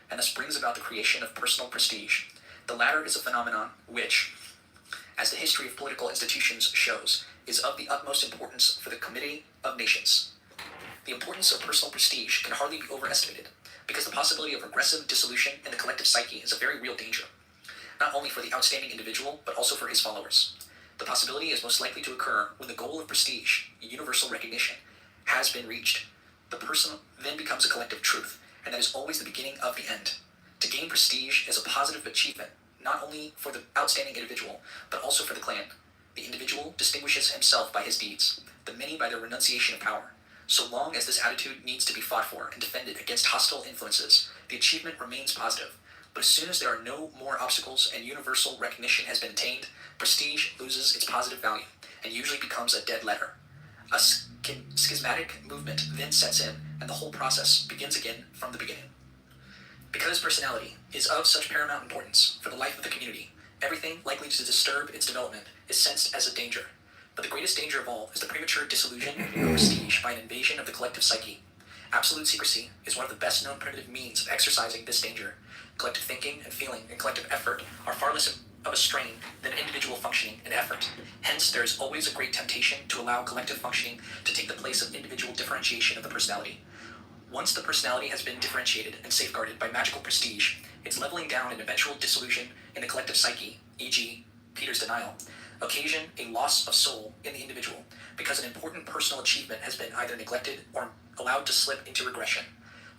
and thus brings about the creation of personal prestige. The latter is a phenomenon which, as the history of political institutions shows, is of the utmost importance for the community of nations. The importance of personal prestige can hardly be overestimated, because the possibility of regressive dissolution in the collective psyche is a very real danger, not only for the outstanding individual, but also for his followers. The possibility is most likely to occur when the goal of prestige, universal recognition, has been reached. The person then becomes a collective truth, and that is always the beginning of the end. To gain prestige is a positive achievement, not only for the outstanding individual, but also for the clan. The individual distinguishes himself by his deeds, the many by their renunciation of power. So long as this attitude needs to be fought for and defended against hostile influences, the achievement remains positive. But as soon as there are no more obstacles and universal recognition has been attained, prestige loses its positive value and usually becomes a dead letter. A schismatic movement then sets in, and the whole process begins again from the beginning. Because personality is of such paramount importance for the life of the community, everything likely to disturb its development is sensed as a danger. But the greatest danger of all is the premature dissolution of prestige by an invasion of the collective psyche. Absolute secrecy is one of the best known primitive means of exercising this danger. Collective thinking and feeling and collective effort are far less of a strain than individual functioning and effort. Hence, there is always a great temptation to allow collective functioning to take the place of individual differentiation of the personality. Once the personality has been differentiated and safeguarded by magical prestige, its leveling down and eventual dissolution in the collective psyche, e.g., Peter's denial, occasion a loss of soul in the individual, because an important personal achievement has been either neglected or allowed to slip into regression.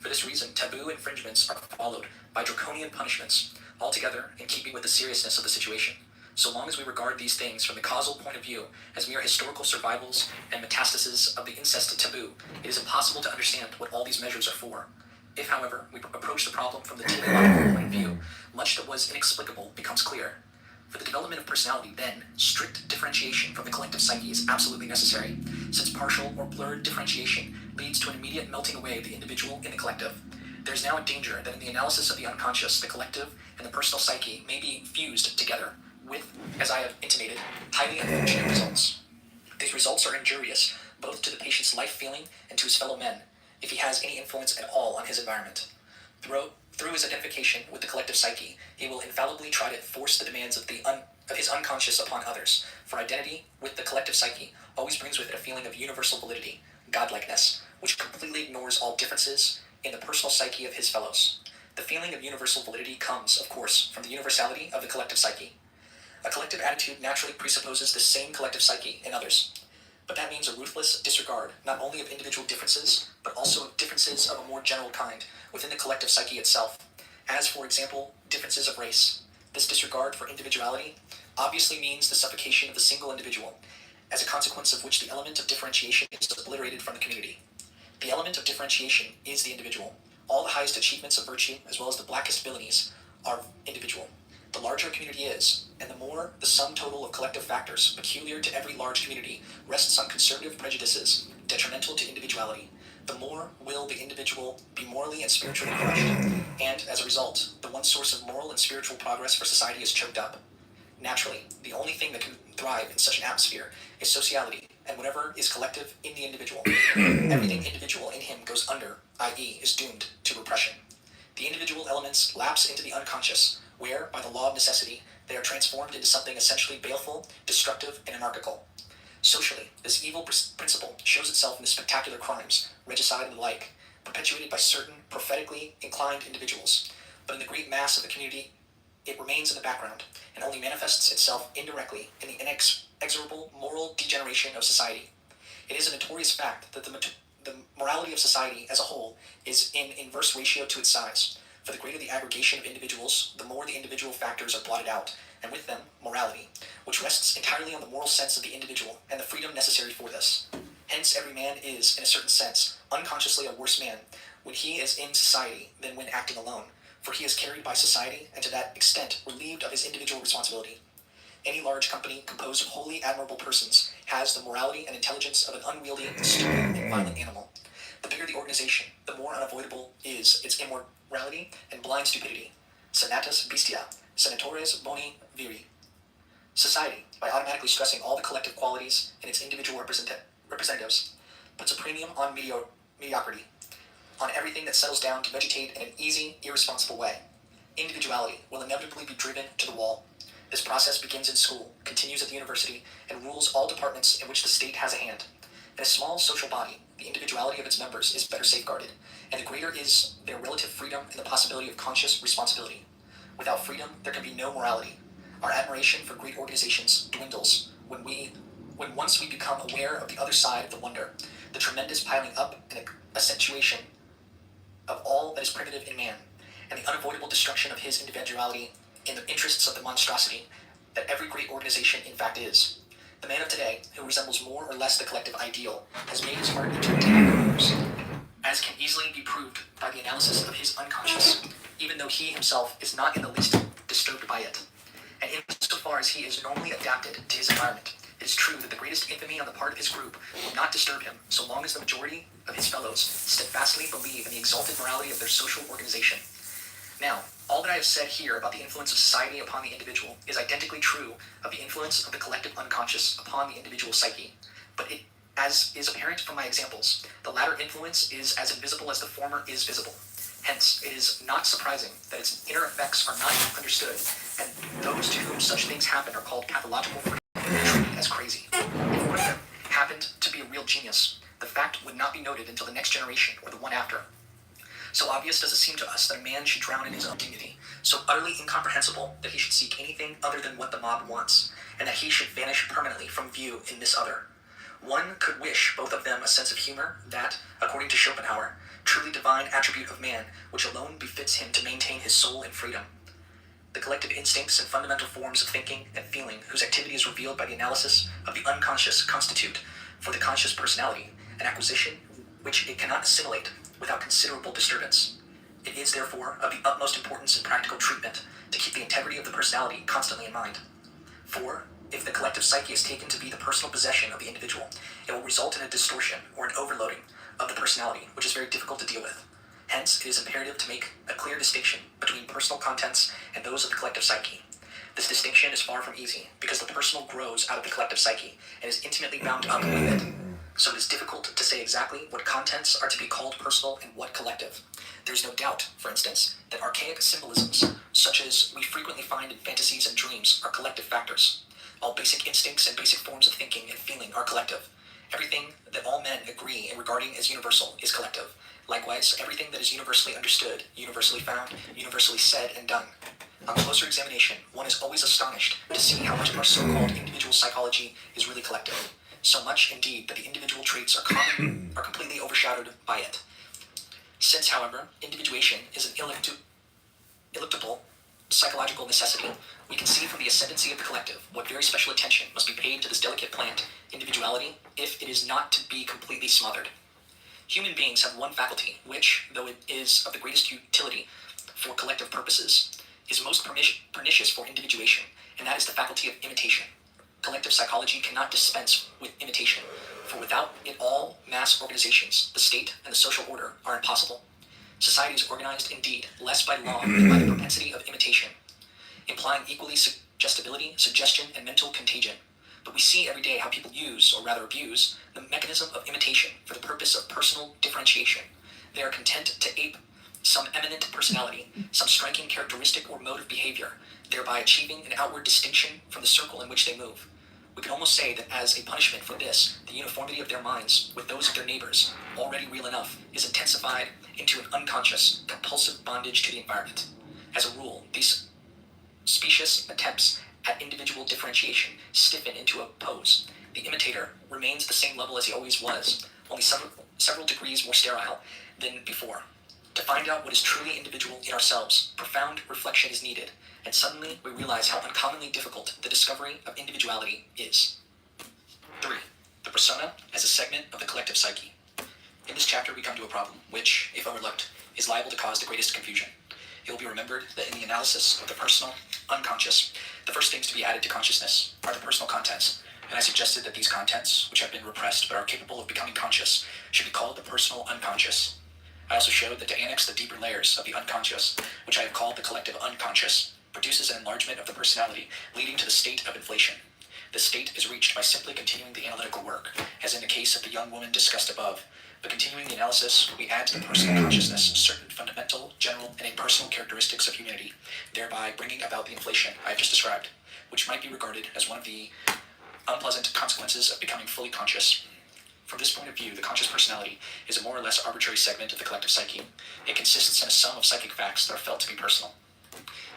For this reason, taboo infringements are followed by draconian punishments, altogether in keeping with the seriousness of the situation. So long as we regard these things from the causal point of view as mere historical survivals and metastases of the incest taboo, it is impossible to understand what all these measures are for. If, however, we approach the problem from the teleological point of view, much that was inexplicable becomes clear. For the development of personality, then, strict differentiation from the collective psyche is absolutely necessary, since partial or blurred differentiation leads to an immediate melting away of the individual in the collective. There is now a danger that in the analysis of the unconscious, the collective and the personal psyche may be fused together, with, as I have intimated, highly unfortunate results. These results are injurious both to the patient's life feeling and to his fellow men, if he has any influence at all on his environment. Through his identification with the collective psyche, he will infallibly try to force the demands of his unconscious upon others, for identity with the collective psyche always brings with it a feeling of universal validity, godlikeness, which completely ignores all differences in the personal psyche of his fellows. The feeling of universal validity comes, of course, from the universality of the collective psyche. A collective attitude naturally presupposes the same collective psyche in others, but that means a ruthless disregard not only of individual differences, but also of differences of a more general kind within the collective psyche itself, as, for example, differences of race. This disregard for individuality obviously means the suffocation of the single individual, as a consequence of which the element of differentiation is obliterated from the community. The element of differentiation is the individual. All the highest achievements of virtue, as well as the blackest villainies, are individual. The larger a community is, and the more the sum total of collective factors peculiar to every large community rests on conservative prejudices detrimental to individuality, the more will the individual be morally and spiritually crushed, and, as a result, the one source of moral and spiritual progress for society is choked up. Naturally, the only thing that can thrive in such an atmosphere is sociality, and whatever is collective in the individual. Everything individual in him goes under, i.e., is doomed to repression. The individual elements lapse into the unconscious, where, by the law of necessity, they are transformed into something essentially baleful, destructive, and anarchical. Socially, this evil principle shows itself in the spectacular crimes, regicide and the like, perpetuated by certain prophetically inclined individuals, but in the great mass of the community, it remains in the background, and only manifests itself indirectly in the inexorable moral degeneration of society. It is a notorious fact that the morality of society as a whole is in inverse ratio to its size. For the greater the aggregation of individuals, the more the individual factors are blotted out, and with them, morality, which rests entirely on the moral sense of the individual and the freedom necessary for this. Hence, every man is, in a certain sense, unconsciously a worse man when he is in society than when acting alone, for he is carried by society and to that extent relieved of his individual responsibility. Any large company composed of wholly admirable persons has the morality and intelligence of an unwieldy, stupid, and violent animal. The bigger the organization, the more unavoidable is its immorality and blind stupidity. Senatus bestia, senatores boni viri. Society, by automatically stressing all the collective qualities in its individual representatives, puts a premium on mediocrity. on everything that settles down to vegetate in an easy, irresponsible way. Individuality will inevitably be driven to the wall. This process begins in school, continues at the university, and rules all departments in which the state has a hand. In a small social body, the individuality of its members is better safeguarded, and the greater is their relative freedom and the possibility of conscious responsibility. Without freedom, there can be no morality. Our admiration for great organizations dwindles when once we become aware of the other side of the wonder, the tremendous piling up and accentuation of all that is primitive in man, and the unavoidable destruction of his individuality in the interests of the monstrosity that every great organization in fact is. The man of today, who resembles more or less the collective ideal, has made his heart into a as can easily be proved by the analysis of his unconscious, even though he himself is not in the least disturbed by it. And insofar as he is normally adapted to his environment, it is true that the greatest infamy on the part of his group will not disturb him so long as the majority of his fellows steadfastly believe in the exalted morality of their social organization. Now, all that I have said here about the influence of society upon the individual is identically true of the influence of the collective unconscious upon the individual psyche, but as is apparent from my examples, the latter influence is as invisible as the former is visible. Hence, it is not surprising that its inner effects are not understood, and those to whom such things happen are called pathological freaks and treated as crazy. If one of them happened to be a real genius, the fact would not be noted until the next generation or the one after. So obvious does it seem to us that a man should drown in his own dignity, so utterly incomprehensible that he should seek anything other than what the mob wants, and that he should vanish permanently from view in this other. One could wish both of them a sense of humor, that, according to Schopenhauer, truly divine attribute of man, which alone befits him to maintain his soul in freedom. The collective instincts and fundamental forms of thinking and feeling whose activity is revealed by the analysis of the unconscious constitute, for the conscious personality, an acquisition which it cannot assimilate without considerable disturbance. It is, therefore, of the utmost importance in practical treatment to keep the integrity of the personality constantly in mind. For, if the collective psyche is taken to be the personal possession of the individual, it will result in a distortion or an overloading of the personality, which is very difficult to deal with. Hence, it is imperative to make a clear distinction between personal contents and those of the collective psyche. This distinction is far from easy, because the personal grows out of the collective psyche and is intimately bound up with it. So it is difficult to say exactly what contents are to be called personal and what collective. There is no doubt, for instance, that archaic symbolisms, such as we frequently find in fantasies and dreams, are collective factors. All basic instincts and basic forms of thinking and feeling are collective. Everything that all men agree in regarding as universal is collective. Likewise, everything that is universally understood, universally found, universally said and done. On closer examination, one is always astonished to see how much of our so-called individual psychology is really collective. So much, indeed, that the individual traits are completely overshadowed by it. Since, however, individuation is an ineluctable psychological necessity, we can see from the ascendancy of the collective what very special attention must be paid to this delicate plant, individuality, if it is not to be completely smothered. Human beings have one faculty, which, though it is of the greatest utility for collective purposes, is most pernicious for individuation, and that is the faculty of imitation. Collective psychology cannot dispense with imitation, for without it all mass organizations, the state, and the social order are impossible. Society is organized, indeed, less by law than by the propensity of imitation, implying equally suggestibility, suggestion, and mental contagion. But we see every day how people use, or rather abuse, the mechanism of imitation for the purpose of personal differentiation. They are content to ape some eminent personality, some striking characteristic or mode of behavior, thereby achieving an outward distinction from the circle in which they move. We can almost say that as a punishment for this, the uniformity of their minds with those of their neighbors, already real enough, is intensified into an unconscious, compulsive bondage to the environment. As a rule, these specious attempts at individual differentiation stiffen into a pose. The imitator remains the same level as he always was, only several degrees more sterile than before. To find out what is truly individual in ourselves, profound reflection is needed, and suddenly we realize how uncommonly difficult the discovery of individuality is. 3. The persona as a segment of the collective psyche. In this chapter we come to a problem which, if overlooked, is liable to cause the greatest confusion. It will be remembered that in the analysis of the personal, unconscious, the first things to be added to consciousness are the personal contents, and I suggested that these contents, which have been repressed but are capable of becoming conscious, should be called the personal unconscious. I also showed that to annex the deeper layers of the unconscious, which I have called the collective unconscious, produces an enlargement of the personality, leading to the state of inflation. This state is reached by simply continuing the analytical work, as in the case of the young woman discussed above. But continuing the analysis, we add to the personal consciousness certain fundamental, general, and impersonal characteristics of humanity, thereby bringing about the inflation I have just described, which might be regarded as one of the unpleasant consequences of becoming fully conscious. From this point of view, the conscious personality is a more or less arbitrary segment of the collective psyche. It consists in a sum of psychic facts that are felt to be personal.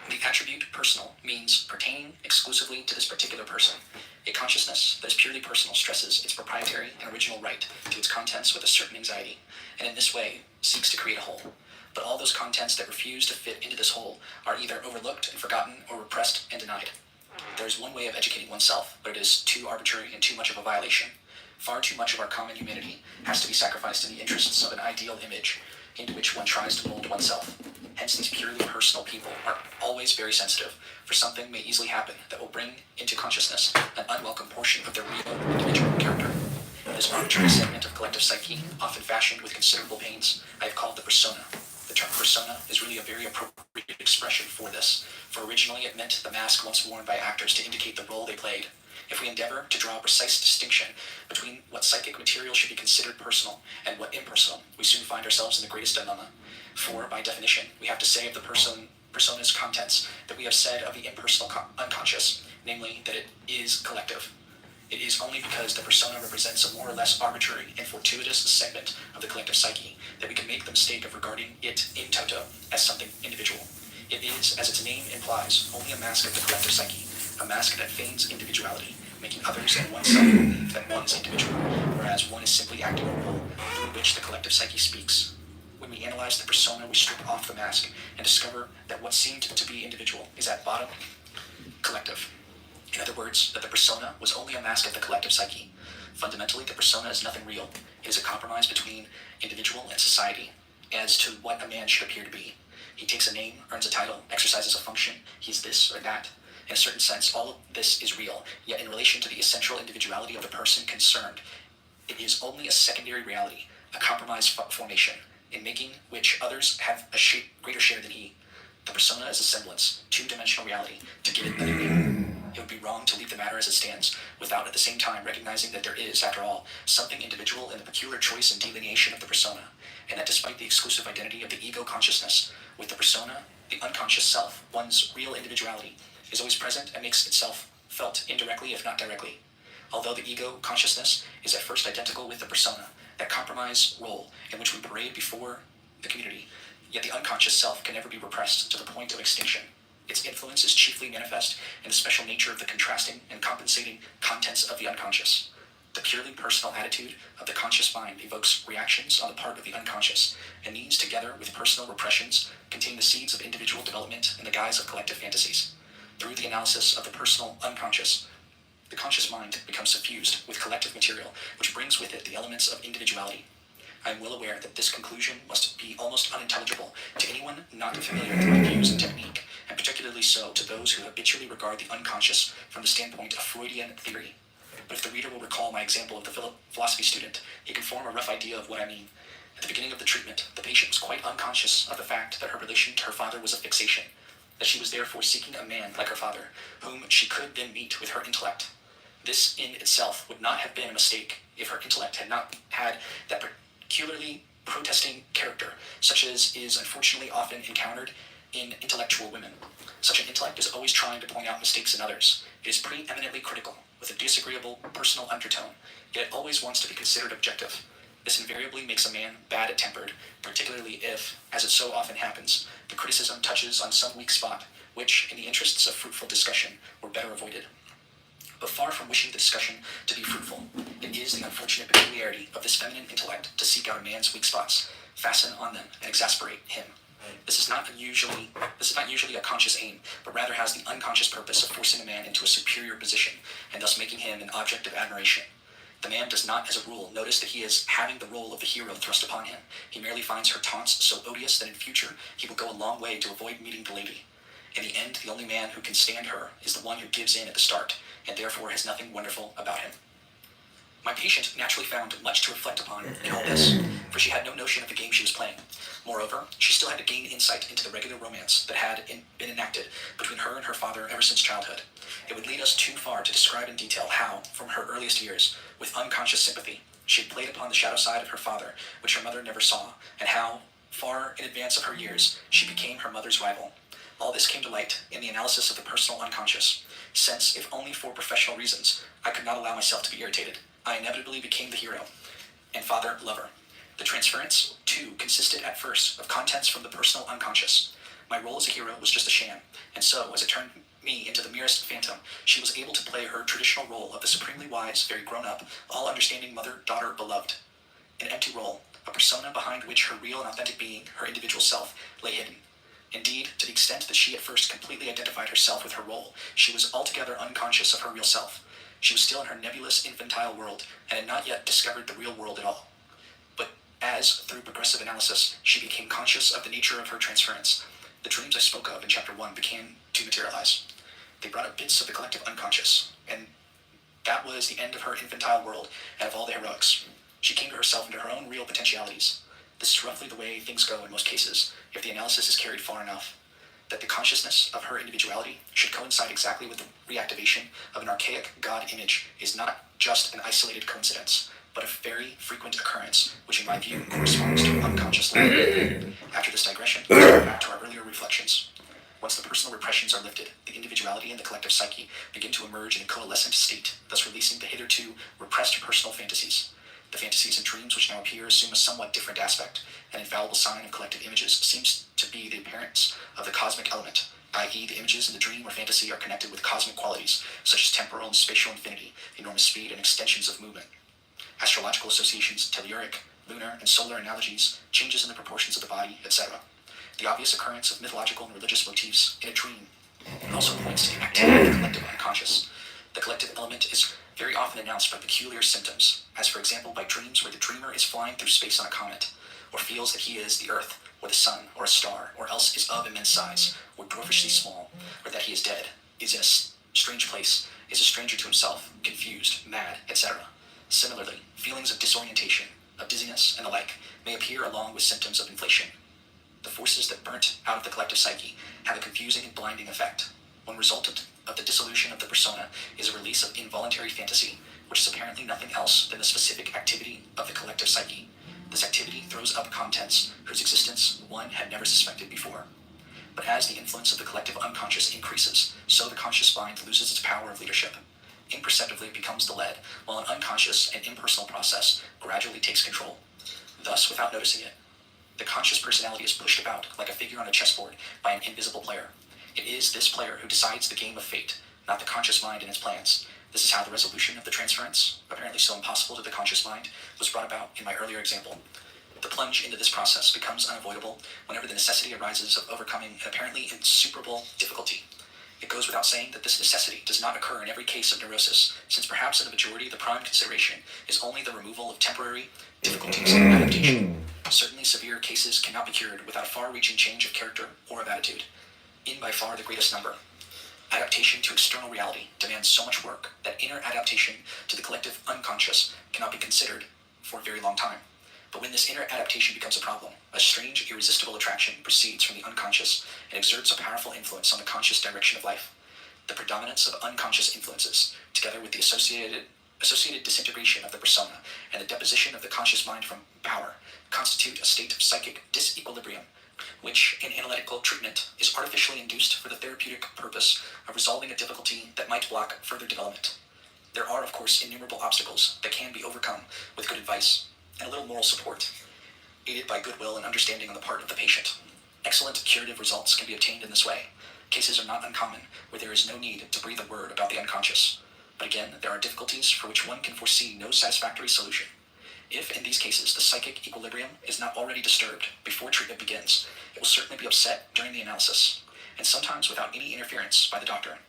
The attribute personal means pertaining exclusively to this particular person. A consciousness that is purely personal stresses its proprietary and original right to its contents with a certain anxiety, and in this way seeks to create a whole. But all those contents that refuse to fit into this whole are either overlooked and forgotten or repressed and denied. There is one way of educating oneself, but it is too arbitrary and too much of a violation. Far too much of our common humanity has to be sacrificed in the interests of an ideal image into which one tries to mold oneself. Hence, these purely personal people are always very sensitive, for something may easily happen that will bring into consciousness an unwelcome portion of their real individual character. This arbitrary segment of collective psyche, often fashioned with considerable pains, I have called the persona. The term persona is really a very appropriate expression for this, for originally it meant the mask once worn by actors to indicate the role they played. If we endeavor to draw a precise distinction between what psychic material should be considered personal and what impersonal, we soon find ourselves in the greatest dilemma. For, by definition, we have to say of the persona's contents that we have said of the impersonal unconscious, namely that it is collective. It is only because the persona represents a more or less arbitrary and fortuitous segment of the collective psyche that we can make the mistake of regarding it in toto as something individual. It is, as its name implies, only a mask of the collective psyche, a mask that feigns individuality, making others and oneself believe that one is individual, whereas one is simply acting a role through which the collective psyche speaks. When we analyze the persona, we strip off the mask and discover that what seemed to be individual is at bottom collective. In other words, that the persona was only a mask of the collective psyche. Fundamentally, the persona is nothing real. It is a compromise between individual and society as to what a man should appear to be. He takes a name, earns a title, exercises a function, he's this or that. In a certain sense, all of this is real, yet in relation to the essential individuality of the person concerned, it is only a secondary reality, a compromise formation, in making which others have a greater share than he. The persona is a semblance, two-dimensional reality, to give it a name. It would be wrong to leave the matter as it stands, without at the same time recognizing that there is, after all, something individual in the peculiar choice and delineation of the persona, and that despite the exclusive identity of the ego consciousness, with the persona, the unconscious self, one's real individuality, is always present and makes itself felt indirectly if not directly. Although the ego consciousness is at first identical with the persona, that compromise role in which we parade before the community, yet the unconscious self can never be repressed to the point of extinction. Its influence is chiefly manifest in the special nature of the contrasting and compensating contents of the unconscious. The purely personal attitude of the conscious mind evokes reactions on the part of the unconscious, and these, together with personal repressions, contain the seeds of individual development in the guise of collective fantasies. Through the analysis of the personal unconscious, the conscious mind becomes suffused with collective material, which brings with it the elements of individuality. I am well aware that this conclusion must be almost unintelligible to anyone not familiar with my views and technique, and particularly so to those who habitually regard the unconscious from the standpoint of Freudian theory. But if the reader will recall my example of the philosophy student, he can form a rough idea of what I mean. At the beginning of the treatment, the patient was quite unconscious of the fact that her relation to her father was a fixation, that she was therefore seeking a man like her father, whom she could then meet with her intellect. This in itself would not have been a mistake if her intellect had not had that peculiarly protesting character, such as is unfortunately often encountered in intellectual women. Such an intellect is always trying to point out mistakes in others. It is preeminently critical, with a disagreeable personal undertone, yet it always wants to be considered objective. This invariably makes a man bad-tempered, particularly if, as it so often happens, the criticism touches on some weak spot, which, in the interests of fruitful discussion, were better avoided. But far from wishing the discussion to be fruitful, it is the unfortunate peculiarity of this feminine intellect to seek out a man's weak spots, fasten on them, and exasperate him. This is not usually a conscious aim, but rather has the unconscious purpose of forcing a man into a superior position, and thus making him an object of admiration. The man does not, as a rule, notice that he is having the role of the hero thrust upon him. He merely finds her taunts so odious that in future he will go a long way to avoid meeting the lady. In the end, the only man who can stand her is the one who gives in at the start, and therefore has nothing wonderful about him. My patient naturally found much to reflect upon in all this, for she had no notion of the game she was playing. Moreover, she still had to gain insight into the regular romance that had been enacted between her and her father ever since childhood, It would lead us too far to describe in detail how, from her earliest years, with unconscious sympathy, she had played upon the shadow side of her father, which her mother never saw, and how, far in advance of her years, she became her mother's rival. All this came to light in the analysis of the personal unconscious, since, if only for professional reasons, I could not allow myself to be irritated. I inevitably became the hero and father-lover. The transference, too, consisted at first of contents from the personal unconscious. My role as a hero was just a sham, and so, as it turned me into the merest phantom, she was able to play her traditional role of the supremely wise, very grown-up, all-understanding mother, daughter, beloved. An empty role, a persona behind which her real and authentic being, her individual self, lay hidden. Indeed, to the extent that she at first completely identified herself with her role, she was altogether unconscious of her real self. She was still in her nebulous, infantile world, and had not yet discovered the real world at all. But as, through progressive analysis, she became conscious of the nature of her transference, the dreams I spoke of in Chapter 1 began to materialize. They brought up bits of the collective unconscious, and that was the end of her infantile world and of all the heroics. She came to herself and to her own real potentialities. This is roughly the way things go in most cases, if the analysis is carried far enough. That the consciousness of her individuality should coincide exactly with the reactivation of an archaic God image is not just an isolated coincidence, but a very frequent occurrence, which in my view corresponds to an unconscious level. After this digression, let's go back to our earlier reflections. Once the personal repressions are lifted, the individuality and the collective psyche begin to emerge in a coalescent state, thus releasing the hitherto repressed personal fantasies. The fantasies and dreams which now appear assume a somewhat different aspect. An infallible sign of collective images seems to be the appearance of the cosmic element, i.e. the images in the dream or fantasy are connected with cosmic qualities, such as temporal and spatial infinity, enormous speed, and extensions of movement. Astrological associations, telluric, lunar, and solar analogies, changes in the proportions of the body, etc. The obvious occurrence of mythological and religious motifs in a dream also points to the activity of the collective unconscious. The collective element is very often announced by peculiar symptoms, as for example by dreams where the dreamer is flying through space on a comet, or feels that he is the earth, or the sun, or a star, or else is of immense size, or dwarfishly small, or that he is dead, is in a strange place, is a stranger to himself, confused, mad, etc. Similarly, feelings of disorientation, of dizziness, and the like may appear along with symptoms of inflation. The forces that burnt out of the collective psyche have a confusing and blinding effect. One result of the dissolution of the persona is a release of involuntary fantasy, which is apparently nothing else than the specific activity of the collective psyche. This activity throws up contents whose existence one had never suspected before. But as the influence of the collective unconscious increases, so the conscious mind loses its power of leadership. Imperceptibly it becomes the lead, while an unconscious and impersonal process gradually takes control. Thus, without noticing it, the conscious personality is pushed about like a figure on a chessboard by an invisible player. It is this player who decides the game of fate, not the conscious mind and its plans. This is how the resolution of the transference, apparently so impossible to the conscious mind, was brought about in my earlier example. The plunge into this process becomes unavoidable whenever the necessity arises of overcoming an apparently insuperable difficulty. It goes without saying that this necessity does not occur in every case of neurosis, since perhaps in the majority the prime consideration is only the removal of temporary difficulties in adaptation. Certainly severe cases cannot be cured without a far-reaching change of character or of attitude. In by far the greatest number, adaptation to external reality demands so much work that inner adaptation to the collective unconscious cannot be considered for a very long time. But when this inner adaptation becomes a problem, a strange, irresistible attraction proceeds from the unconscious and exerts a powerful influence on the conscious direction of life. The predominance of unconscious influences, together with the associated disintegration of the persona and the deposition of the conscious mind from power, constitute a state of psychic disequilibrium, which, in analytical treatment, is artificially induced for the therapeutic purpose of resolving a difficulty that might block further development. There are, of course, innumerable obstacles that can be overcome with good advice and a little moral support, aided by goodwill and understanding on the part of the patient. Excellent curative results can be obtained in this way. Cases are not uncommon where there is no need to breathe a word about the unconscious. But again, there are difficulties for which one can foresee no satisfactory solution. If, in these cases, the psychic equilibrium is not already disturbed before treatment begins, it will certainly be upset during the analysis, and sometimes without any interference by the doctor.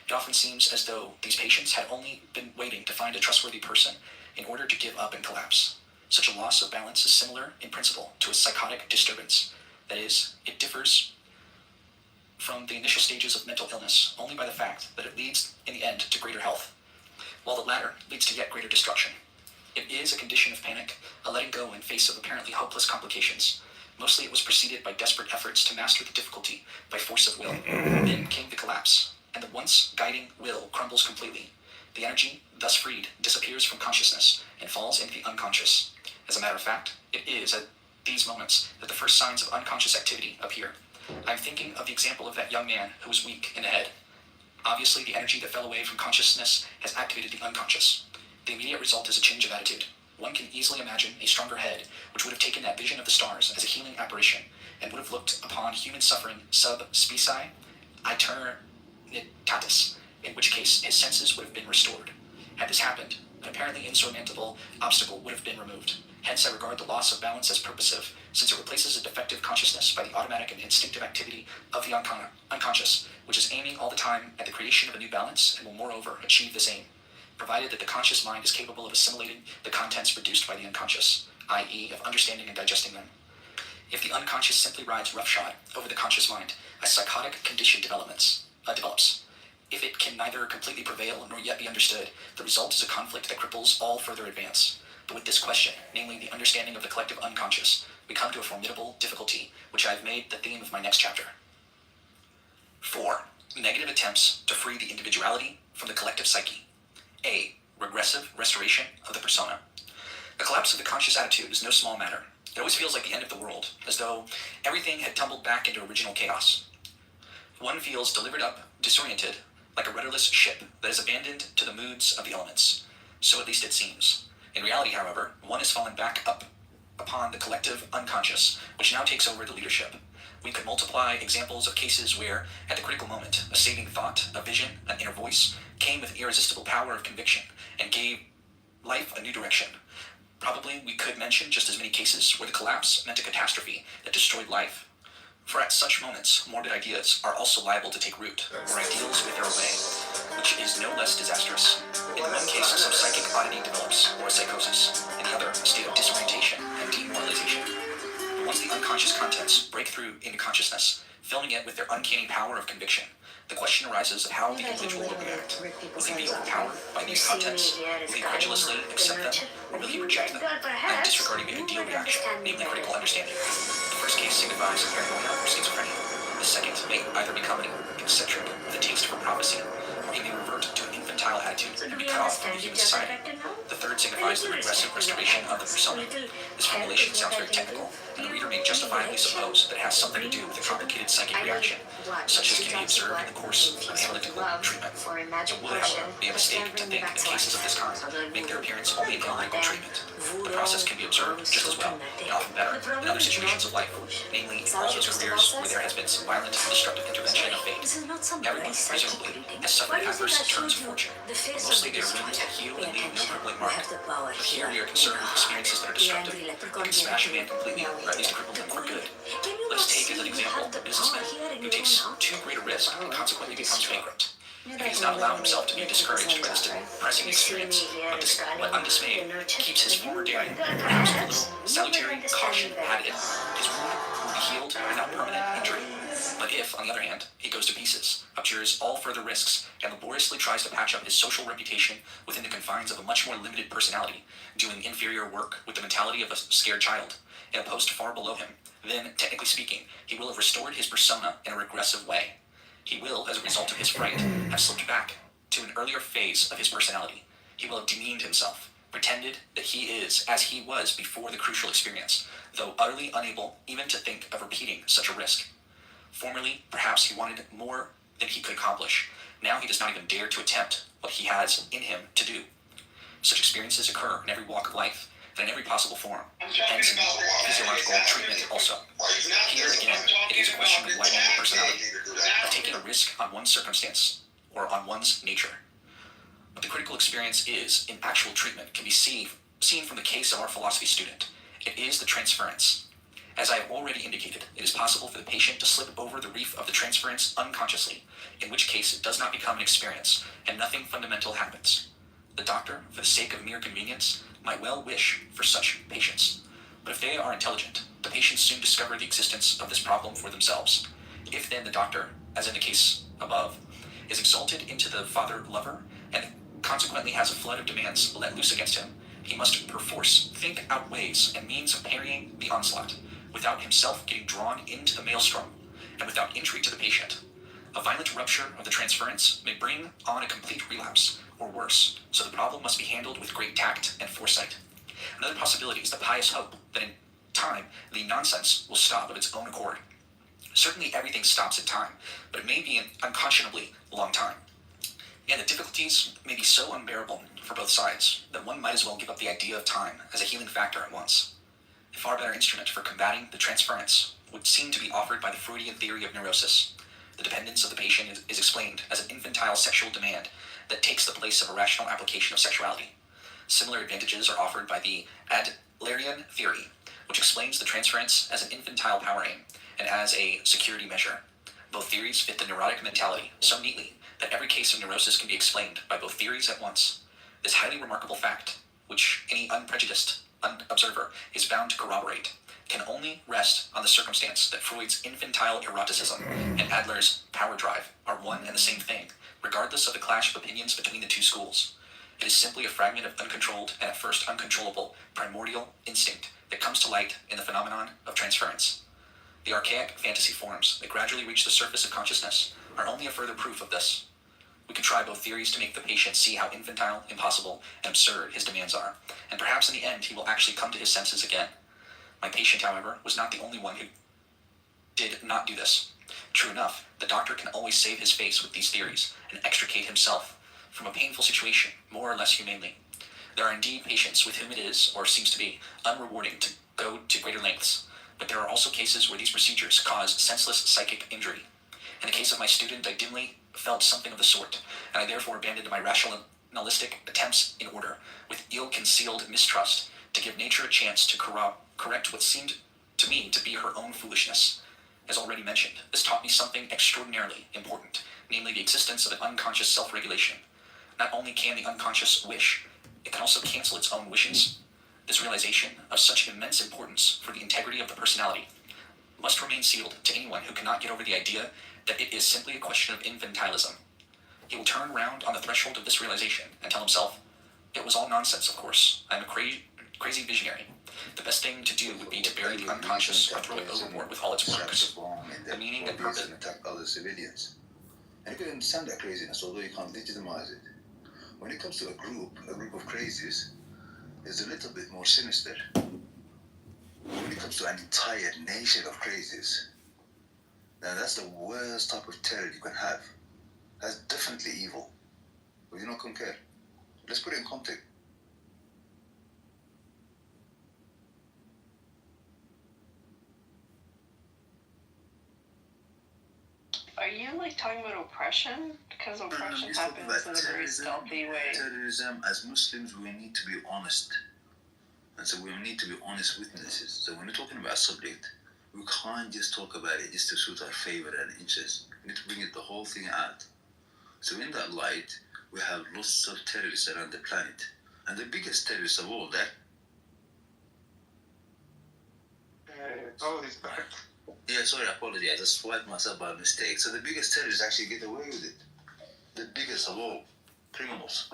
It often seems as though these patients had only been waiting to find a trustworthy person in order to give up and collapse. Such a loss of balance is similar in principle to a psychotic disturbance. That is, it differs from the initial stages of mental illness only by the fact that it leads, in the end, to greater health, while the latter leads to yet greater destruction. It is a condition of panic, a letting go in face of apparently hopeless complications. Mostly it was preceded by desperate efforts to master the difficulty by force of will. Then came the collapse. and the once guiding will crumbles completely. The energy, thus freed, disappears from consciousness and falls into the unconscious. As a matter of fact, it is at these moments that the first signs of unconscious activity appear. I am thinking of the example of that young man who was weak in the head. Obviously, the energy that fell away from consciousness has activated the unconscious. The immediate result is a change of attitude. One can easily imagine a stronger head, which would have taken that vision of the stars as a healing apparition, and would have looked upon human suffering sub specie aeternitatis, in which case his senses would have been restored. Had this happened, an apparently insurmountable obstacle would have been removed. Hence, I regard the loss of balance as purposive, since it replaces a defective consciousness by the automatic and instinctive activity of the unconscious, which is aiming all the time at the creation of a new balance and will moreover achieve this aim, provided that the conscious mind is capable of assimilating the contents produced by the unconscious, i.e. of understanding and digesting them. If the unconscious simply rides roughshod over the conscious mind, a psychotic condition develops. If it can neither completely prevail nor yet be understood, the result is a conflict that cripples all further advance. But with this question, namely the understanding of the collective unconscious, we come to a formidable difficulty, which I have made the theme of my next chapter. 4. Negative attempts to free the individuality from the collective psyche. A. Regressive restoration of the persona. The collapse of the conscious attitude is no small matter. It always feels like the end of the world, as though everything had tumbled back into original chaos. One feels delivered up, disoriented, like a rudderless ship that is abandoned to the moods of the elements. So at least it seems. In reality, however, one has fallen back up upon the collective unconscious, which now takes over the leadership. We could multiply examples of cases where, at the critical moment, a saving thought, a vision, an inner voice, came with irresistible power of conviction and gave life a new direction. Probably we could mention just as many cases where the collapse meant a catastrophe that destroyed life. For at such moments, morbid ideas are also liable to take root, or ideals wither away, which is no less disastrous. In one case, some psychic oddity develops, or a psychosis. In the other, a state of disorientation and demoralization. But once the unconscious contents break through into consciousness, filling it with their uncanny power of conviction, the question arises of how the individual will react. Will he be overpowered by these contents? Will he credulously accept them, or will he reject them, and disregarding the ideal reaction, namely critical understanding? The first case signifies paranoia or schizophrenia. The second may either become an eccentric with a taste for prophecy, or he may revert to an infantile attitude and be cut off from the human society. The third signifies the regressive restoration of the persona. This formulation sounds very technical, and the reader may justifiably suppose that it has something to do with a complicated psychic reaction, such as can be observed in the course of analytical treatment. It would, however, be a mistake to think that cases of this kind make their appearance only in analytical treatment. The process can be observed just as well, and often better, in other situations of life, namely in all those careers where there has been some violent and destructive intervention of fate. Everyone, presumably, has suffered adverse turns of fortune. Mostly they are wounds that heal and leave no crippling mark. But here we are concerned with experiences that are destructive, that can smash a man completely, or at least cripple him for good. Let us take as an example a businessman who takes too great a risk and consequently becomes bankrupt. If he does not allow himself to be discouraged by this depressing experience, but undismayed, keeps his former daring, perhaps with a little salutary caution added, his wound will be healed without permanent injury. But if, on the other hand, he goes to pieces, abjures all further risks, and laboriously tries to patch up his social reputation within the confines of a much more limited personality, doing inferior work with the mentality of a scared child, in a post far below him, then, technically speaking, he will have restored his persona in a regressive way. He will, as a result of his fright, have slipped back to an earlier phase of his personality. He will have demeaned himself, pretended that he is as he was before the crucial experience, though utterly unable even to think of repeating such a risk. Formerly, perhaps he wanted more than he could accomplish. Now he does not even dare to attempt what he has in him to do. Such experiences occur in every walk of life, and in every possible form, hence in physiological treatment also. Here again, it is a question of lightening the personality, of taking a risk on one's circumstance, or on one's nature. What the critical experience is, in actual treatment, can be seen from the case of our philosophy student. It is the transference. As I have already indicated, it is possible for the patient to slip over the reef of the transference unconsciously, in which case it does not become an experience, and nothing fundamental happens. The doctor, for the sake of mere convenience, might well wish for such patients. But if they are intelligent, the patients soon discover the existence of this problem for themselves. If then the doctor, as in the case above, is exalted into the father-lover, and consequently has a flood of demands let loose against him, he must perforce think out ways and means of parrying the onslaught, without himself getting drawn into the maelstrom, and without injury to the patient. A violent rupture of the transference may bring on a complete relapse, or worse, so the problem must be handled with great tact and foresight. Another possibility is the pious hope that in time the nonsense will stop of its own accord. Certainly everything stops in time, but it may be an unconscionably long time. And the difficulties may be so unbearable for both sides that one might as well give up the idea of time as a healing factor at once. A far better instrument for combating the transference would seem to be offered by the Freudian theory of neurosis. The dependence of the patient is explained as an infantile sexual demand that takes the place of a rational application of sexuality. Similar advantages are offered by the Adlerian theory, which explains the transference as an infantile power aim and as a security measure. Both theories fit the neurotic mentality so neatly that every case of neurosis can be explained by both theories at once. This highly remarkable fact, which any unprejudiced observer is bound to corroborate, can only rest on the circumstance that Freud's infantile eroticism and Adler's power drive are one and the same thing, regardless of the clash of opinions between the two schools. It is simply a fragment of uncontrolled and at first uncontrollable primordial instinct that comes to light in the phenomenon of transference. The archaic fantasy forms that gradually reach the surface of consciousness are only a further proof of this. We can try both theories to make the patient see how infantile, impossible, and absurd his demands are, and perhaps in the end he will actually come to his senses again. My patient, however, was not the only one who did not do this. True enough, the doctor can always save his face with these theories and extricate himself from a painful situation more or less humanely. There are indeed patients with whom it is, or seems to be, unrewarding to go to greater lengths, but there are also cases where these procedures cause senseless psychic injury. In the case of my student, I dimly felt something of the sort, and I therefore abandoned my rationalistic attempts in order, with ill-concealed mistrust, to give nature a chance to correct what seemed to me to be her own foolishness. As already mentioned, this taught me something extraordinarily important, namely the existence of an unconscious self-regulation. Not only can the unconscious wish, it can also cancel its own wishes. This realization, of such immense importance for the integrity of the personality, must remain sealed to anyone who cannot get over the idea that it is simply a question of infantilism. He will turn round on the threshold of this realization and tell himself, "It was all nonsense, of course. I'm a crazy visionary. The best thing to do would be to bury the unconscious or throw it overboard with all its works. The meaning and purpose." Attack other civilians. And you can understand that craziness, although you can't legitimize it. When it comes to a group of crazies, it's a little bit more sinister. When it comes to an entire nation of crazies, now that's the worst type of terror you can have. That's definitely evil. Would you not concur? Let's put it in context. Are you talking about oppression? Because oppression happens in a very stealthy way. Terrorism, as Muslims, we need to be honest. And so we need to be honest witnesses. So when we're talking about a subject, we can't just talk about it just to suit our favor and interest. We need to bring the whole thing out. So in that light, we have lots of terrorists around the planet. And the biggest terrorist of all, that... He's back. Yeah, sorry, I apologize. I just swiped myself by mistake. So the biggest terrorists actually get away with it. The biggest of all. Criminals.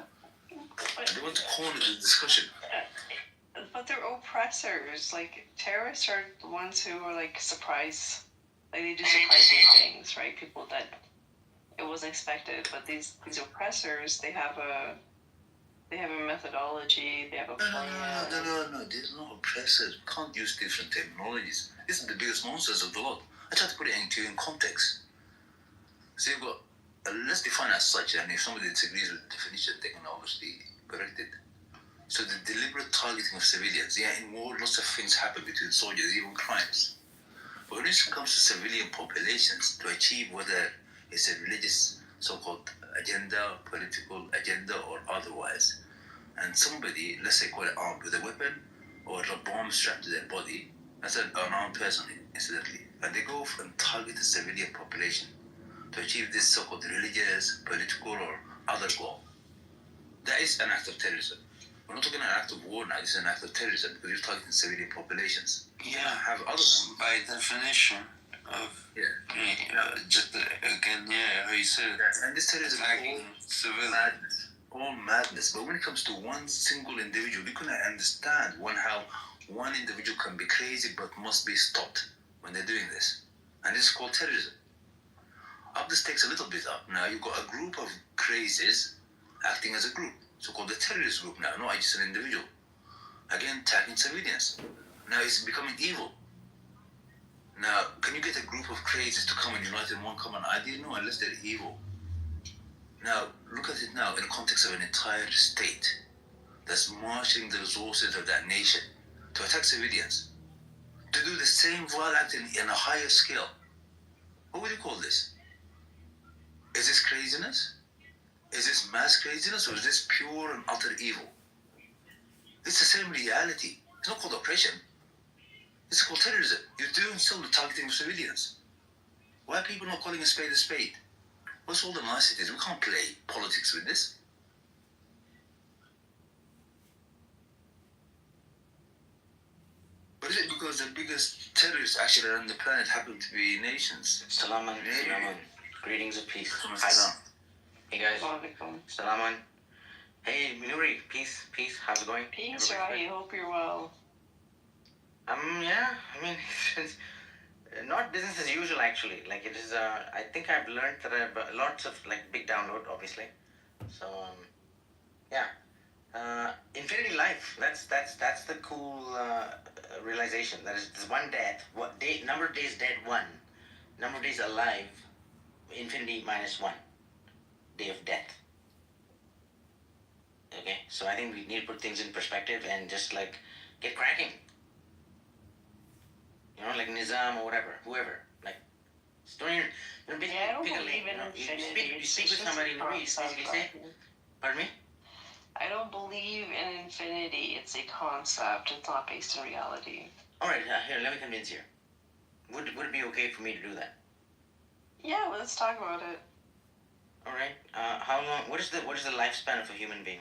And they want to corner the discussion. But they're oppressors. Terrorists are the ones who are surprise. They do surprising things, right? People that it wasn't expected. But these oppressors, they have a methodology. They have a plan. No. There's no oppressors. We can't use different terminologies. This is the biggest nonsense of the lot. I try to put it in context. So you've got, let's define as such, and if somebody disagrees with the definition, they can obviously correct it. So the deliberate targeting of civilians. Yeah, in war, lots of things happen between soldiers, even crimes. But when it comes to civilian populations, to achieve whether it's a religious so-called agenda, political agenda, or otherwise, and somebody, let's say, call it armed with a weapon or a bomb strapped to their body, that's an unarmed person, incidentally, and they go and target the civilian population to achieve this so-called religious, political, or other goal. That is an act of terrorism. We're not talking an act of war now, it's an act of terrorism because you're targeting civilian populations. Yeah, Have other by definition of how you said it, and this terrorism attacking is civilians. all madness. But when it comes to one single individual, we couldn't understand how one individual can be crazy but must be stopped when they're doing this. And this is called terrorism. Up the stakes a little bit up. Now you've got a group of crazies acting as a group, so-called the terrorist group now, not just an individual. Again, attacking civilians. Now it's becoming evil. Now, can you get a group of crazies to come and unite in one common idea? No, unless they're evil. Now, look at it now in the context of an entire state that's marshalling the resources of that nation to attack civilians, to do the same vile act in a higher scale. What would you call this? Is this craziness? Is this mass craziness, or is this pure and utter evil? It's the same reality. It's not called oppression. It's called terrorism. You're doing still the targeting of civilians. Why are people not calling a spade a spade? What's all the niceties? We can't play politics with this. But is it because the biggest terrorists actually around the planet happen to be nations? Salaman, Maybe. Salaman. Greetings of peace. Salam. Hey guys, Waalaikum. Salaman. Hey Minuri, peace, peace. How's it going? Peace, Everybody right? Hope you're well. good? Yeah. I mean, it's not business as usual actually. Like it is. I think I've learned that I've lots of like big download, obviously. So yeah. Infinity life. That's the cool realization. That is there's one death. What day? Number of days dead 1. Number of days alive. Infinity minus 1. Day of death. Okay, so I think we need to put things in perspective and just like get cracking. You know, like Nizam or whatever, whoever. Like, just don't even. You know, basically Yeah, I don't pick a believe lane. in You know, infinity. you It's speak with just somebody, a you know, you basically say, concept. pardon me. I don't believe in infinity. It's a concept. It's not based in reality. All right, here, let me convince you. Would it be okay for me to do that? Yeah, well, let's talk about it. All right. How long? What is the lifespan of a human being?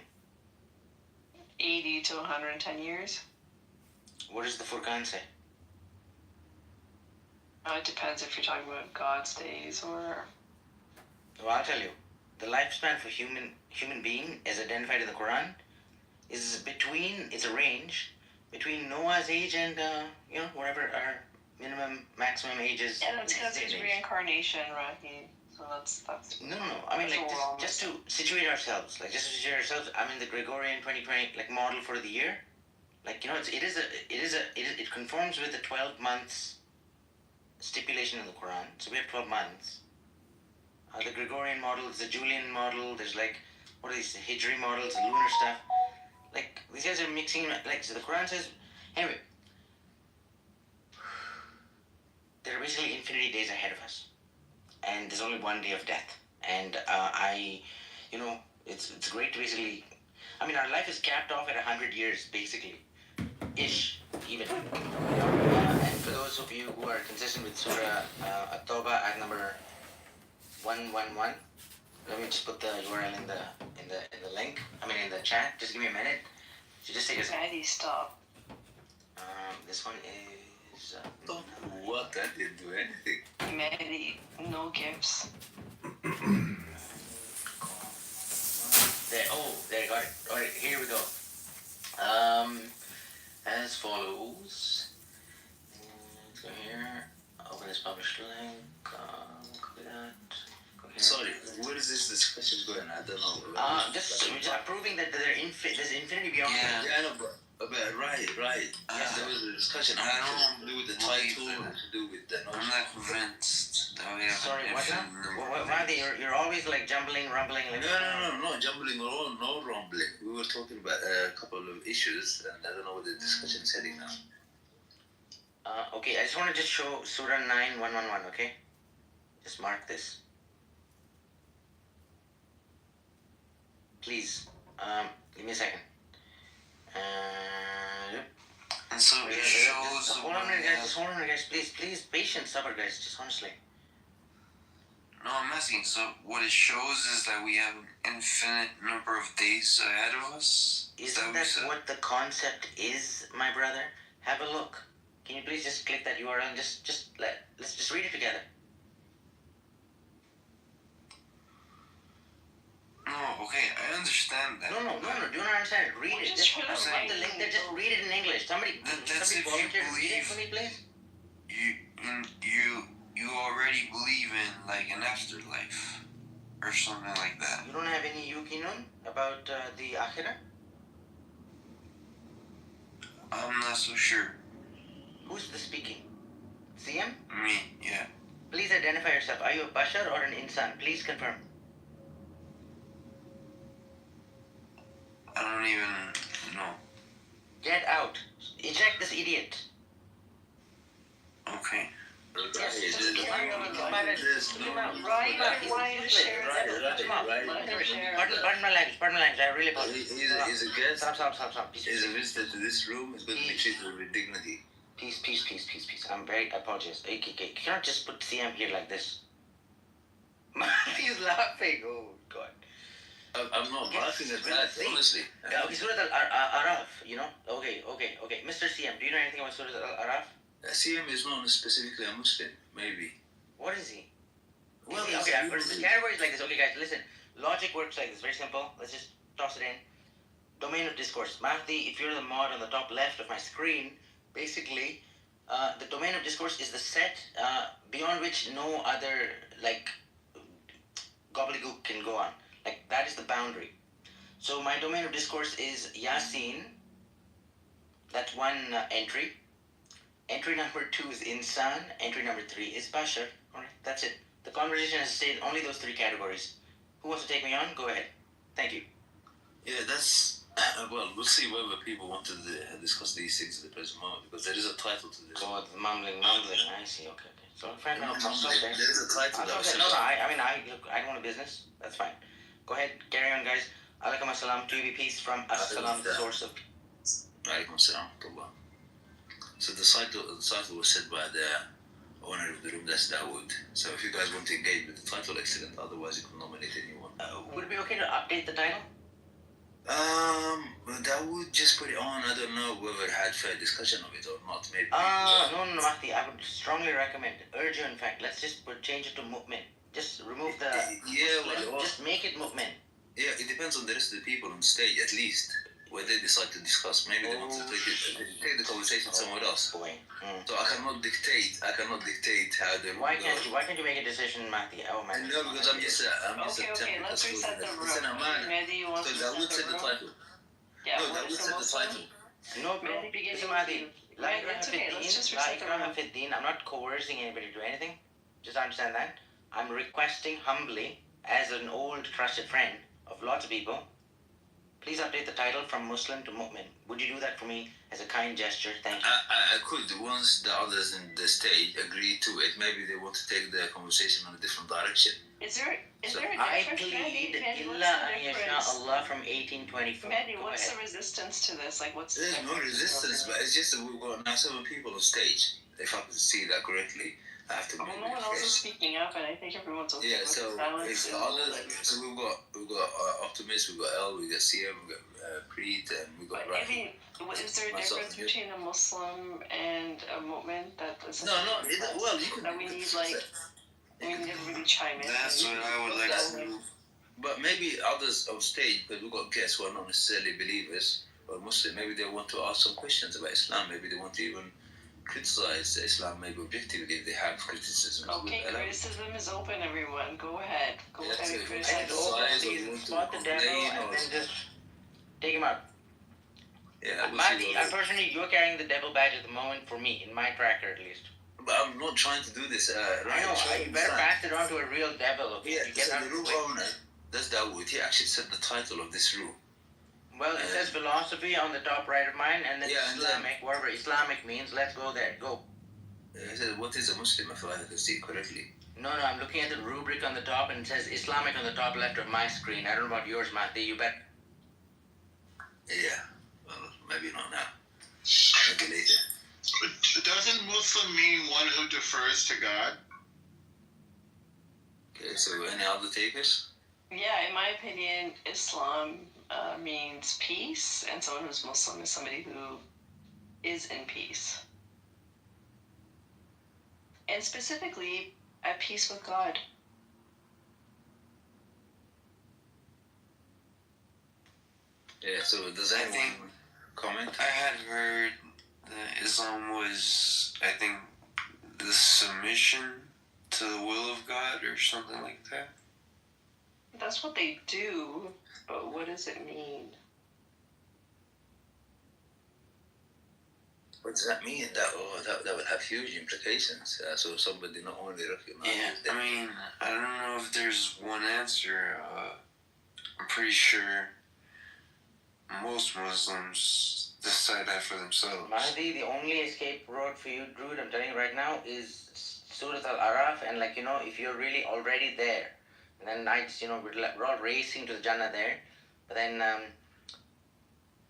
80 to 110 years. What does the Furqan say? It depends if you're talking about God's days or. Well, I'll tell you. The lifespan for human being, as identified in the Quran, is between. It's a range between Noah's age and whatever our minimum maximum ages. Yeah, that's because day there's and age. reincarnation, right? So that's. No. I mean, That's like, all wrong. just to situate ourselves. Like, just to situate ourselves. I'm in the Gregorian 2020 like model for the year. Like, you know, it conforms with the 12 months stipulation in the Quran. So we have 12 months. The Gregorian model is the Julian model. There's like, what are these? The Hijri models, the lunar stuff. Like, these guys are mixing. Like, so the Quran says, anyway, there are basically infinity days ahead of us. And there's only one day of death. And it's great to basically, I mean, our life is capped off at 100 years, basically. Ish, even. And for those of you who are consistent with Surah At-Tawbah at number 111, let me just put the URL in the link. I mean, in the chat. Just give me a minute. So just take a second. Maddie, stop. This one is. Don't do what? I didn't do anything. Maddie, no gifts. There, got it. All right, here we go. As follows. Let's go here. Open this published link. Copy that. Go here. Sorry, where is this discussion going? I don't know. Just proving that there's infinity beyond. Yeah. Yeah, I know, but right. Yes, there was a discussion. I To don't do with the believe title, in- and to do with the I'm notion. not convinced that we have Sorry, an what now? infinite number of Why days. you're always like rumbling. Like, No, not jumbling or all, no rumbling. We were talking about a couple of issues, and I don't know where the discussion is heading now. Okay, I just want to just show Surah 9:111. Okay, just mark this. Please, give me a second. Yep. And so it shows Hold on a minute, guys. Just hold on a minute, guys. Please, patience, sabr, guys. Just honestly. No, I'm asking. So what it shows is that we have an infinite number of days ahead of us. Is Isn't what that we said? what the concept is, my brother? Have a look. Can you please just click that URL and let's just read it together. No, okay, I understand that. No. Do you not understand it? Read We're it. just Just trying put to up the write link there. it. Just read it in English. Somebody That's if you volunteer to read it believe- for me, please. You already believe in like an afterlife or something like that. You don't have any yukinun about the akhirah? I'm not so sure. Who's the speaking? CM? Me, yeah. Please identify yourself. Are you a bashar or an insan? Please confirm. I don't even know. Get out. Eject this idiot. Okay. Just carry on. There's no- Right, why you share that? Pardon my language. I really apologize. He's a guest. Stop. He's a visitor to this room. He's going to be treated with dignity. Peace. I apologize. Okay. You cannot just put CM here like this. He's laughing. Oh, God. I'm not laughing at that, honestly. Okay, Surah Al-Araf, you know? Okay. Mr. CM, do you know anything about Surah Al-Araf? CM is not specifically a Muslim, maybe. What is he? Well, the category is like this. Okay, guys, listen. Logic works like this. Very simple. Let's just toss it in. Domain of discourse. Mahdi, if you're the mod on the top left of my screen, basically, the domain of discourse is the set beyond which no other, like, gobbledygook can go on. Like, that is the boundary. So my domain of discourse is Yasin. That's one entry. Entry number 2 is Insan. Entry number 3 is Bashar. Alright, that's it. The conversation has stayed only those 3 categories. Who wants to take me on? Go ahead. Thank you. Yeah, that's... well, we'll see whether people want to discuss these things at the present moment, because there is a title to this. So it's mumbling. I see. Okay. So, friend, No, I'll stop there. there is a title that was No, I don't want a business. That's fine. Go ahead. Carry on, guys. Alaikum assalam. To you be peace from As-Salam, the source of... Alaikum assalam. So the title was said by the owner of the room, that's Dawood. So if you guys want to engage with the title, excellent. Otherwise, you can nominate anyone. Would it be okay to update the title? Dawood just put it on. I don't know whether it had fair discussion of it or not. Maybe. No, Mahdi. I would strongly recommend, urge you, in fact, let's just change it to Mu'min. Just remove the... just make it Mu'min. Yeah, it depends on the rest of the people on stage, at least. Where they decide to discuss. Maybe they want to take the conversation somewhere else. Boy. So I cannot dictate how they Why can't you make a decision, Mahdi? Oh man. No, because I'm just a Okay, let's reset the room. Listen, Mehdi, you want to so that would reset set the the room? title. Yeah, No, what that is would the set the Muslim? title. No, bro. Mehdi, beginning Listen, with Mahdi. you. It's okay, let's just reset the room. I'm not coercing anybody to do anything. Just understand that. I'm requesting humbly, as an old trusted friend of lots of people, please update the title from Muslim to Mu'min. Would you do that for me as a kind gesture? Thank you. I could, once the others in the stage agree to it, maybe they want to take the conversation in a different direction. Is there a difference? I plead Mehdi, Illa what's an the yasha difference? Allah from 1824. Mehdi, Go what's ahead. the resistance to this? Like, what's the There's no difference? resistance, but it's just that we've got now 7 people on stage. If I can see that correctly, I have to Well, no one else is speaking up, and I think everyone's okay Yeah, with so silence. it's and- others. So we've got Optimist, we've got L, we've got CM, we've got Preet, and we've got But I Rahim. mean, is there a Myself difference and you. between a Muslim and a mu'min that is No, well, you could. that we need everybody chime in? That's what I would like to do. But maybe others on stage, but we've got guests who are not necessarily believers or Muslim. Maybe they want to ask some questions about Islam. Maybe they want to even criticize Islam, maybe objectively if they have criticism. Okay, criticism is open, everyone. Go ahead. Go Yeah, ahead so and if criticize. you Open Size or season, want to spot the devil, complain and or- then just take him out. Yeah, we'll Mahdi, see. unfortunately, you're carrying the devil badge at the moment for me, in my tracker at least. But I'm not trying to do this. I know, you better pass it on to a real devil, okay? Yeah, You get so out the of the room way. owner, that's Dawood. He actually set the title of this room. Well, it says philosophy on the top right of mine, and then Yeah, and Islamic, whatever Islamic means, let's go there, go. He said, "What is a Muslim?" If I can see it correctly. No, I'm looking at the rubric on the top, and it says Islamic on the top left of my screen. I don't know about yours, Mahdi, you bet. Yeah. Well, maybe not now. Maybe later. Doesn't Muslim mean one who defers to God? Okay. So, any other takers? Yeah, in my opinion, Islam means peace, and someone who's Muslim is somebody who is in peace. And specifically, at peace with God. Yeah. So, does I anyone think- comment? I had heard that Islam was, I think, the submission to the will of God or something like that. That's what they do, but what does it mean? What does that mean? That would have huge implications. So somebody not only recognizes Yeah, that. I mean, I don't know if there's one answer. I'm pretty sure most Muslims decide that for themselves. Mahdi, the only escape road for you, Druid, I'm telling you right now, is Surah Al-Araf, and like, if you're really already there, and then nights, we're all racing to the Jannah there, but then,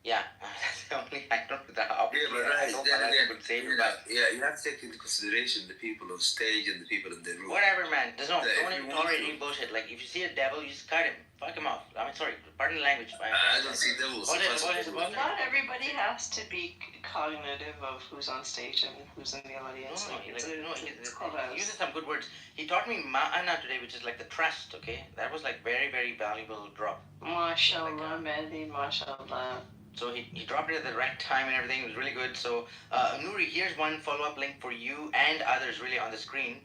yeah, that's the only, I don't know that Yeah, but right, then again, but you have to take into consideration the people on stage and the people in the room. whatever, man. Don't if even you want tolerate to- any bullshit. Like, if you see a devil, you just cut him. Fuck him off. I mean, sorry, pardon the language. I don't see devils. What is- First what of is- all. what- Not everybody has to be cognitive of who's on stage and who's in the audience. It's called he uses some good words. He taught me ma'ana today, which is like the trust, okay? That was like very, very valuable drop. Mashallah, Mehdi, mashallah. So he dropped it at the right time and everything. It was really good. So, Nuri, here's one follow-up link for you and others really on the screen.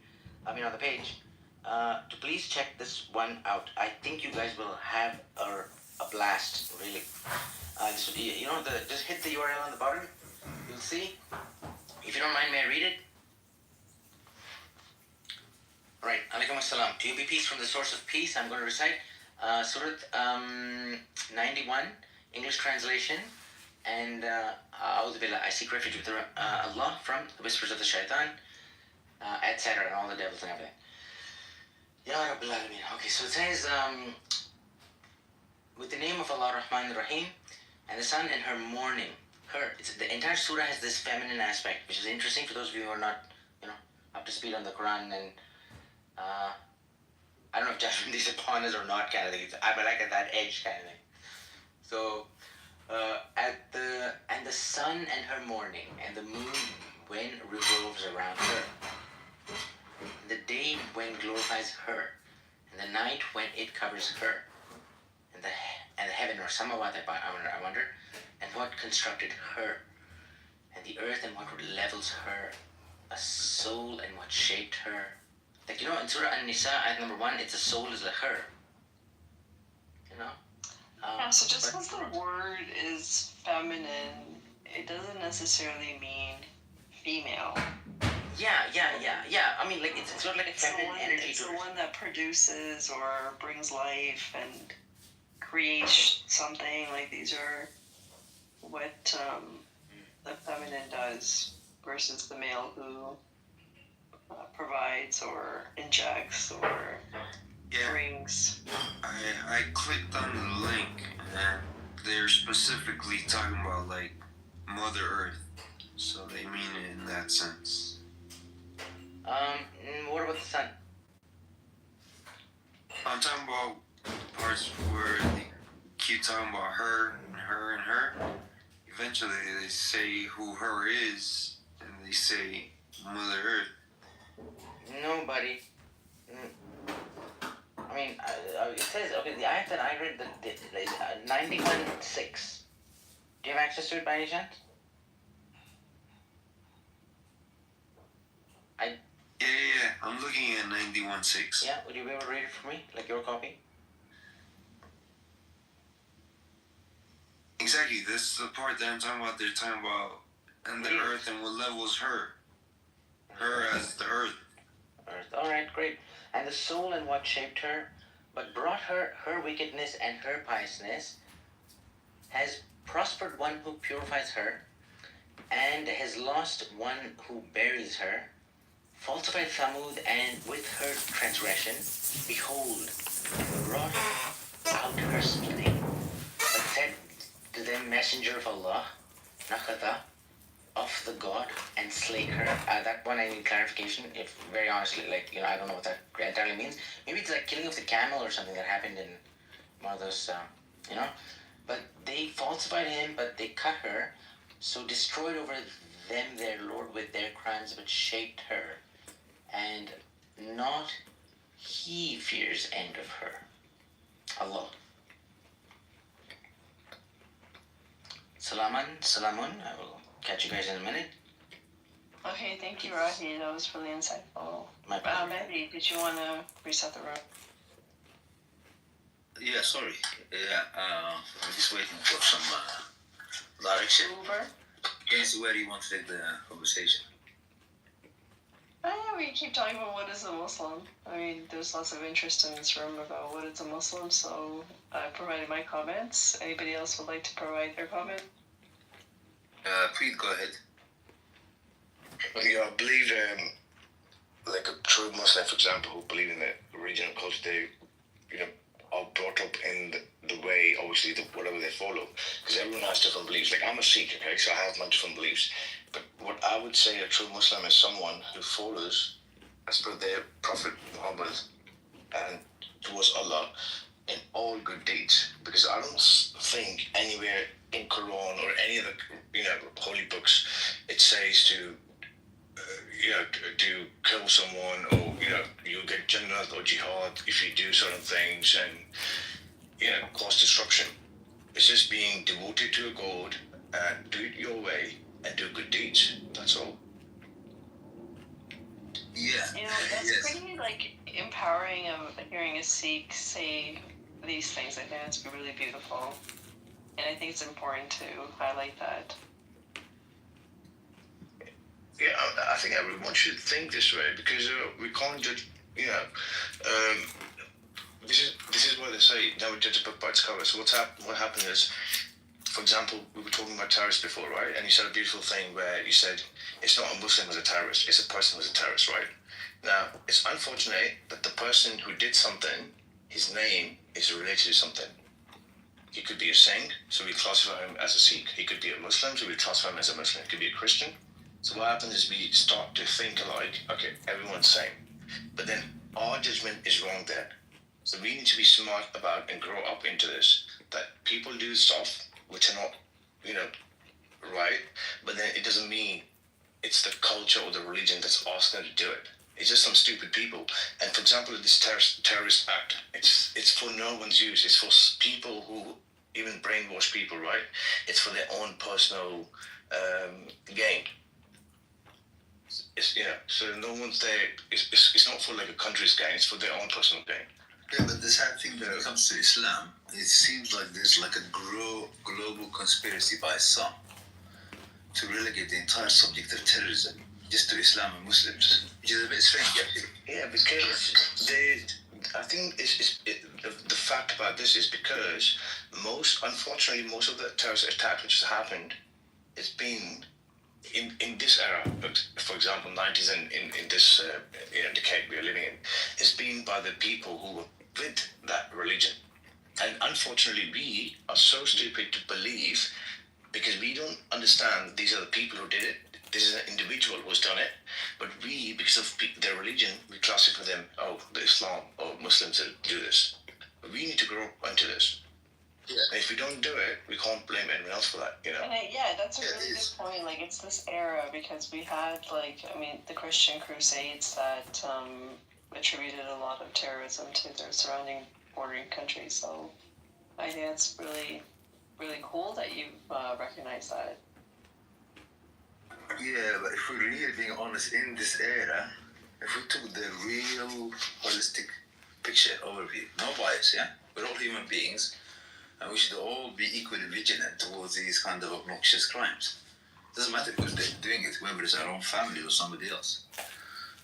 On the page. To please check this one out. I think you guys will have a blast, really. Just hit the URL on the bottom. You'll see. If you don't mind, may I read it? Alright, alaikum assalam. To you be peace from the source of peace. I'm going to recite Surah 91, English translation. And A'udhu Billah, I seek refuge with Allah from the whispers of the shaitan, etc., and all the devils and everything. Ya Rabbil Alameen. Okay, so it says, with the name of Allah Rahman Rahim, and the sun and her morning. The entire surah has this feminine aspect, which is interesting for those of you who are not, up to speed on the Quran, and I don't know if judgment is upon us or not, kind of thing. I'm like at that edge, kind of thing. So, and the sun and her morning, and the moon when revolves around her, the day when glorifies her, and the night when it covers her, and the heaven or samawat, I wonder, and what constructed her, and the earth and what levels her, a soul and what shaped her. Like, in Surah An-Nisa, ayat number 1, it's a soul is like her. Yeah, so just because the word is feminine, it doesn't necessarily mean female. Yeah. I mean, like, it's sort of like a feminine energy It's to the it. one that produces or brings life and creates something. Like, these are what the feminine does versus the male who provides or injects or Yeah, brings. I clicked on the link and they're specifically talking about like Mother Earth, so they mean it in that sense. What about the sun? I'm talking about parts where they keep talking about her and her and her. Eventually, they say who her is, and they say Mother Earth. No, buddy. I mean, it says, okay, the ayat that I read, the 91:6. Do you have access to it by any chance? Yeah, I'm looking at 91.6. Yeah, would you be able to read it for me? Like your copy? Exactly, this is the part that I'm talking about. They're talking about and the earth and what levels her. Her as the earth. Alright, great. And the soul and what shaped her, but brought her wickedness and her piousness, has prospered one who purifies her, and has lost one who buries her, falsified Thamud, and with her transgression, behold, brought out her speaking, but said to them, Messenger of Allah, Nakata, of the god, and slay her. That one I need clarification, if very honestly, I don't know what that entirely means. Maybe it's like killing of the camel or something that happened in one of those, But they falsified him, but they cut her, so destroyed over them their Lord with their crimes, but shaped her, and not he fears end of her. Allah. Salamun. I will catch you guys in a minute. Okay, thank you, Rahi. That was really insightful. My pleasure. Mehdi, did you want to reset the room? Yeah, sorry. Yeah, I'm just waiting for some direction. Uber? Yes, where do you want to take the conversation? We keep talking about what is a Muslim. I mean, there's lots of interest in this room about what is a Muslim, so I provided my comments. Anybody else would like to provide their comment? Please go ahead. Yeah, I believe like a true Muslim, for example, who believe in the original culture, they, are brought up in the way, obviously, whatever they follow. Because everyone has different beliefs. Like, I'm a Sikh, okay, so I have my different beliefs. But what I would say a true Muslim is someone who follows, as per their Prophet Muhammad and towards Allah in all good deeds. Because I don't think anywhere in Quran or any of the, holy books, it says to to kill someone, or you get Jannah or jihad if you do certain things and cause destruction. It's just being devoted to a god and do it your way and do good deeds. That's all. Yeah. That's pretty empowering of hearing a Sikh say these things. I think it's really beautiful, and I think it's important to highlight that. Yeah, I think everyone should think this way, because we can't judge. This is what they say. Never judge a book by its cover. So what happened is, for example, we were talking about terrorists before, right? And you said a beautiful thing where you said it's not a Muslim who's a terrorist; it's a person who's a terrorist, right? Now, it's unfortunate that the person who did something, his name is related to something. He could be a Sikh, so we classify him as a Sikh. He could be a Muslim, so we classify him as a Muslim. He could be a Christian. So what happens is we start to think alike, okay, everyone's same. But then our judgment is wrong there. So we need to be smart about and grow up into this, that people do stuff which are not, right, but then it doesn't mean it's the culture or the religion that's asking them to do it. It's just some stupid people. And for example, this terrorist act, it's for no one's use. It's for people who even brainwash people, right? It's for their own personal gain. So no one's there. It's not for like a country's gain. It's for their own personal gain. Yeah, but the sad thing when it comes to Islam, it seems like there's like a global conspiracy by some to relegate the entire subject of terrorism just to Islam and Muslims, which is a bit strange, actually. Yeah, because I think the fact about this is because unfortunately, most of the terrorist attacks which has happened, it's been in this era. But for example, 90s and in this decade we are living in, it's been by the people who were with that religion. And unfortunately, we are so stupid to believe, because we don't understand these are the people who did it. This is an individual who's done it. But we, because of their religion, we classify them, the Islam or Muslims that do this. But we need to grow up into this. Yeah. And if we don't do it, we can't blame anyone else for that, And that's a really good point. Like, it's this era, because we had the Christian Crusades that attributed a lot of terrorism to their surrounding bordering countries. So I think it's really, really cool that you recognize that. Yeah, but if we're really being honest, in this era, if we took the real holistic picture overview, no bias, yeah? We're all human beings, and we should all be equally vigilant towards these kind of obnoxious crimes. It doesn't matter who's doing it, whether it's our own family or somebody else.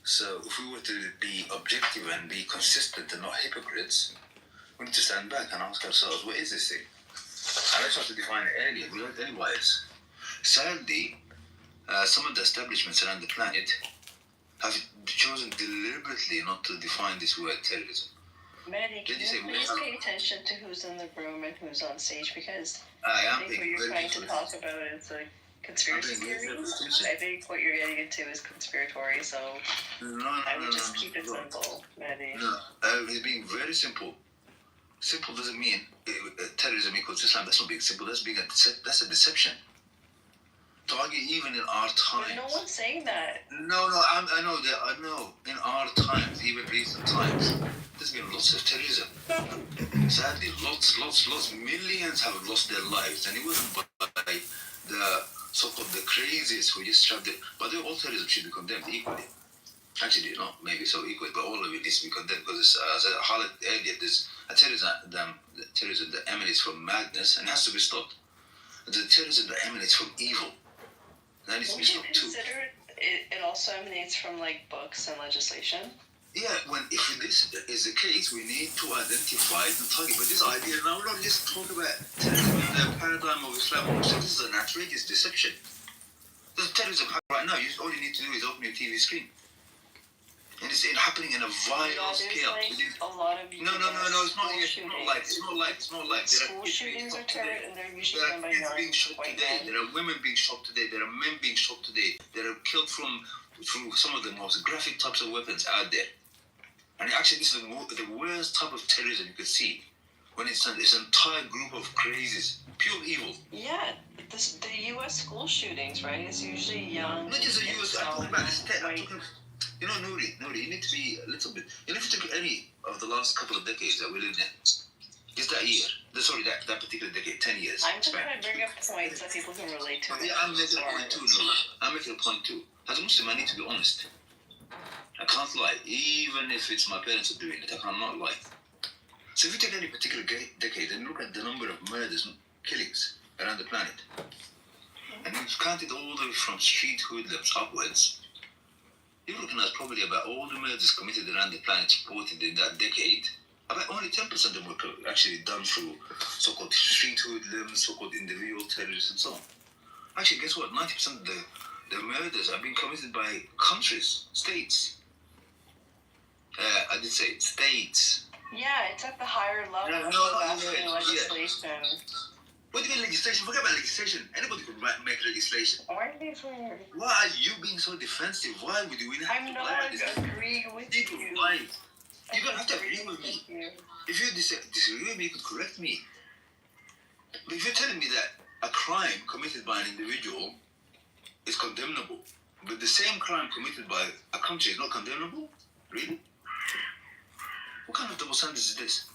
So if we were to be objective and be consistent and not hypocrites, we need to stand back and ask ourselves, what is this thing? And I tried to define it earlier, without any bias. Sadly, some of the establishments around the planet have chosen deliberately not to define this word terrorism. Mehdi, can Did you say you please what? pay attention to who's in the room and who's on stage? Because I I am think what being you're very trying to careful. talk about is conspiracy I'm being very theories. careful. I think what you're getting into is conspiratory, so I would just keep it simple, Mehdi. No, it's being very simple. Simple doesn't mean terrorism equals Islam. That's not being simple. That's a deception. Target even in our But times. no one's saying that. No, I know that. I know. In our times, even recent times, there's been lots of terrorism. Sadly, lots. Millions have lost their lives, and it wasn't by the so-called the craziest who just shoved it. But all terrorism should be condemned equally. Actually, not maybe so equal, but all of it needs to be condemned because, as I highlighted earlier, there's a terrorism that emanates from madness and has to be stopped. The terrorism that emanates from evil that needs to be Would you stopped too. consider it also emanates from like books and legislation? Yeah, if this is the case, we need to identify and target. But this idea, now we're not just talking about terrorism in the paradigm of Islam. So this is an outrageous deception. There's terrorism right now. All you need to do is open your TV screen. And it's happening in a viral scale. Like a lot of No, it's not like. It's not like. School shootings are terror, and they're usually There are done by kids young being shot white today. men. There are women being shot today. There are men being shot today. They are killed through some of the most graphic types of weapons out there. And actually, this is the worst type of terrorism you could see. When it's an entire group of crazies, pure evil. Yeah, the U.S. school shootings, right? It's usually young. Not just the U.S. I'm talking about this. I'm white. talking. You know, Nuri, you need to be a little bit. You need to take any of the last couple of decades that we lived in. Just that year. That particular decade, 10 years. I'm just trying to bring up points that people can relate to. Yeah, I'm making a point too, Nuri. I'm making a point too. As a Muslim, I need to be honest. I can't lie. Even if it's my parents are doing it, I cannot lie. So if you take any particular decade and look at the number of murders, killings around the planet, and you count it all the way from street hoodlums upwards, you're looking at probably about all the murders committed around the planet reported in that decade, about only 10% of them were actually done through so-called street hoodlums, so-called individual terrorists, and so on. Actually, guess what? 90% of the murders are being committed by countries, states. I did say states. Yeah, it's at the higher level No, of not actually yet. legislation. What do you mean legislation? Forget about legislation. Anybody could make legislation. Why are these weird? Why are you being so defensive? Why would we not I'm not agreeing with People, you. why? You don't have to agree with me. You. If you disagree with me, you could correct me. But if you're telling me that a crime committed by an individual is condemnable, but the same crime committed by a country is not condemnable, really? What kind of double standards is this?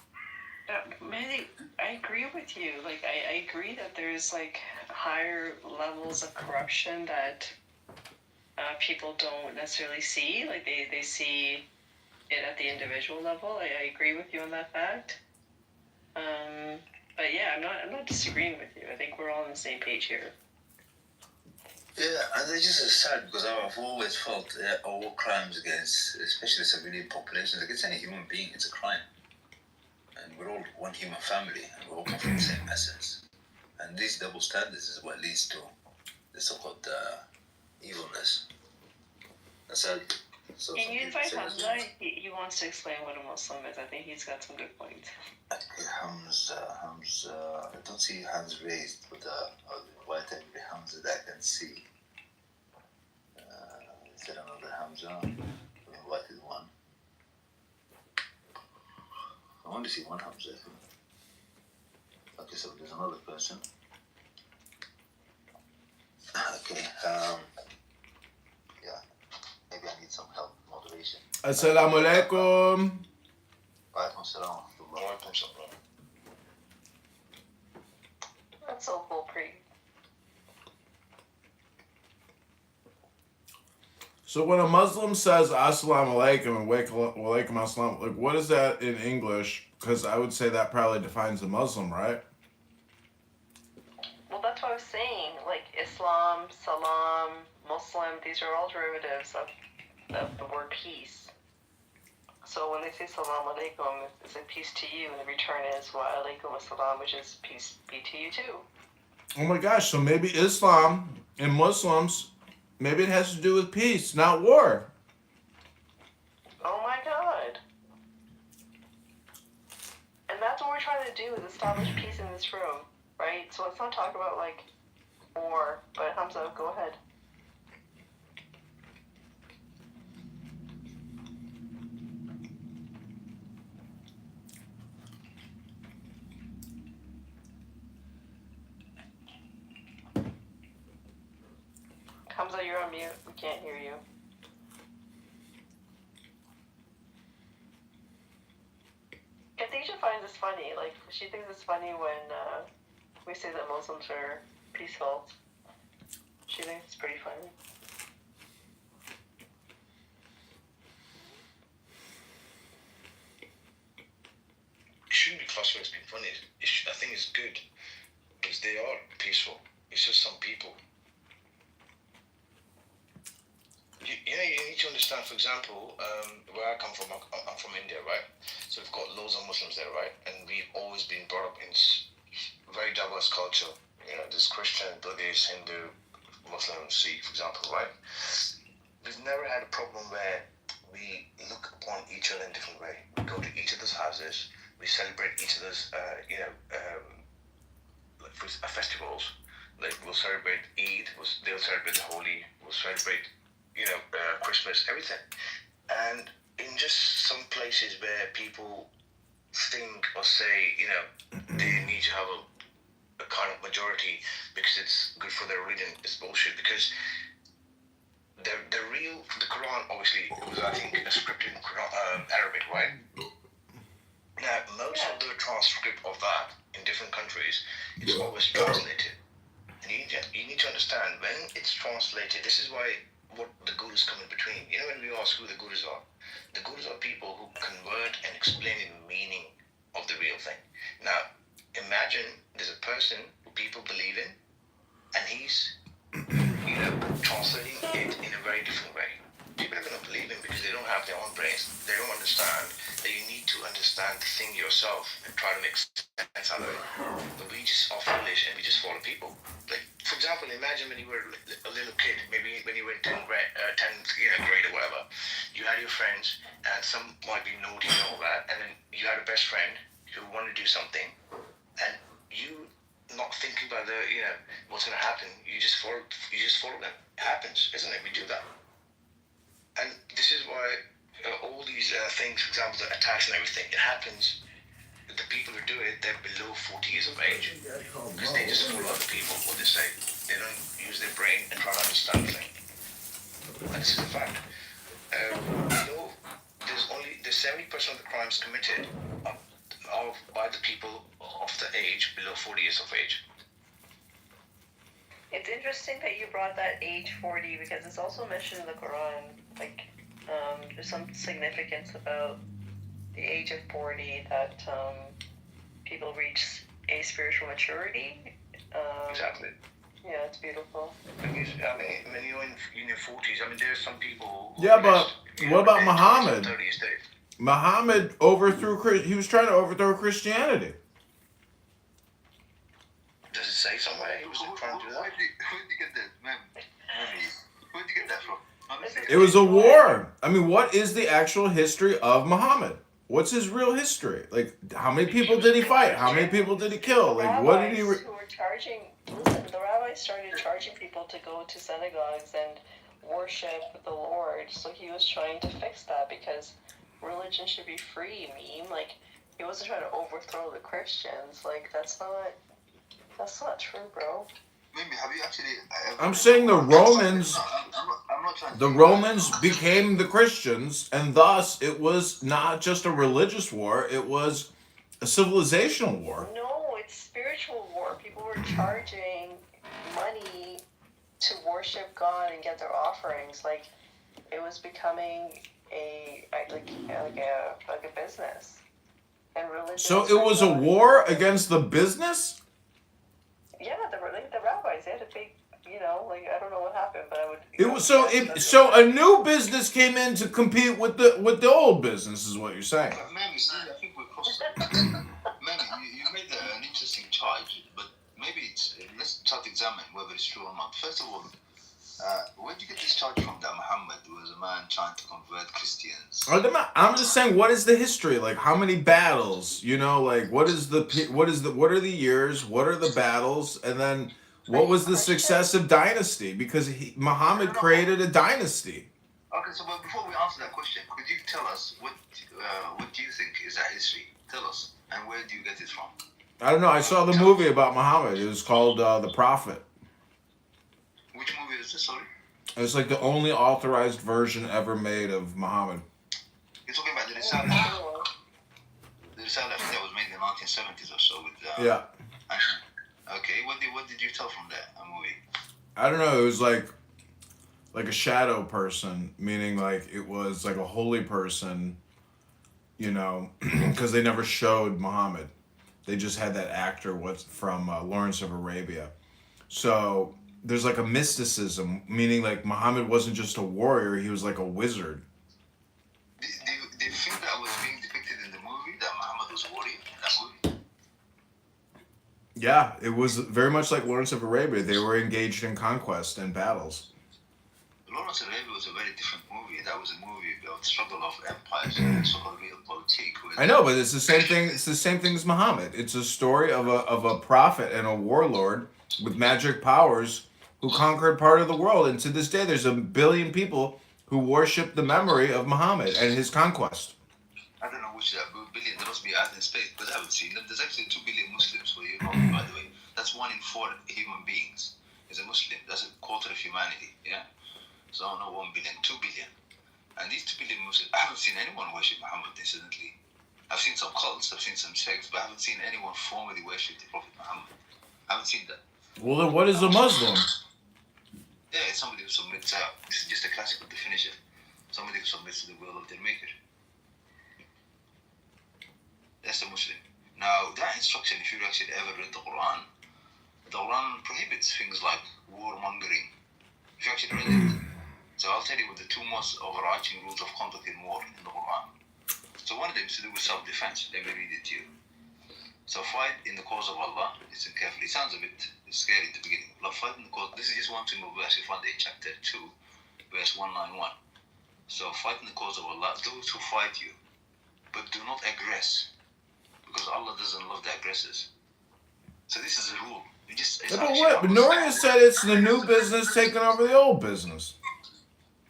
Maybe I agree with you. Like I agree that there's like higher levels of corruption that people don't necessarily see. Like they see it at the individual level. I agree with you on that fact. But yeah, I'm not disagreeing with you. I think we're all on the same page here. Yeah, and it's just sad because I've always felt all crimes against, especially civilian populations, against any human being, it's a crime. And we're all one human family, and we all come from the same essence. And these double standards is what leads to the so-called evilness. That's sad. So Can you invite Hamza? He wants to explain what a Muslim is. I think he's got some good points. Hamza, I don't see hands raised, but I'll invite every Hamza that I can see. Is there another Hamza? We invited one. I only see one Hamza, I think. Okay, so there's another person. Okay, yeah, maybe I need some help, moderation. Assalamu alaikum. Alaikum salam wa rahmatullah. Alaikum salam. That's so foolproof. So when a Muslim says Assalamu alaikum and walaikum assalam, like what is that in English? Because I would say that probably defines a Muslim, right? Well, that's what I was saying. Like Islam, Salam, Muslim, these are all derivatives of the word peace. So when they say Salam alaikum, it's like peace to you, and the return is wa alaikum assalam, which is peace be to you too. Oh my gosh, so maybe Islam and Muslims, maybe it has to do with peace, not war. Oh my God. And that's what we're trying to do, is establish peace in this room, right? So let's not talk about like war, but Hamza, go ahead. Hamza, you're on mute. We can't hear you. Khadija finds this funny. Like, she thinks it's funny when we say that Muslims are peaceful. She thinks it's pretty funny. It shouldn't be classed as being funny. I think it's good because they are peaceful. It's just some people. You need to understand, for example, where I come from, I'm from India, right? So we've got loads of Muslims there, right? And we've always been brought up in very diverse culture. There's Christian, Buddhist, Hindu, Muslim, Sikh, for example, right? We've never had a problem where we look upon each other in a different way. We go to each other's houses, we celebrate each other's, festivals. Like we'll celebrate Eid, they'll celebrate Holi, we'll celebrate Christmas, everything. And in just some places where people think or say, they need to have a kind of majority because it's good for their religion, it's bullshit. Because the Quran, obviously, it was, I think, a script in Arabic, right? Now, most of the transcript of that in different countries is always translated. And you need to understand, when it's translated, this is why what the gurus come in between. When we ask who the gurus are people who convert and explain the meaning of the real thing. Now, imagine there's a person who people believe in, and he's, translating it in a very different way. People are going to believe him because they don't have their own brains. They don't understand that you need to understand the thing yourself and try to make sense out of it. But we just are foolish and we just follow people. Like, for example, imagine when you were a little kid, maybe when you were in 10th grade or whatever, you had your friends, and some might be naughty and all that, and then you had a best friend who wanted to do something, and you not thinking about what's going to happen, you just follow them. It happens, isn't it? We do that. And this is why all these things, for example, the attacks and everything, it happens. The people who do it, they're below 40 years of age because they just follow other people, what they say. They don't use their brain and try to understand things. And this is a fact. There's 70% of the crimes committed by the people of the age below 40 years of age. It's interesting that you brought that age 40 because it's also mentioned in the Quran. Like, there's some significance about the age of 40 that people reach a spiritual maturity. Exactly. Yeah, it's beautiful. When you're in your 40s, there's some people. Yeah, but what about Muhammad? 30s, Muhammad he was trying to overthrow Christianity. Does it say somewhere he was trying to do that? Where did you get that, man? Where did you get that from? It was a war. What is the actual history of Muhammad? What's his real history? Like, how many people did he fight? How many people did he kill? Like, what did he? The rabbis started charging people to go to synagogues and worship the Lord. So he was trying to fix that because religion should be free. Like, he wasn't trying to overthrow the Christians. Like, that's not true, bro. Maybe have you actually? I'm saying the Romans. I'm not trying to. The Romans became the Christians, and thus it was not just a religious war; it was a civilizational war. No, it's spiritual war. People were charging money to worship God and get their offerings. Like, it was becoming a business. And religion. So it was a war against the business? Yeah, the rabbis, they had a big, I don't know what happened, but I would. It was so a new business came in to compete with the old business, is what you're saying. Maybe I think we're crossing. Maybe you made an interesting charge, but maybe let's try to examine whether it's true or not. First of all, where did you get this charge from that Muhammad was a man trying to convert Christians? I'm just saying, what is the history? Like, how many battles? Like, what are the years? What are the battles? And then, what was the successive dynasty? Because Muhammad created a dynasty. Okay, so but before we answer that question, could you tell us what do you think is that history? Tell us, and where do you get it from? I don't know. I saw the movie about Muhammad. It was called The Prophet. Which movie is this? Sorry. It's like the only authorized version ever made of Muhammad. You're talking about the Risala. The Risala, I think that was made in the 1970s or so. With Yeah. Okay, what did you tell from that movie? I don't know. It was like a shadow person, meaning like it was like a holy person, you know, because they never showed Muhammad. They just had that actor what's from Lawrence of Arabia. So there's like a mysticism, meaning like Muhammad wasn't just a warrior; he was like a wizard. Do you think that was being depicted in the movie, that Muhammad was a warrior in that movie? Yeah, it was very much like Lawrence of Arabia. They were engaged in conquest and battles. Lawrence of Arabia was a very different movie. That was a movie about the struggle of empires and sort of real politique. I know, but it's the same thing. It's the same thing as Muhammad. It's a story of a prophet and a warlord with magic powers who conquered part of the world. And to this day, there's 1 billion people who worship the memory of Muhammad and his conquest. I don't know which billion. There must be out in space, but I haven't seen them. There's actually 2 billion Muslims, for you know, by the way. That's 1 in 4 human beings is a Muslim. That's a quarter of humanity, yeah? So not 1 billion, 2 billion. And these 2 billion Muslims, I haven't seen anyone worship Muhammad, incidentally. I've seen some cults, I've seen some sects, but I haven't seen anyone formally worship the Prophet Muhammad. I haven't seen that. Well, then what is a Muslim? Yeah, it's somebody who submits out. This is just a classical definition. Somebody who submits to the will of their maker. That's a Muslim. Now, that instruction, if you actually ever read the Quran prohibits things like warmongering. If you actually read it. So I'll tell you what the 2 most overarching rules of conduct in war in the Quran. So one of them is to do with self-defense. Let me read it to you. So fight in the cause of Allah. Listen carefully. It sounds a bit scary at the beginning. Fight in the cause. This is just one single verse. You find it in chapter 2, verse 191. So fight in the cause of Allah. Those who fight you, but do not aggress, because Allah doesn't love the aggressors. So this is a rule. You just. Yeah, but what? But Noria said it's the new business taking over the old business.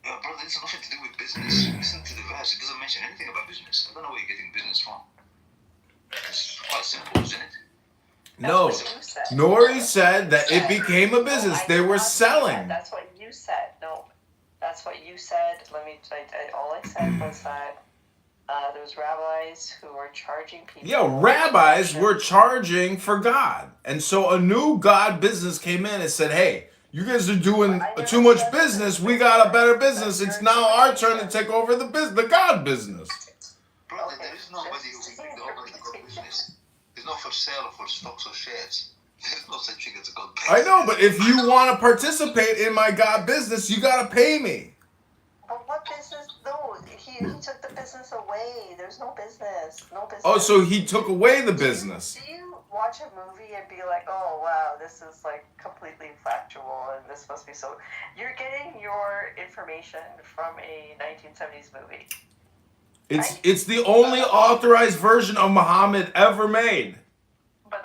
Brother, it's nothing to do with business. Listen to the verse. It doesn't mention anything about business. I don't know where you're getting business from. It's quite simple, isn't it? No, Nori said that it became a business. They were selling. That's what you said. No, that's what you said. All I said was that there was rabbis who were charging people. Yeah, rabbis were charging for God. And so a new God business came in and said, hey, you guys are doing too much business. We got a better business. It's now our turn to take over the God business. Brother, there is nobody who can take over the God business. It's not for sale or for stocks or shares. There's no such thing as a God business. I know, but if you want to participate in my God business, you got to pay me. But what business? No, he took the business away. There's no business. No business. Oh, so he took away the business. Do you watch a movie and be like, oh, wow, this is like completely factual and this must be so... You're getting your information from a 1970s movie. It's the only authorized version of Muhammad ever made. But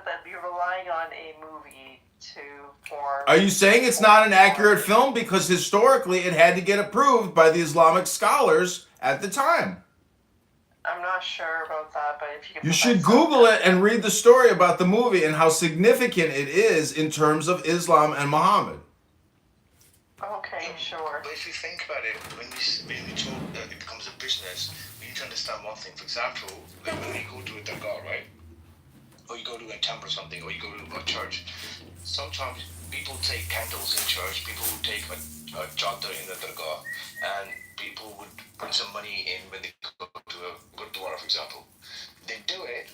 then you're relying on a movie to form... Are you saying it's not an accurate film? Because historically it had to get approved by the Islamic scholars at the time. I'm not sure about that, but if you can... You should Google it and read the story about the movie and how significant it is in terms of Islam and Muhammad. Okay, sure. But if you think about it, when we talk that it becomes a business, we need to understand one thing. For example, like when you go to a dargah, right? Or you go to a temple or something, or you go to a church, sometimes people take candles in church, people would take a chadar in the dargah, and people would put some money in when they go to a gurdwara, for example. They do it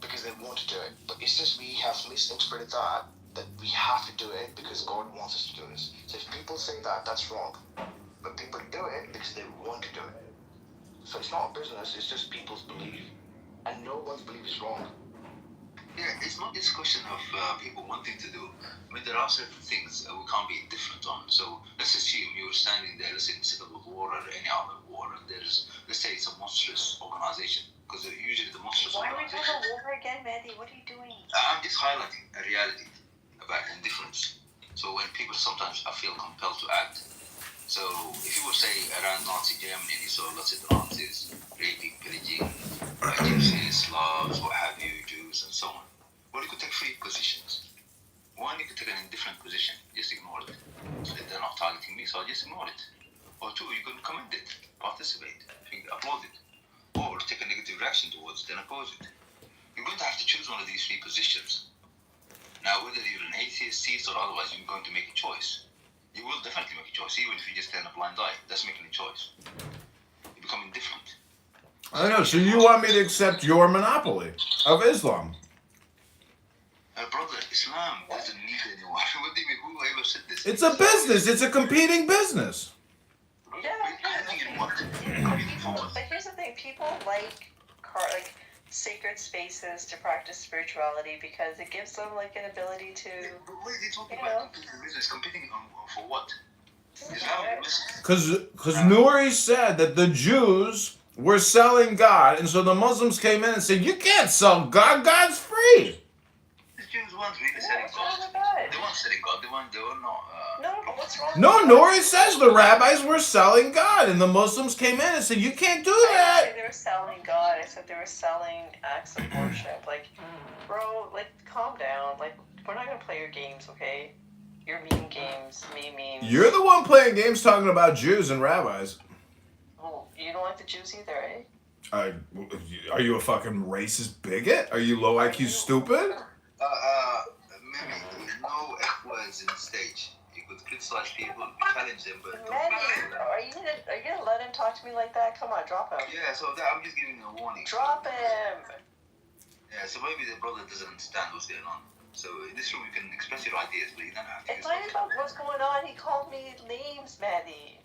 because they want to do it, but it's just we have misinterpreted that we have to do it because God wants us to do this. So if people say that, that's wrong. But people do it because they want to do it. So it's not a business, it's just people's belief. And no one's belief is wrong. Yeah, it's not this question of people wanting to do. I mean, there are certain things we can't be indifferent on. So let's assume you were standing there, let's say in the Civil War or any other war, and there's, let's say it's a monstrous organization. Because usually the monstrous Why are we organization... doing a war again, Mandy? What are you doing? I'm just highlighting a reality about indifference. So when people sometimes feel compelled to act. So if you would say around Nazi Germany, you saw lots of Nazis raping, pillaging, Gypsies, Slavs, what have you, Jews, and so on. Well, you could take 3 positions. One, you could take an indifferent position, just ignore it. They're not targeting me, so I'll just ignore it. Or 2, you could commend it, participate, applaud it. Or take a negative reaction towards it and oppose it. You're going to have to choose one of these 3 positions. Now, whether you're an atheist, theist, or otherwise, you're going to make a choice. You will definitely make a choice, even if you just turn a blind eye. That's making a choice. You're becoming different. I don't know. So you want me to accept your monopoly of Islam? Brother, Islam doesn't need anyone. What do you mean? Whoever said this? It's a business. It's a competing business. Yeah, Competing in what? but here's the thing: people like sacred spaces to practice spirituality because it gives them like an ability to. But what are they talking about? Competing in business? Competing for what? Islam, Because Nouri said that the Jews were selling God, and so the Muslims came in and said, "You can't sell God. God's free." The Jews weren't really selling What's wrong God. with that? They weren't selling God. They were not. No, but what's wrong? No, with Nouri says the rabbis were selling God, and the Muslims came in and said, "You can't do I didn't that." say they were selling God. I said they were selling acts of worship. Like, bro, like, calm down. Like, we're not gonna play your games, okay? Your meme games, me memes. You're the one playing games talking about Jews and rabbis. Well, you don't like the Jews either, eh? Are you a fucking racist bigot? Are you low IQ stupid? Maybe no F words in the stage. You could criticize people, challenge them, but don't Manny, be- are you gonna let him talk to me like that? Come on, drop him. Yeah, so I'm just giving you a warning. Drop him. Yeah, so maybe the brother doesn't understand what's going on. So in this room you can express your ideas, but you don't have to. It's not about what's going on. He called me names, Manny.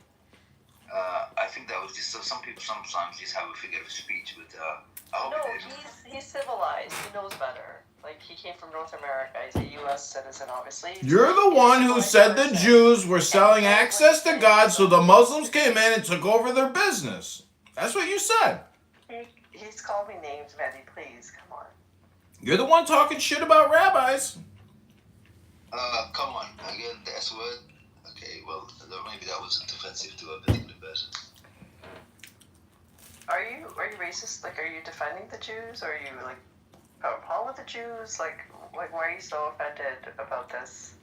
I think that was just some people sometimes just have a figure of speech, but I hope No, it didn't. he's civilized. He knows better. Like, he came from North America. He's a U.S. citizen, obviously. You're the one who said the Jews were selling access to God, so the Muslims came in and took over their business. That's what you said. He's called me names, Manny. Please, come on. You're the one talking shit about rabbis. Come on, again, the S word. Okay, well, maybe that wasn't offensive to a particular person. Are you racist? Like, are you defending the Jews? Or are you, like, a problem with the Jews? Like, why are you so offended about this?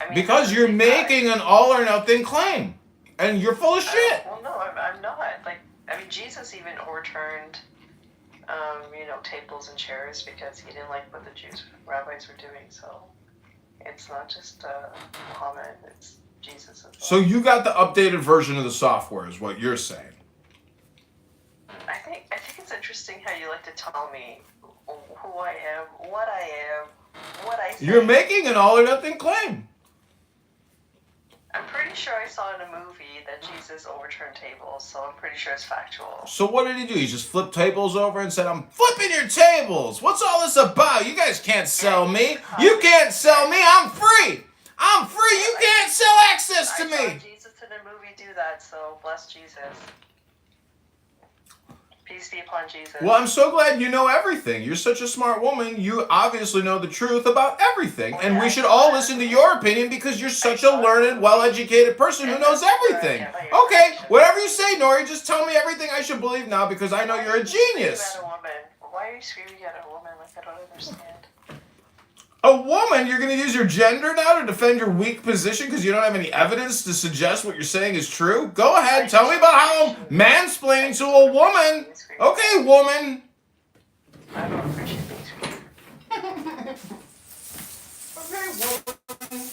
I mean, Because you're making an all or nothing claim. And you're full of shit. Well, no, I'm not. Like, I mean, Jesus even overturned, tables and chairs because he didn't like what the Jews rabbis were doing. So it's not just Muhammad; it's Jesus as well. So you got the updated version of the software, is what you're saying. I think it's interesting how you like to tell me who I am, what I am, what I say. You're making an all or nothing claim. I'm pretty sure I saw in a movie that Jesus overturned tables, so I'm pretty sure it's factual. So what did he do? He just flipped tables over and said, "I'm flipping your tables. What's all this about? You guys can't sell me. You can't sell me. I'm free. I'm free. You can't sell access to I me." saw Jesus in a movie do that, so bless Jesus. Peace be upon Jesus. Well, I'm so glad you know everything. You're such a smart woman. You obviously know the truth about everything. And we should all listen to your opinion because you're such a learned, well-educated person who knows everything. Okay, whatever you say, Nori, just tell me everything I should believe now because I know you're a genius. Why are you screaming at a woman? Like, I don't understand. A woman? You're going to use your gender now to defend your weak position because you don't have any evidence to suggest what you're saying is true? Go ahead, tell me about how I'm mansplaining to a woman. Okay, woman. I don't appreciate being screamed. Okay, woman.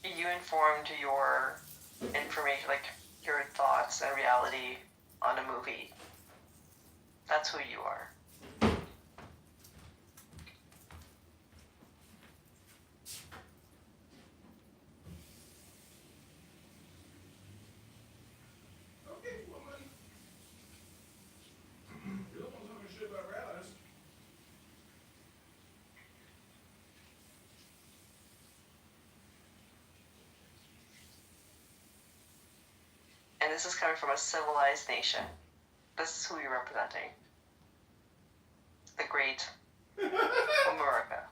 You informed your information, like your thoughts and reality on a movie. That's who you are. Okay, woman. You're the one talking shit about rabbis. And this is coming from a civilized nation. This is who you're representing. The great America.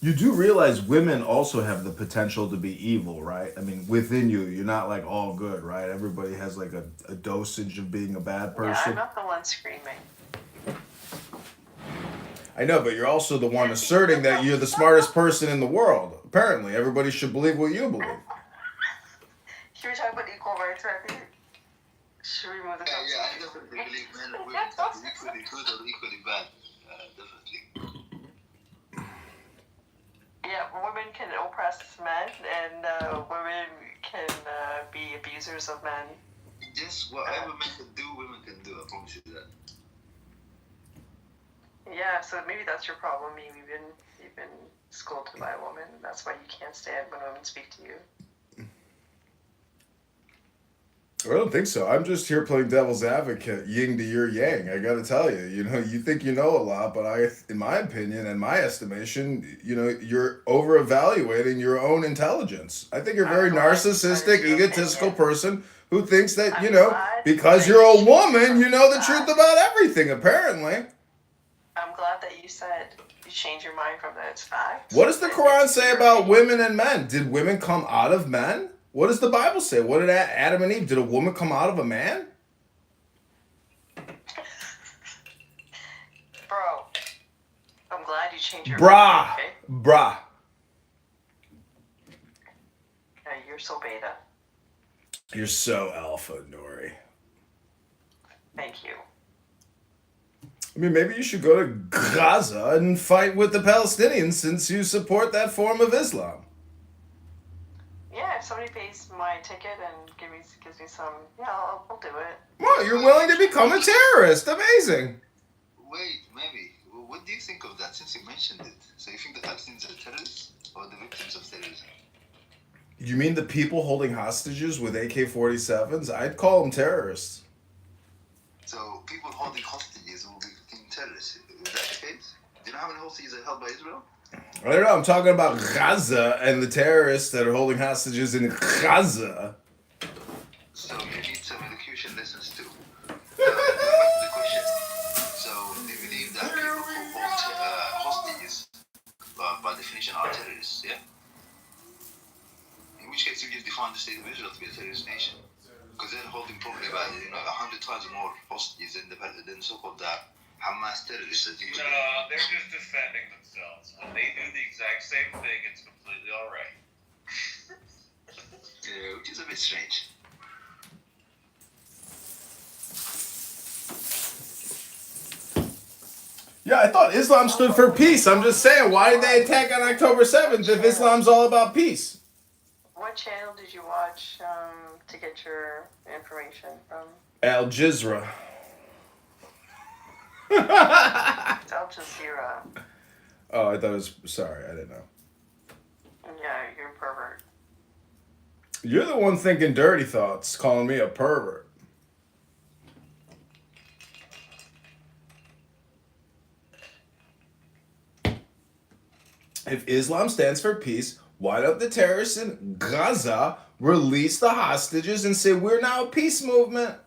You do realize women also have the potential to be evil, right? I mean, within you, you're not like all good, right? Everybody has like a dosage of being a bad Yeah, I'm person. not the one screaming. I know, but you're also the one asserting that you're the smartest person in the world. Apparently, everybody should believe what you believe. You were talking about equal rights, I think. Should we remove the Yeah, I concept? definitely believe men and women can be equally good or equally bad. Definitely. Yeah, women can oppress men, and women can be abusers of men. Just whatever men can do, women can do. I promise you that. Yeah, so maybe that's your problem. Maybe you've been scolded by a woman. That's why you can't stand when women speak to you. I don't think so. I'm just here playing devil's advocate, yin to your yang. I gotta tell you, you think you know a lot, but in my opinion and my estimation, you're over evaluating your own intelligence. I think you're a very narcissistic, egotistical person who thinks that, because you're a woman, you know the truth about everything, apparently. I'm glad that you said you changed your mind from that. It's fact. What does the Quran say about women and men? Did women come out of men? What does the Bible say? What did Adam and Eve? Did a woman come out of a man? Bro, I'm glad you changed your Brah. mind. Okay? Brah. Yeah, you're so beta. You're so alpha, Nori. Thank you. I mean, maybe you should go to Gaza and fight with the Palestinians since you support that form of Islam. Yeah, if somebody pays my ticket and gives me some, I'll do it. Well, you're willing to become a terrorist. Amazing. Wait, maybe. What do you think of that since you mentioned it? So you think the Palestinians are terrorists or the victims of terrorism? You mean the people holding hostages with AK-47s? I'd call them terrorists. So people holding hostages will be terrorists. Is that the case? Do you know how many hostages are held by Israel? I don't know. I'm talking about Gaza and the terrorists that are holding hostages in Gaza. So you need some education lessons too. Back to the question. So do you believe that people who hold hostages, by definition, are terrorists? Yeah. In which case, you just define the state of Israel to be a terrorist nation, because they're holding probably about 100 times more hostages than the so-called Hamas terrorists. No, they're just defending themselves. When they do the exact same thing, it's completely all right. Yeah, which is a bit strange. Yeah, I thought Islam stood for peace. I'm just saying, why did they attack on October 7th if Islam's all about peace? What channel did you watch to get your information from? Al Jazeera. It's Al Jazeera. Oh, I thought it was... Sorry, I didn't know. Yeah, you're a pervert. You're the one thinking dirty thoughts, calling me a pervert. If Islam stands for peace, why don't the terrorists in Gaza release the hostages and say we're now a peace movement?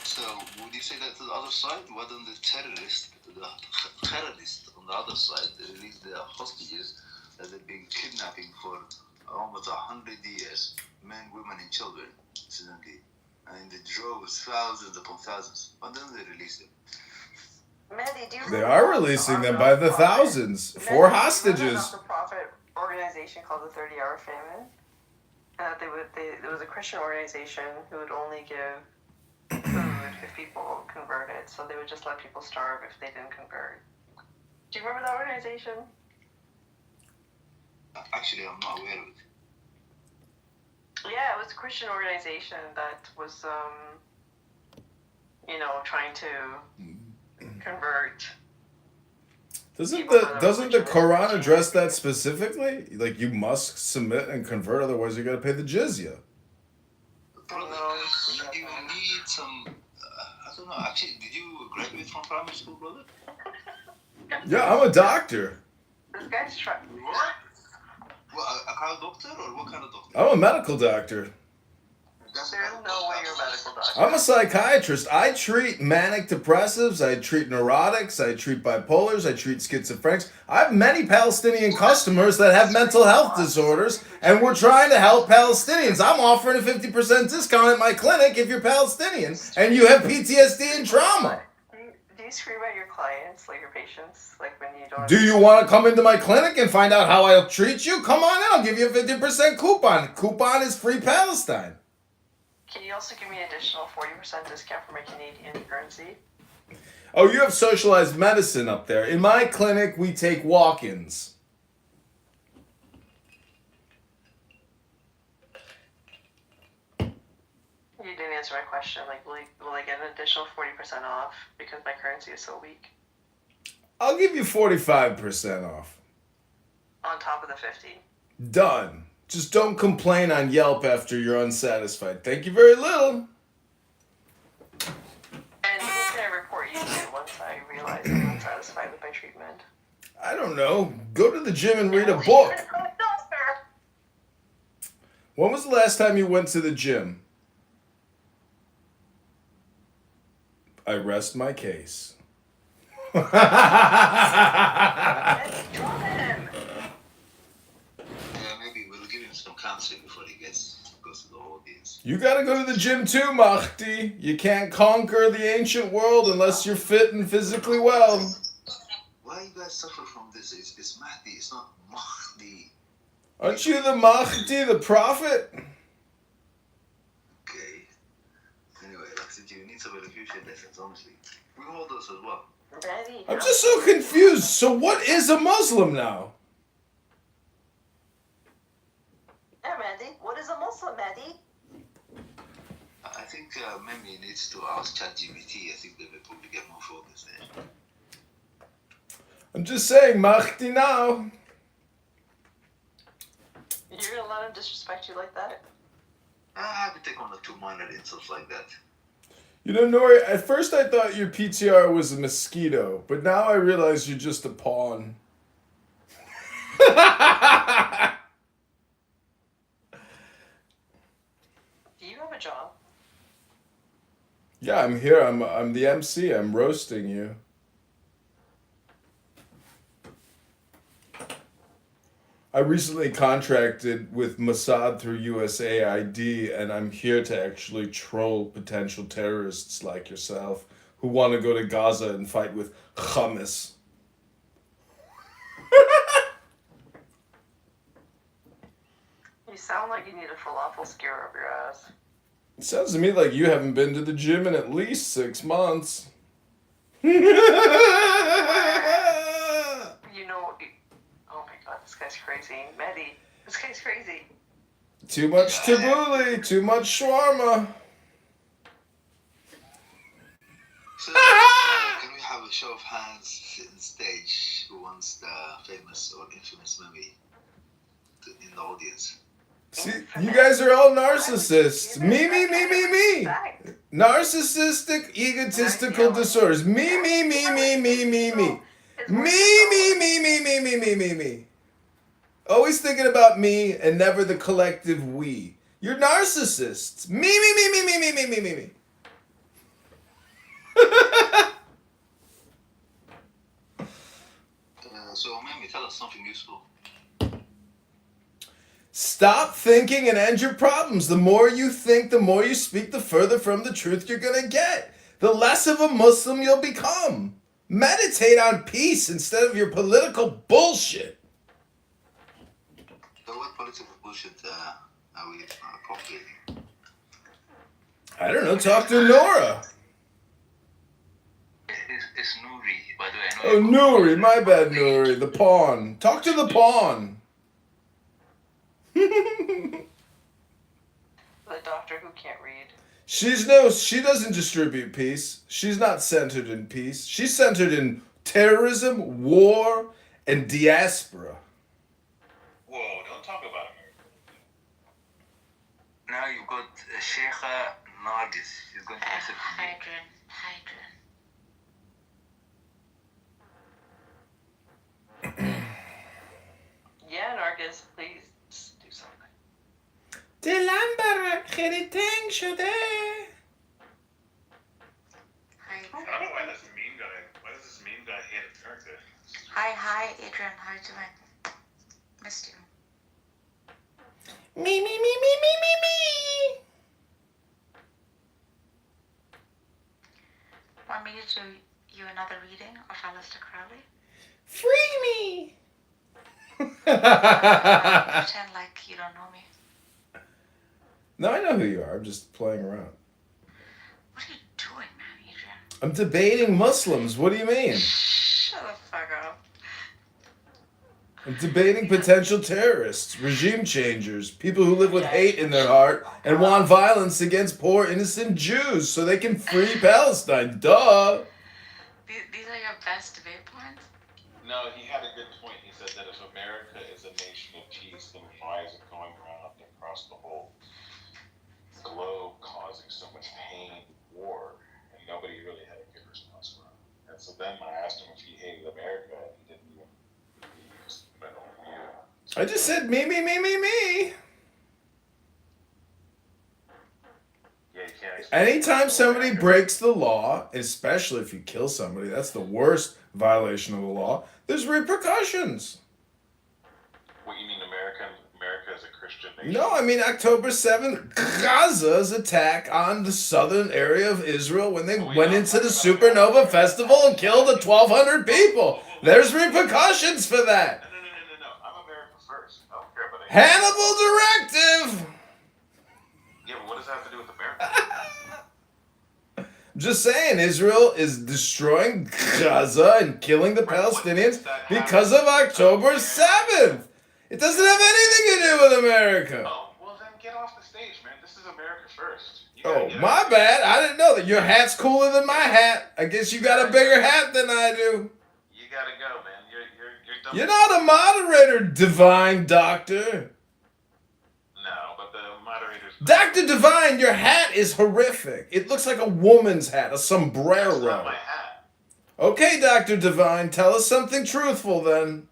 So would you say that to the other side? Why don't the terrorists on the other side release the hostages that they've been kidnapping for almost 100 years, men, women, and children, incidentally, and the droves, thousands upon thousands? Why don't they release them? Mandy, do you They are releasing them by the thousands for hostages. There's a not-for-profit organization called the 30-Hour Famine. There was a Christian organization who would only give food if people converted, so they would just let people starve if they didn't convert. Do you remember that organization? Actually, I'm not aware of it. Yeah, it was a Christian organization that was, trying to convert. Doesn't the Quran address that specifically? Like, you must submit and convert, otherwise you got to pay the jizya. Brother, you need some. I don't know. Actually, did you graduate from primary school, brother? Yeah, I'm a doctor. This guy's trying. What? Well, a kind of doctor or what kind of doctor? I'm a medical doctor. There's no way you're a medical doctor. I'm a psychiatrist. I treat manic depressives, I treat neurotics, I treat bipolars, I treat schizophrenics. I have many Palestinian customers that have mental health disorders, and we're trying to help Palestinians. I'm offering a 50% discount at my clinic if you're Palestinian and you have PTSD and trauma. Do you scream at your clients, like your patients, like when you don't? Do you want to come into my clinic and find out how I'll treat you? Come on in, I'll give you a 50% coupon. Coupon is free Palestine. Can you also give me an additional 40% discount for my Canadian currency? Oh, you have socialized medicine up there. In my clinic, we take walk-ins. You didn't answer my question. Like, will I get an additional 40% off because my currency is so weak? I'll give you 45% off. On top of the 50. Done. Just don't complain on Yelp after you're unsatisfied. Thank you very little. And who can I report you to once I realize I'm unsatisfied with my treatment? I don't know. Go to the gym and read a book. When was the last time you went to the gym? I rest my case. Drop him! Yeah, maybe we'll give him some counseling before he goes to the audience. You gotta go to the gym too, Mahdi. You can't conquer the ancient world unless you're fit and physically well. Why you guys suffer from this? It's Mahdi, it's not Mahdi. Aren't you the Mahdi, the prophet? Okay. Anyway, like I said, you need some elocution lessons, honestly. We all those as well. I'm just so confused. So what is a Muslim now? Yeah, Mandy. What is a Muslim, Mandy? I think Memi needs to ask ChatGPT. I think they will probably get more focus there. I'm just saying, Mahdi now. You're gonna let him disrespect you like that? I have to take one or two minor insults like that. You know, Nori, at first I thought your PTR was a mosquito, but now I realize you're just a pawn. Do you have a job? Yeah, I'm here. I'm the MC. I'm roasting you. I recently contracted with Mossad through USAID, and I'm here to actually troll potential terrorists like yourself who want to go to Gaza and fight with hummus. You sound like you need a falafel skewer up your ass. It sounds to me like you haven't been to the gym in at least 6 months. You know, oh my god, this guy's crazy. Mehdi, this guy's crazy. Too much tabbouleh, too much shawarma. So, can we have a show of hands on stage who wants the famous or infamous Memi in the audience? See, you guys are all narcissists. Me. Narcissistic, egotistical disorders. Me. Me. Always thinking about me and never the collective we. You're narcissists. Me. So, Memi, tell us something useful. Stop thinking and end your problems. The more you think, the more you speak, the further from the truth you're going to get. The less of a Muslim you'll become. Meditate on peace instead of your political bullshit. So, what political bullshit are we propagating? I don't know. Talk to Nora. It's Nuri, by the way. I Oh, know Nuri. My bad, Nuri. The pawn. Talk to the pawn. The doctor who can't read. She doesn't distribute peace. She's not centered in peace. She's centered in terrorism, war, and diaspora. Whoa, don't talk about America. Now you've got Sheikha Nargis. She's going to listen to me. Yeah, Nargis, please just do something. دلم برات خیلی تنگ شده. I don't know why this meme guy hated character. Hi, Adrian. How you doing? Missed you. Me. Want me to do you another Mr. Crowley. Free me. Pretend like you don't know me. No, I know who you are. I'm just playing around. What are you doing, man, Adrian? I'm debating Muslims. What do you mean? Shut the fuck up. I'm debating potential terrorists, regime changers, people who live with hate in their heart and want violence against poor innocent Jews so they can free Palestine. Duh. These are your best debate points? No, he had a good point. He said that if America is a nation of peace, then why is it going around across the whole globe causing so much pain and war? And nobody really had a good response for him. And so then I asked him if he hated America, and he didn't even. He just went on mute. I just said me. Yeah, you can't expect Anytime somebody breaks the law, especially if you kill somebody, that's the worst violation of the law. There's repercussions. What you mean, America is a Christian nation? No, I mean October 7th, Gaza's attack on the southern area of Israel when they went into the Supernova Festival and killed 1,200 people. There's repercussions for that. No. I'm America first. I don't care about Hannibal Directive! Yeah, but what does that have to do with America? Just saying, Israel is destroying Gaza and killing the Palestinians because of October 7th. It doesn't have anything to do with America. Oh, well then get off the stage, man. This is America first. Oh, my bad. I didn't know that. Your hat's cooler than my hat. I guess you got a bigger hat than I do. You gotta go, man. You're dumb. You're not a moderator, Divine Doctor. No, but the moderator's. Dr. Divine, your hat is horrific. It looks like a woman's hat, a sombrero. That's not my hat. Okay, Dr. Divine, tell us something truthful then.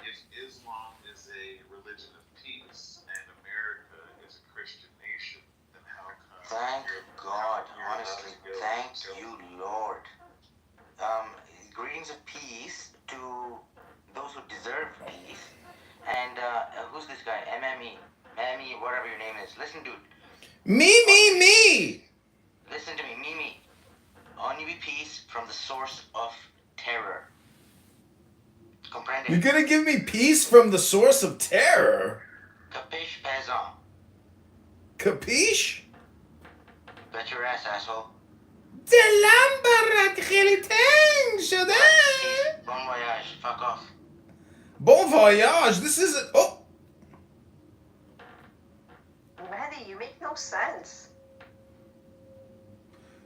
If Islam is a religion of peace and America is a Christian nation, then how come? Thank God, honestly, thank you, Lord. Greetings of peace to those who deserve peace. And who's this guy? MME, whatever your name is. Listen, dude. Me. Listen to me, Mimi. Only be peace from the source of terror. Comprende? You're gonna give me peace from the source of terror? Capiche, paisan? Capiche? Bet your ass, asshole. Bon voyage. Fuck off. Bon voyage. This isn't. Oh. Maddie, you make no sense.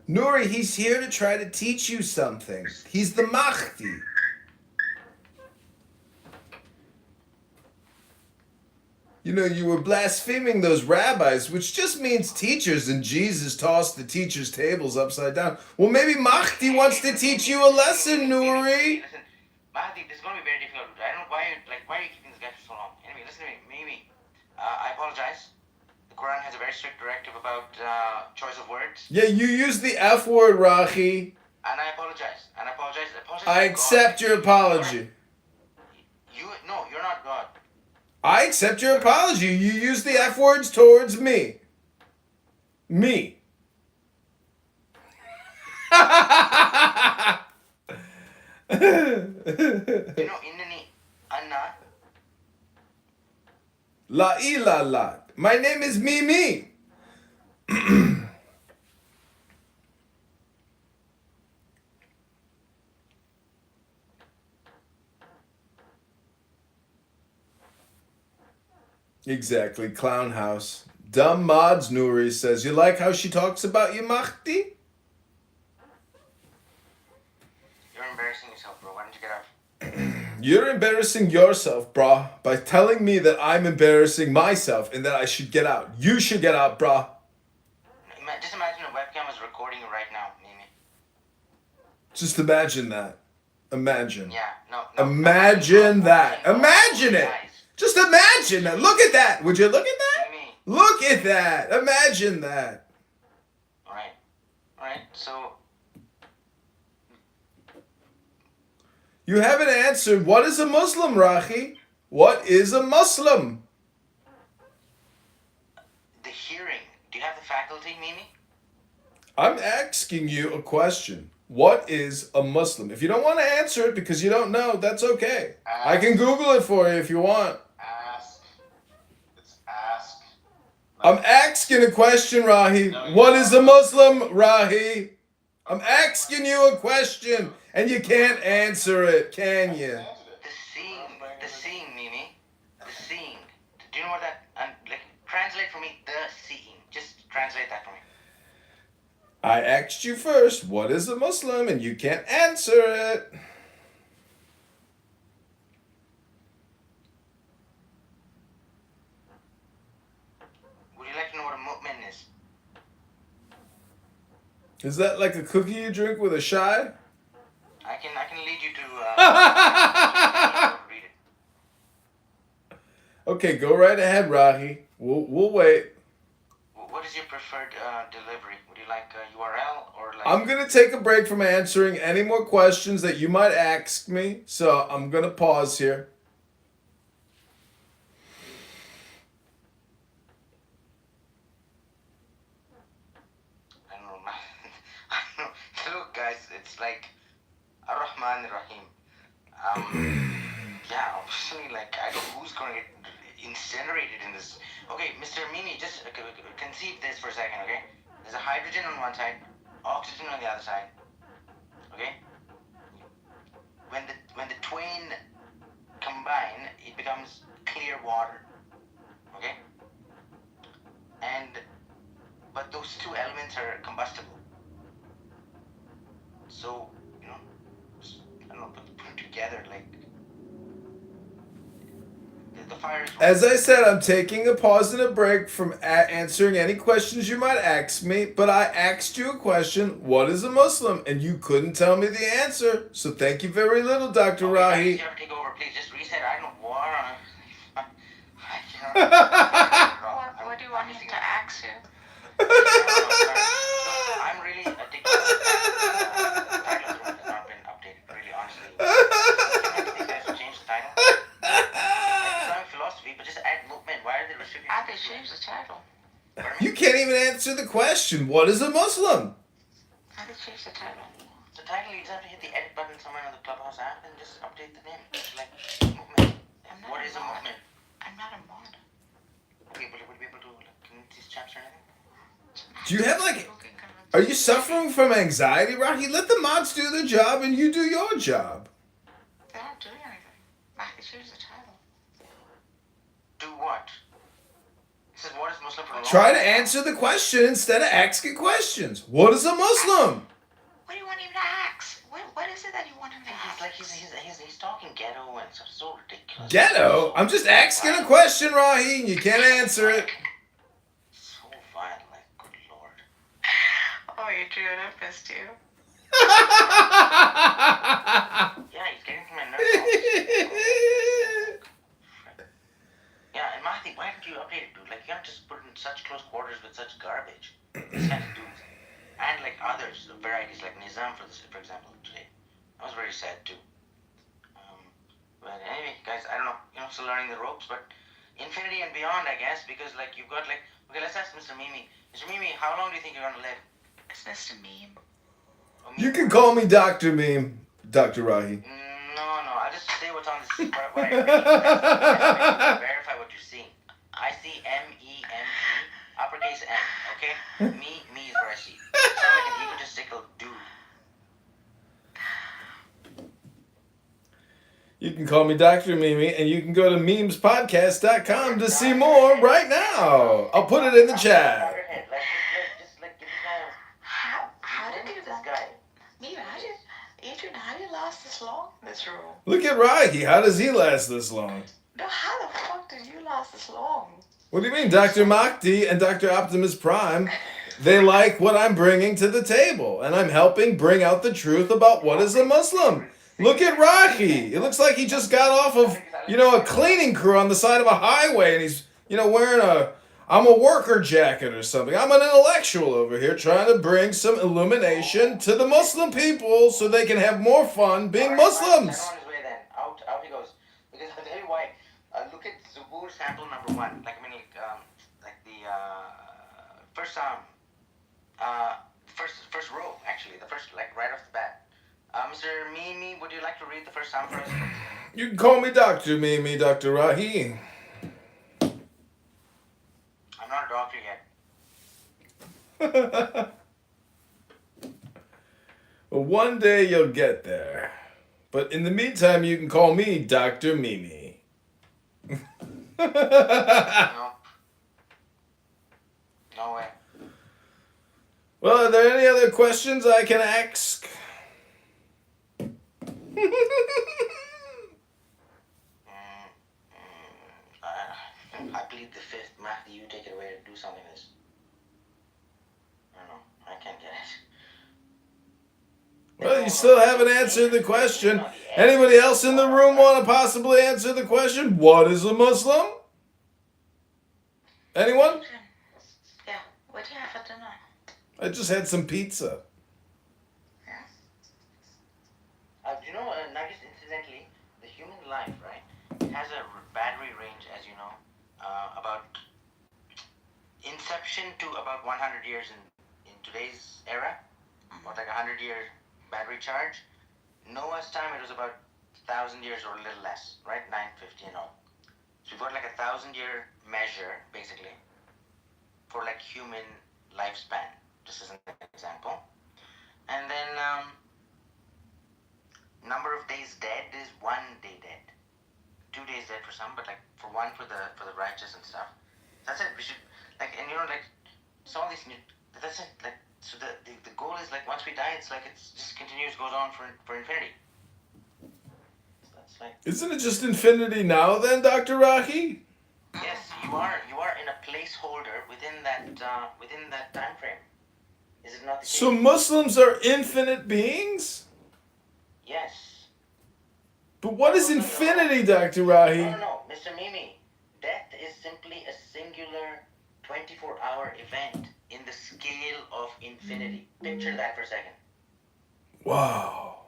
Nuri, he's here to try to teach you something. He's the Mahdi. You know, you were blaspheming those rabbis, which just means teachers, and Jesus tossed the teachers' tables upside down. Well, maybe Mahdi wants to teach you a lesson, Nuri. Listen, Mahdi, this is going to be very difficult. I don't know why are you keeping this guy for so long? Anyway, listen to me, Mimi. I apologize. The Quran has a very strict directive about choice of words. Yeah, you used the F word, Rahi. And I apologize. I accept your apology. No, you're not God. I accept your apology. You used the F words towards me. Me. Innani, Anna. La la. My name is Mimi. Exactly, clown house. Dumb mods, Nuri says. You like how she talks about you, Mahdi? You're embarrassing yourself, bro. Why don't you get out? You're embarrassing yourself, brah, by telling me that I'm embarrassing myself and that I should get out. You should get out, brah. Just imagine a webcam is recording you right now, Mimi. Just imagine that. Imagine. Yeah, no. Imagine that. Imagine it. Just imagine that. Look at that. Would you look at that? Mimi. Look at that. Imagine that. Alright, so... You haven't answered. What is a Muslim, Rahi? What is a Muslim? The hearing. Do you have the faculty, Mimi? I'm asking you a question. What is a Muslim? If you don't want to answer it because you don't know, that's okay. I can Google it for you if you want. Ask. It's ask. I'm asking a question, Rahi. What is a Muslim, Rahi? I'm asking you a question, and you can't answer it, can you? The seeing, Mimi. The seeing. Do you know what that? Like, translate for me. The seeing. Just translate that for me. I asked you first, what is a Muslim, and you can't answer it. Would you like to know what a mu'min is? Is that like a cookie you drink with a shy? I can lead you to. Read it. Okay, go right ahead, Rahi. We'll wait. What is your preferred delivery? Would you like URL or like? I'm gonna take a break from answering any more questions that you might ask me, so I'm gonna pause here. I don't know. I don't know. Look, guys, it's like Ar-Rahman Ar-Rahim. Yeah, obviously, like I don't know who's going to get incinerated in this. Okay, Mr. Mimi, just conceive this for a second, okay? There's a hydrogen on one side, oxygen on the other side. Okay? When the twain combine, it becomes clear water. Okay? But those two elements are combustible. So, you know, I don't know, put them together like the fire is. As I said, I'm taking a pause and a break from answering any questions you might ask me, but I asked you a question, what is a Muslim? And you couldn't tell me the answer. So thank you very little, Dr. Rahi. You ever take over, please just reset. I don't know what on What do you want me to ask you? I'm really addicted to the title of the room has not been updated, really honestly. Can these guys change the title? Islamic philosophy, but just add movement. Why are they restricted? How they change the title? You can't even answer the question, what is a Muslim? How they change the title? The title, you just have to hit the edit button somewhere on the Clubhouse app and just update the name. It's like movement. What is a movement? I'm not a mod. Would you be able to like commute these chaps or anything? Do you have are you suffering from anxiety, Rahi? Let the mods do their job and you do your job. They're not doing anything. I can change the title. Do what? This is what is Muslim for a long Try to time. answer the question instead of asking questions. What is a Muslim? What do you want him to ask? What is it that you want him to ask? He's talking ghetto and stuff. So ridiculous. Ghetto? I'm just asking a question, Rahi, and you can't answer it. So violent, like good lord. Oh, Adrian, I missed you. Yeah, he's getting to my nerves. Yeah, and Mahdi, why didn't you update it, dude? Like, you can't just put it in such close quarters with such garbage. These kind of dudes. And like others, varieties like Nizam, for example, today. That was very sad too. But anyway, guys, I don't know. You know, still learning the ropes, but infinity and beyond, I guess, because like you've got like. Okay, let's ask Mr. Mimi. Mr. Mimi, how long do you think you're gonna live? It's Mr. Meme. You can call me Dr. Meme, Dr. Rahi. No, I'll just say what's on this. What I read. Verify what you're seeing. I see MEME, uppercase M, okay? Me is where I see. Sound like an egotistical dude. You can call me Dr. Mimi, and you can go to memespodcast.com to see more right now. I'll put it in the chat. How did you this guy? Meme, Adrian, how did you last this long in this room? Look at Rahi. How does he last this long? No, how the fuck did you last this long? What do you mean? Dr. Mahdi and Dr. Optimus Prime, they like what I'm bringing to the table, and I'm helping bring out the truth about what is a Muslim. Look at Rahi. It looks like he just got off of, a cleaning crew on the side of a highway, and he's, wearing I'm a worker jacket or something. I'm an intellectual over here trying to bring some illumination to the Muslim people so they can have more fun being Muslims. On his way then. Out he goes. Because I'll tell you why. Look at Zabur sample number 1. Like the first first row, actually. actually. The first, like right off the bat. Mr. Mimi, would you like to read the first sound for us? You can call me Dr. Mimi, Dr. Rahi. I'm not a doctor yet. Well, one day you'll get there. But in the meantime, you can call me Dr. Mimi. No. No way. Well, are there any other questions I can ask? I plead the fifth. Mahdi, you take it away and do something with this. I don't know. I can't get it. Well, you still haven't answered the question. Anybody else in the room want to possibly answer the question? What is a Muslim? Anyone? Yeah, what do you have for dinner? I just had some pizza. Do you know, Nugget, incidentally, the human life, right, has a battery range, as you know, about inception to about 100 years in today's era, or like 100-year battery charge. Noah's time, it was about 1,000 years or a little less, right? 950 and all. So you've got like 1,000-year measure, basically, for like human lifespan, just as an example. And then number of days dead is 1 day dead. 2 days dead for some, but like for the righteous and stuff. That's it. We should like, and you know, like some of these new, that's it. Like, so the goal is like once we die, it's like it's just continues, goes on for infinity. So that's like, Isn't it just infinity now then, Dr. Rahi? yes, you are in a placeholder within that time frame. Is it not the case? So Muslims are infinite beings? Yes. But what is infinity, Dr. Rahi? No, Mr. Mimi. Death is simply a singular 24-hour event in the scale of infinity. Picture that for a second. Wow.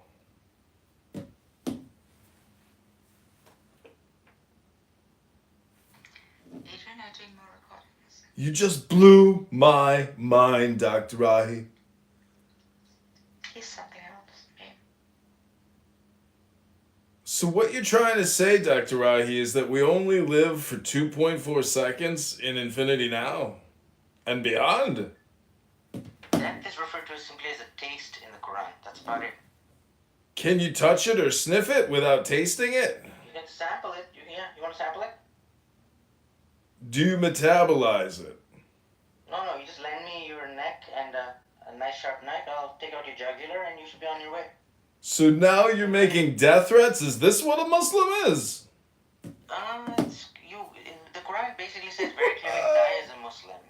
Adrian, are doing more recordings. You just blew my mind, Dr. Rahi. He's something else. Okay. So what you're trying to say, Dr. Rahi, is that we only live for 2.4 seconds in infinity now and beyond? Death is referred to simply as a taste in the Quran. That's about it. Can you touch it or sniff it without tasting it? You can sample it. You want to sample it? Do you metabolize it? No, you just lend me your neck and a nice sharp knife. I'll take out your jugular and you should be on your way. So now you're making death threats? Is this what a Muslim is? The Quran basically says very clearly, die as a Muslim.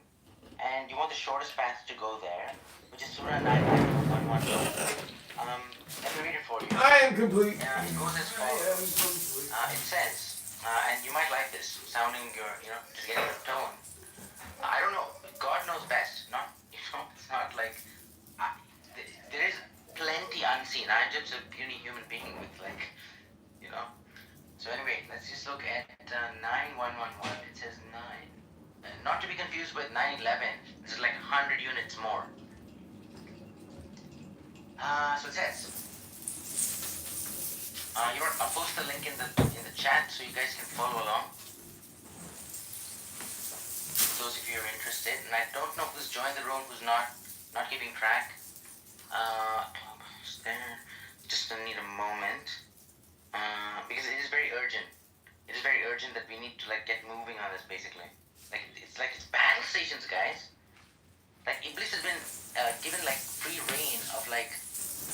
And you want the shortest path to go there, which is Surah 9:11. Let me read it for you. I am complete. It goes as follows. It says, and you might like this, sounding just getting the tone. I don't know. God knows best. It's not like there is plenty unseen. I'm just a puny human being with So anyway, let's just look at 9111. It says 9. Not to be confused with 911. This is like 100 units more. So it says, I'll post the link in the chat so you guys can follow along. Those of you who are interested, and I don't know who's joined the room, who's not keeping track. Just need a moment, because it is very urgent. It is very urgent that we need to get moving on this. Basically, it's battle stations, guys. Iblis has been given free reign of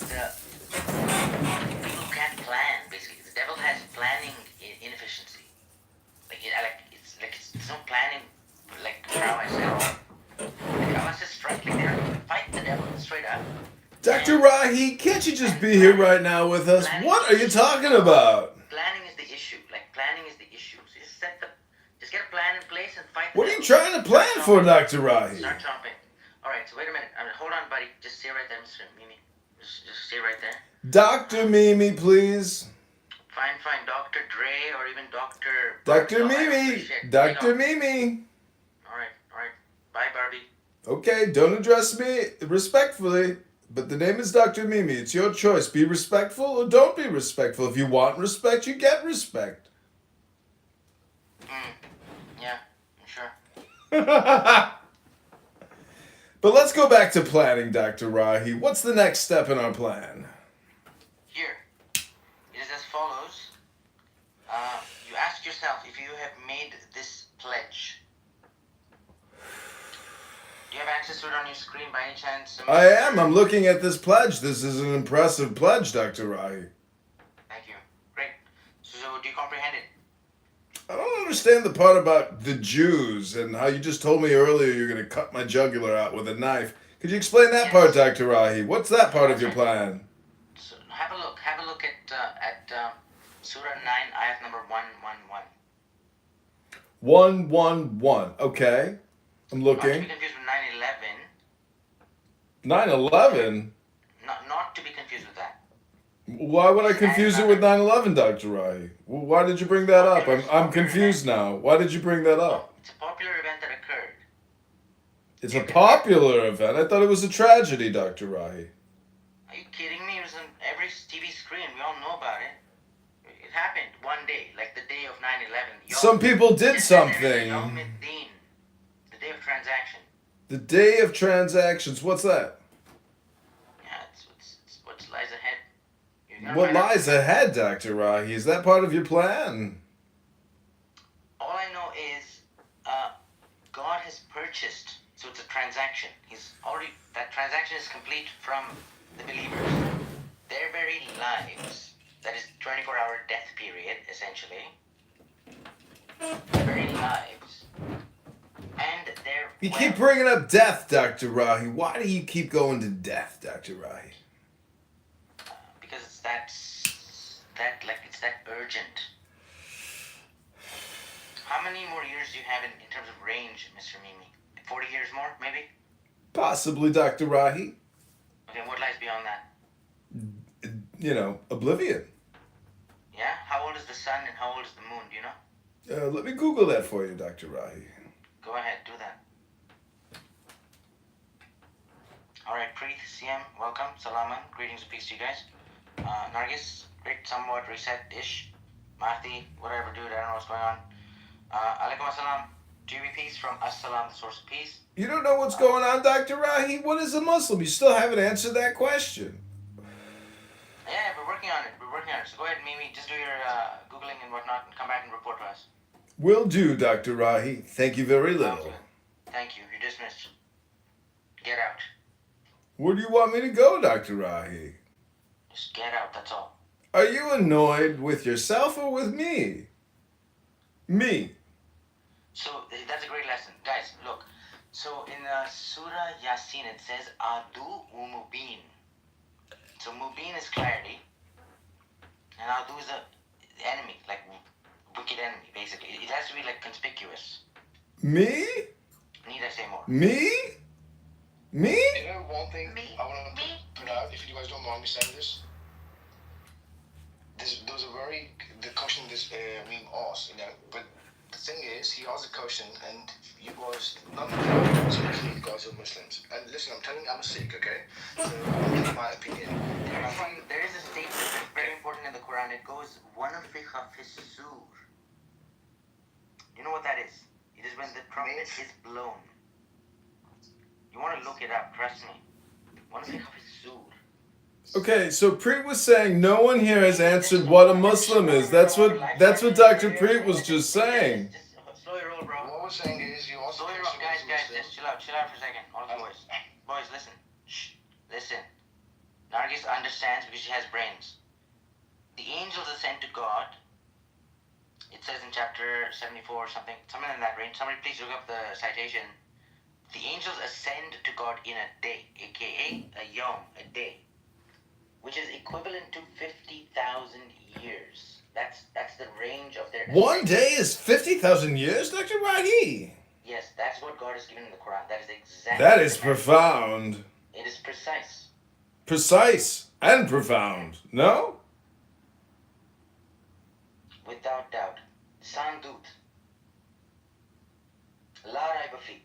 the people who can't plan. Basically, the devil has planning inefficiency. It's no planning prowess at all. Prowess is strike. They're fight the devil straight up. Dr. Rahi, can't you just be here right now with us? What are you talking about? Planning is the issue. Planning is the issue. So just get a plan in place and fight the What are devil. you trying to plan for, Dr. Rahi? Start chopping. Alright, so wait a minute. Hold on, buddy. Just stay right there, Mr. Mimi. Just stay right there. Dr. Mimi, please. Fine. Dr. Dre or even Dr. Dr. No, I Mimi. appreciate- Dr. Hang on. Mimi. Alright. Bye, Barbie. Okay, don't address me respectfully. But the name is Dr. Mimi. It's your choice. Be respectful or don't be respectful. If you want respect, you get respect. Yeah, sure. But let's go back to planning, Dr. Rahi. What's the next step in our plan? Here, it is as follows. You ask yourself if you have made this pledge. Do you have access to it on your screen by any chance? I am. I'm looking at this pledge. This is an impressive pledge, Dr. Rahi. Thank you. Great. So do you comprehend it? I don't understand the part about the Jews and how you just told me earlier you're going to cut my jugular out with a knife. Could you explain that part, Dr. Rahi? What's that part of your plan? So have a look. Have a look at Surah 9, ayat number 111. 111. Okay. I'm Not to be looking. confused with 9/11. 9/11? Not to be confused with that. Why would I confuse it with 9/11, Dr. Rahi? Why did you bring that up? I'm confused now. Why did you bring that up? It's a popular event that occurred. It's a popular event. I thought it was a tragedy, Dr. Rahi. Are you kidding me? It was on every TV screen. We all know about it. It happened one day, like the day of 9/11. Some people did something. The day of transaction. The day of transactions. What's that? Yeah, it's what lies ahead. What lies ahead, Dr. Rahi? Is that part of your plan? All I know is God has purchased, so it's a transaction. That transaction is complete from the believers. Their very lives, that is 24-hour death period, essentially. Their very lives. And their You keep bringing up death, Dr. Rahi. Why do you keep going to death, Dr. Rahi? Because it's that urgent. How many more years do you have in terms of range, Mr. Mimi? 40 years more, maybe? Possibly, Dr. Rahi. Okay, what lies beyond that? Oblivion. Yeah? How old is the sun and how old is the moon, do you know? Let me Google that for you, Dr. Rahi. Go ahead, do that. Alright, Preet, CM, welcome. Salaman, greetings and peace to you guys. Nargis, great, somewhat reset-ish. Mahdi, whatever, dude, I don't know what's going on. Alaikum assalam. GB peace from Assalam, the source of peace. You don't know what's going on, Dr. Rahi? What is a Muslim? You still haven't answered that question. Yeah, we're working on it. So go ahead, Mimi, just do your Googling and whatnot and come back and report to us. Will do, Dr. Rahi. Thank you very little. Thank you. You're dismissed. Get out. Where do you want me to go, Dr. Rahi? Just get out, that's all. Are you annoyed with yourself or with me? Me. So that's a great lesson. Guys, look. So in Surah Yasin, it says Adu Mubin. So Mubin is clarity. And Adu is the enemy, like wicked enemy, basically. It has to be like conspicuous. Me? Need I say more? Me? Me? You know one thing I want to put out, if you guys don't mind me saying this? There was the question this meme asked, but the thing is, he asked a question, and you guys, none of you guys are Muslims. And listen, I'm telling you, I'm a Sikh, okay? So I'm giving my opinion. There is a statement that's very important in the Quran. It goes, وَنُفِخَ فِي السُّورِ. You know what that is? It is when the trumpet is blown. You want to look it up, trust me. وَنُفِخَ فِي السُّورِ. Okay, so Preet was saying no one here has answered what a Muslim is. That's what Dr. Preet was just saying. Just slow your roll, bro. What we're saying is, you also... Slow your roll. Guys, just chill out for a second. All you boys. Boys, listen. Shh. Listen. Nargis understands because she has brains. The angels ascend to God. It says in chapter 74 or something in that range. Somebody please look up the citation. The angels ascend to God in a day, aka a yom, a day, which is equivalent to 50,000 years. That's the range of their... One day is 50,000 years, Dr. Rahi? Yes, that's what God has given in the Quran. That is exactly... That is profound. It is precise. Precise and profound, no? Without doubt. Sandut. La raiba fi.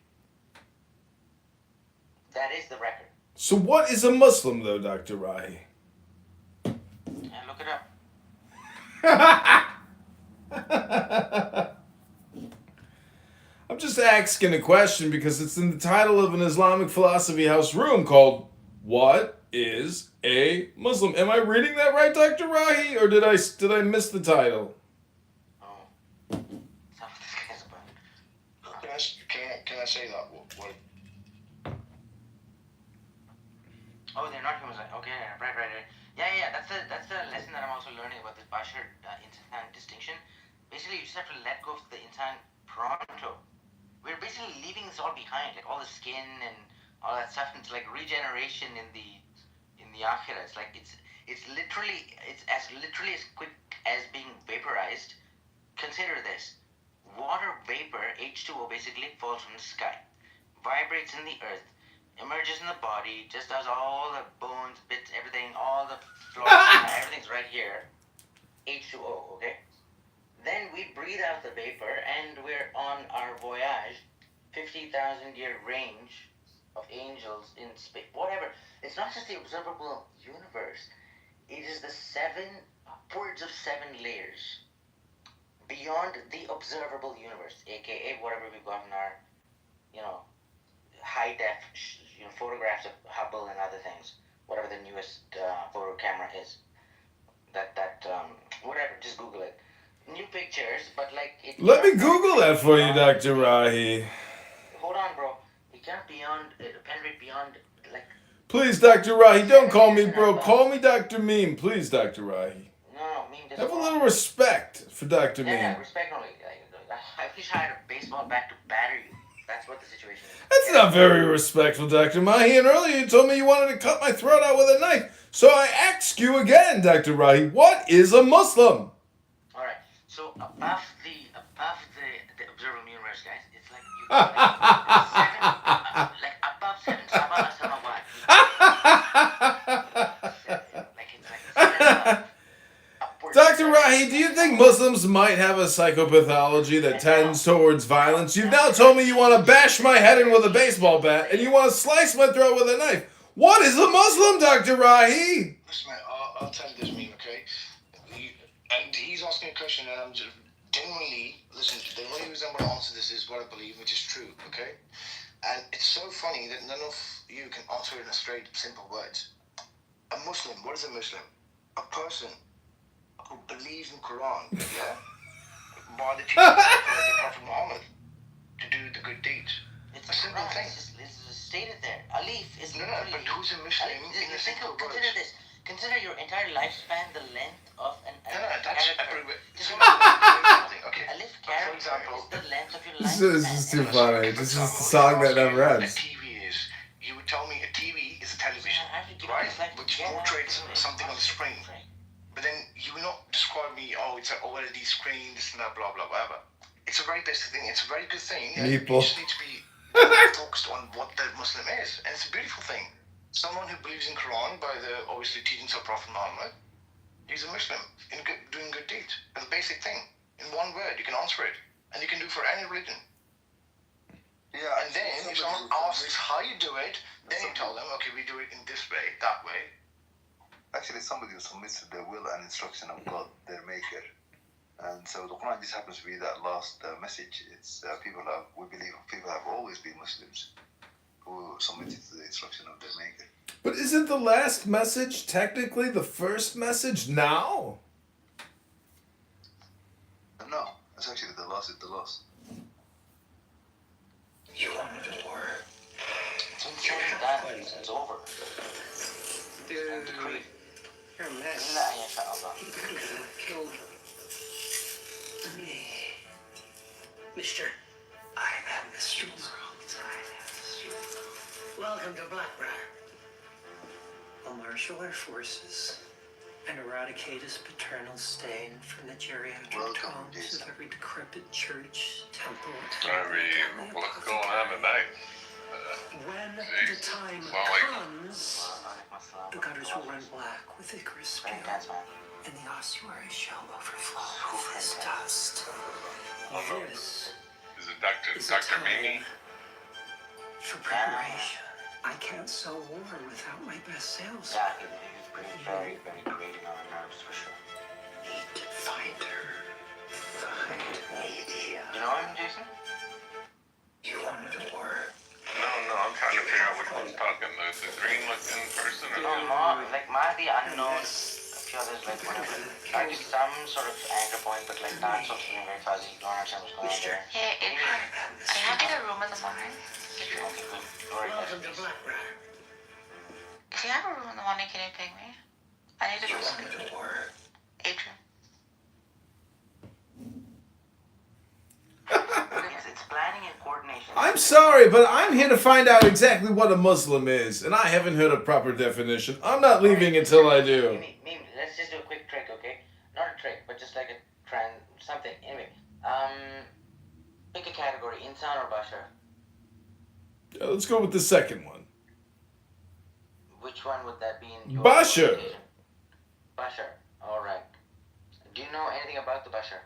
That is the record. So what is a Muslim, though, Dr. Rahi? Yeah, look it up. I'm just asking a question because it's in the title of an Islamic philosophy house room called "What is a Muslim?" Am I reading that right, Dr. Rahi, or did I miss the title? Oh, that's what this guy's about. Can I say that? What? Oh, they're not humans. Okay, right. Yeah. That's the lesson that I'm also learning about this Bashar insan distinction. Basically, you just have to let go of the insan pronto. We're basically leaving this all behind, like all the skin and all that stuff. And it's like regeneration in the akhirah. It's like it's as literally as quick as being vaporized. Consider this: water vapor, H2O, basically falls from the sky, vibrates in the earth, emerges in the body, just does all the bones, bits, everything, all the flora, everything's right here. H2O, okay? Then we breathe out the vapor and we're on our voyage, 50,000 year range of angels in space, whatever. It's not just the observable universe, it is the upwards of 7 layers beyond the observable universe, aka whatever we've got in our, high def, photographs of Hubble and other things, whatever the newest photo camera is. Whatever, just Google it. New pictures, but like it. Let me Google that for you, Dr. Rahi. Hold on, bro. You can't penetrate beyond like. Please, Dr. Rahi, don't call me bro. Call me Dr. Meme, please, Dr. Rahi. No, Meme doesn't. Have a little respect for Dr. Meme. Yeah, respect only. I wish I had a baseball bat to batter you. That's what the situation is. That's not very respectful, Dr. Mahi. And earlier you told me you wanted to cut my throat out with a knife. So I ask you again, Dr. Rahi, what is a Muslim? All right. So above the observable universe, guys, it's like you like above 7 Sabah Samawat. Like it's like 7 upwards. Dr. Rahi, do you think Muslims might have a psychopathology that tends towards violence? You've now told me you want to bash my head in with a baseball bat and you want to slice my throat with a knife. What is a Muslim, Dr. Rahi? Listen, man, I'll tell you this, Meme, okay? And he's asking a question, and I'm just genuinely, listen, the only reason I'm going to answer this is what I believe, which is true, okay? And it's so funny that none of you can answer it in a straight, simple words. A Muslim, what is a Muslim? A person who believes in Quran, yeah? By the teachings of the Prophet Muhammad to do the good deeds. It's a simple thing. It's stated there. Alif is No, but who's a Muslim in a simple words? Consider this. Consider your entire lifespan the length of an that's character. Just remember, okay. Alif For character example, is the length of your This lifespan. is too funny. This is the song that never A ends. TV is. You would tell me a TV is a television, I have to give right? you this, like, Which yeah, portrays absolutely. something on the screen. Right. But then you will not describe me, oh, it's an OLED screen, this and that, blah, blah, whatever. It's a very basic thing. It's a very good thing. And you Meatball. just need to be focused on what the Muslim is. And it's a beautiful thing. Someone who believes in Quran by the, obviously, teachings of Prophet Muhammad, he's a Muslim doing good deeds. It's a basic thing. In one word, you can answer it. And you can do it for any religion. Yeah, And then if someone asks how you do it, then you tell them, okay, we do it in this way, that way. actually somebody who submits to the will and instruction of God, their maker. And so the Quran just happens to be that last message. It's we believe people have always been Muslims who submitted to the instruction of their maker. But isn't the last message technically the first message now? No, it's actually the last is the last. You wanted a war. It's done. It's over. Dude, Decree. you're a mess. Nah, ya Allah. You could have killed me. Mister, I've had the struggle. Welcome to Blackbriar. We'll marshal our forces and eradicate his paternal stain from the geriatric Welcome, tombs Jason. of every decrepit church, temple, What's going on tonight? when the time comes, the gutters will run black with ichorous spew, That's fine. and the ossuary shall overflow with his dust. This Is it Dr. is a time Mimi? for preparation. I can't sell war without my best sales. Yeah, he's very, very grating on our nerves for sure. Need to find her. Find Lydia. You know him, Jason? You wanted a war. No, I'm trying to figure out which one's talking. The green looking person or No, like Mahdi, unknown, a few others, like whatever. Like some sort of anchor point, but like not something very fuzzy. Don't understand what's going on there. Hey, Adrian, are you having a room in the morning? Okay, good. Very nice. Welcome to Black Rock. If you have a room in the morning, can you ping me? I need to You go sleep. wanted a war. Adrian. It's planning and coordination. I'm sorry, but I'm here to find out exactly what a Muslim is, and I haven't heard a proper definition. I'm not leaving until I do. Mimi, let's just do a quick trick, okay? Not a trick, but just like a trend, something. Anyway, pick a category, insan or bashar. Let's go with the second one. Which one would that be in your Bashar. location? Bashar. All right. Do you know anything about the bashar?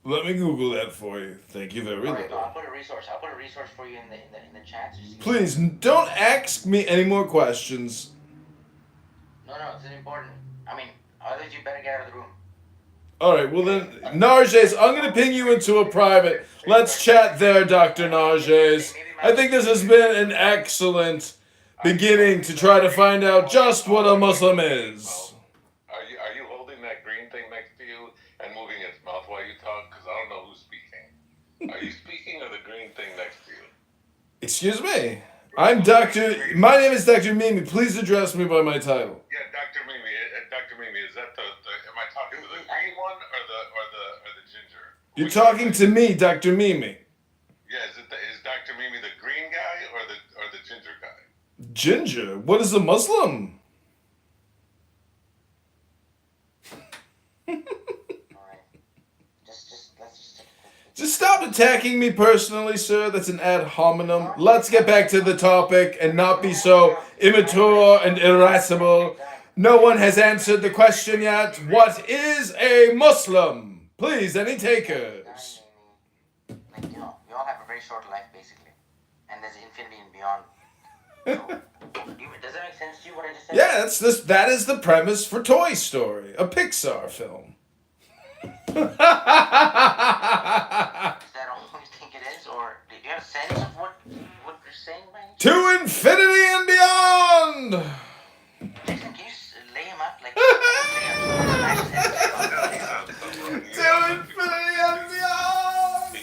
Let me Google that for you. Thank you very All right, little. I'll put a resource. I'll put a resource for you in the chat. Please don't ask me any more questions. No, it's important. I mean, otherwise you better get out of the room. All right, well then, Narges, I'm going to ping you into a private. Let's chat there, Dr. Narges. I think this has been an excellent beginning to try to find out just what a Muslim is. Are you holding that green thing next to you and moving its mouth while you talk? Because I don't know who's speaking. Are you speaking or the green thing next to you? Excuse me. My name is Dr. Mimi. Please address me by my title. Yeah, Dr. Mimi. Dr. Mimi, is that am I talking to the green one or the ginger? You're talking to me, Dr. Mimi. Yeah, is Dr. Mimi the green guy or the ginger guy? Ginger? What is a Muslim? Just stop attacking me personally, sir. That's an ad hominem. Let's get back to the topic and not be so immature and irascible. No one has answered the question yet. What is a Muslim? Please, any takers? Like, we all have a very short life, basically. And there's infinity and beyond. So, does that make sense to you, what I just said? Yeah, that is the premise for Toy Story, a Pixar film. Is that all you think it is? Or do you have a sense of what you're saying by any chance? To infinity and beyond! Jason, can you lay him up? Like, To infinity and beyond!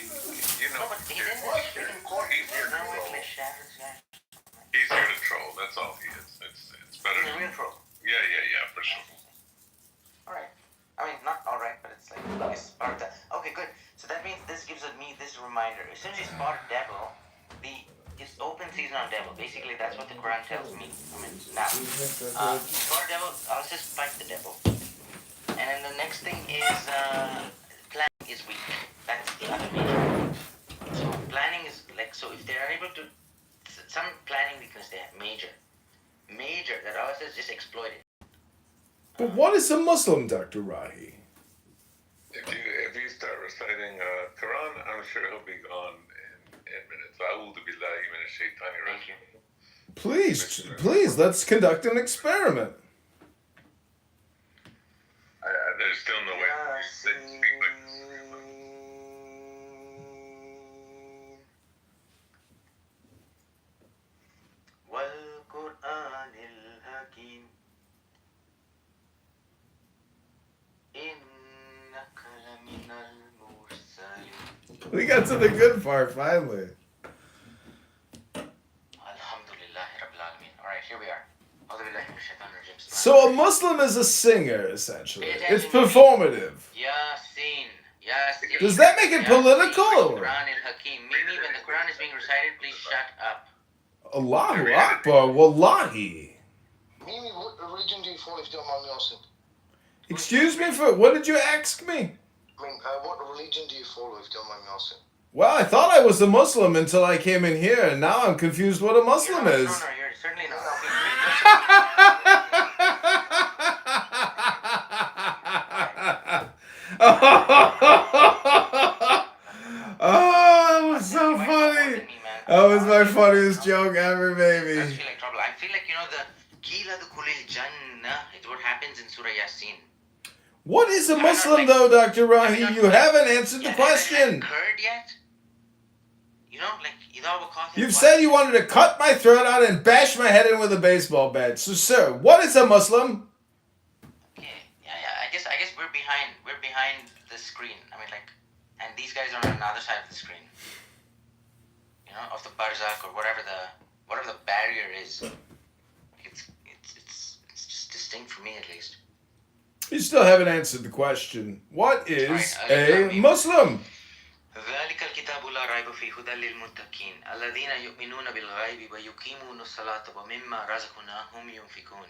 You know, no, but he's in this freaking court. There's no way to like shatter his life. he's here to troll. That's all he is. It's better. He's a real troll. Yeah, for sure. Alright. I mean, not alright, but it's like, it's part of that. Okay, good. So that means this gives me this reminder. As soon as you spot a devil, it's open season on devil. Basically, that's what the Quran tells me. I mean, now. Spot a devil, I'll just fight the devil. And then the next thing is, planning is weak. That's the other meaning. So planning is like, so if they're unable to, some planning weakness they have, major, that ours is just exploited. But what is a Muslim, Dr. Rahi? If you start reciting Quran, I'm sure he'll be gone in minutes. A'udhu billahi minash shaitani rajim. Please, let's conduct an experiment. There's still no way they speak like this. We got to the good part finally. Alright, here we are. So a Muslim is a singer, essentially. It's performative. Yasin. Does that make it political? Quran al-Hakim. Mimi, when the Quran is being recited, please shut up. Allahu Akbar, wallahi. Mimi, what religion do you follow, if you don't mind me asking? Excuse me, what did you ask me? I mean, what religion do you follow, if you don't mind me asking? Well, I thought I was a Muslim until I came in here, and now I'm confused what a Muslim is. No, you're certainly not. Oh, that was so funny. That was my funniest joke ever, baby. That's feeling trouble. feel like, the Kila Dukulil Jannah is what happens in Surah Yasin. What is a Have I not, Muslim, like- though, Dr. have I Rahi? not, You like- haven't answered the Have I question. heard yet? You've said you wanted to cut my throat out and bash my head in with a baseball bat. So, sir, what is a Muslim? Okay, yeah. I guess we're behind the screen. I mean, like, and these guys are on another side of the screen. Of the barzakh or whatever the barrier is. It's just distinct for me at least. You still haven't answered the question. What is Alright, a Muslim? ذلك الكتاب لا ريب فيه هدى للمتقين الذين يؤمنون بالغيب ويقيمون الصلاة ومما رزقناهم ينفقون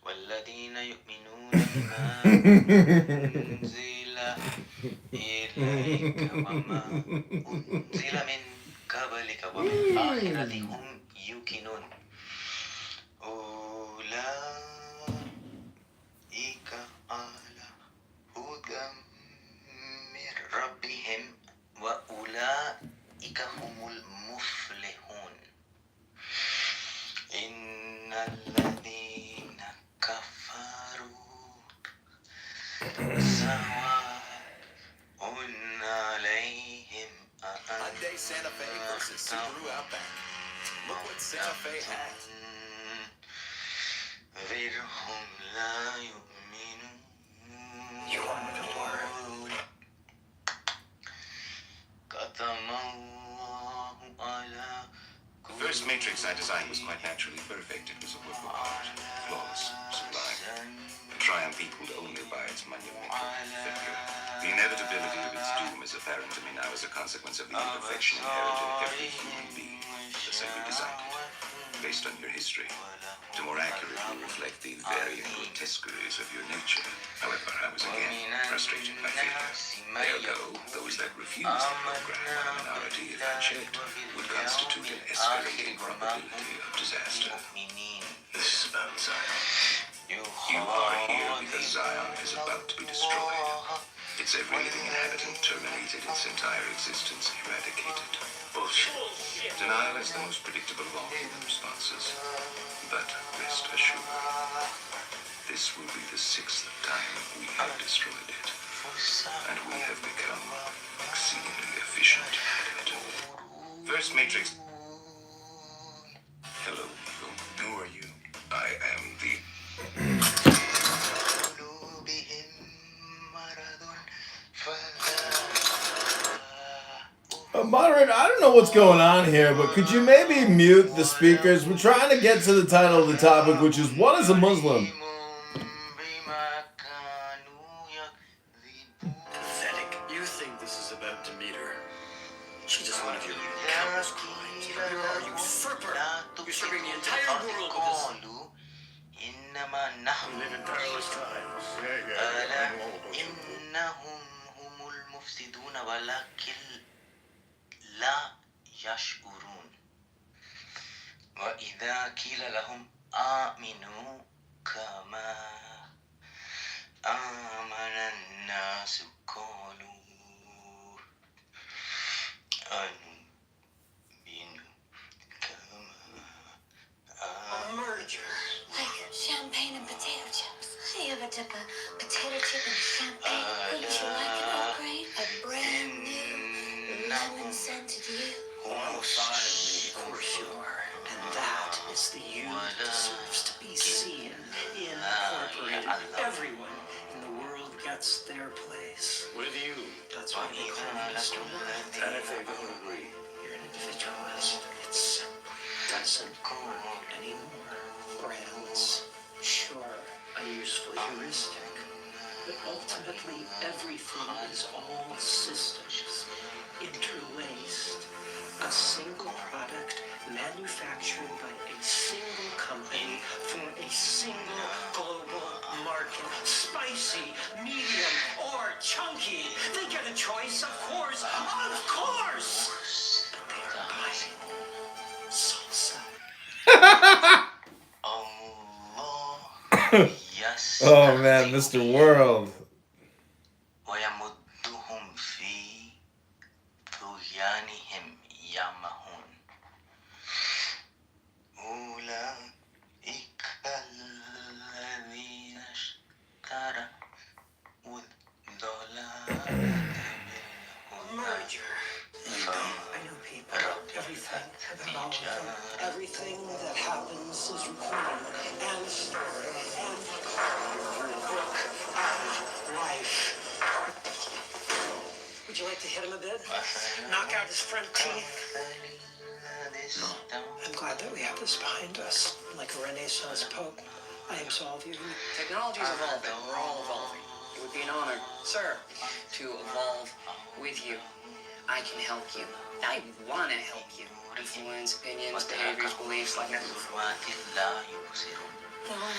والذين يؤمنون بما أنزل إليك وما أنزل من قبلك وبالآخرة هم يوقنون أولئك على هدى من ربهم وأولئك هم المفلحون إن الذين كفروا سواء عليهم Hyundai Santa Fe versus Subaru Outback. Look what Santa Fe has. أنذرهم لا يؤمنون You want more? ختم الله على The first matrix I designed was quite naturally perfect. It was a work of art, flawless, sublime. A triumph equaled only by its monumental failure. The inevitability of its doom is apparent to me now as a consequence of the imperfection inherent in every human being. Thus I redesigned it, based on your history, to more accurately reflect the varying grotesqueries of your nature. However, I was again frustrated by failure. Ergo, those that refused the program were a minority, if unchecked, would constitute an escalating probability of disaster. This is about Zion. You are here because Zion is about to be destroyed. Its every living inhabitant terminated, its entire existence eradicated. Bullshit. Denial is the most predictable of all human responses. But rest assured, this will be the 6th time we have destroyed it. And we have become exceedingly efficient at it. First Matrix. Hello, Eagle. Who are you? I am the... Moderator, I don't know what's going on here, but could you maybe mute the speakers? We're trying to get to the title of the topic, which is, what is a Muslim? Pathetic. You think this is about Demeter. She's just one of your countless crimes. Here are you, usurper, usurping the entire world with this. We live in perilous times. لا يشعرون وإذا قيل لهم آمنوا كما آمن الناس قالوا آمنوا كما A merger. Like champagne and potato chips. You ever took a potato chip and champagne? Wouldn't you like an upgrade? A brand new lemon scented you? Alongside me, for sure. And that is the you that deserves to be seen, incorporated. Everyone in the world gets their place. With you. That's why we call you Mr. World. And if they don't agree, you're an individualist. It doesn't work anymore. Brands, sure, a useful heuristic. But ultimately, everything is all systems, interlaced. A single product manufactured by a single company for a single global market. Spicy, medium, or chunky. They get a choice, of course. Of course! But they are buying salsa. Oh man, Mr. World. ويمدهم في طغيانهم يعمهون Merger. I know people. Everything about all of them. Everything that happens is recorded and stored and book and life. Would you like to hit him a bit? Knock out his front teeth? No. I'm glad that we have this behind us. Like a Renaissance pope, I absolve you. Technology's evolving. We're all evolving. It would be an honor, sir, to evolve with you. I can help you. I want to help you. Influence, opinions, behaviors, beliefs, like never before. I want to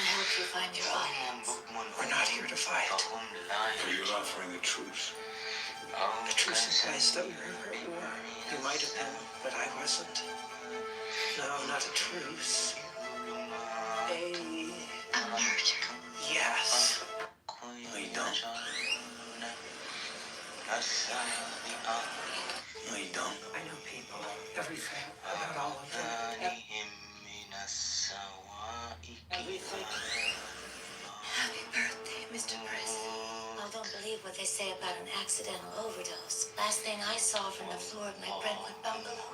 help you find your audience. We're not here to fight. So you're offering the truth. The truth implies that we were at war. You might have been, but I wasn't. No, not a truce. A merger. Yes. No, you don't. No, you don't. I know people. Everything about all of them. Everything. Happy birthday, Mr. President. I don't believe what they say about an accidental overdose. Last thing I saw from the floor of my Brentwood bungalow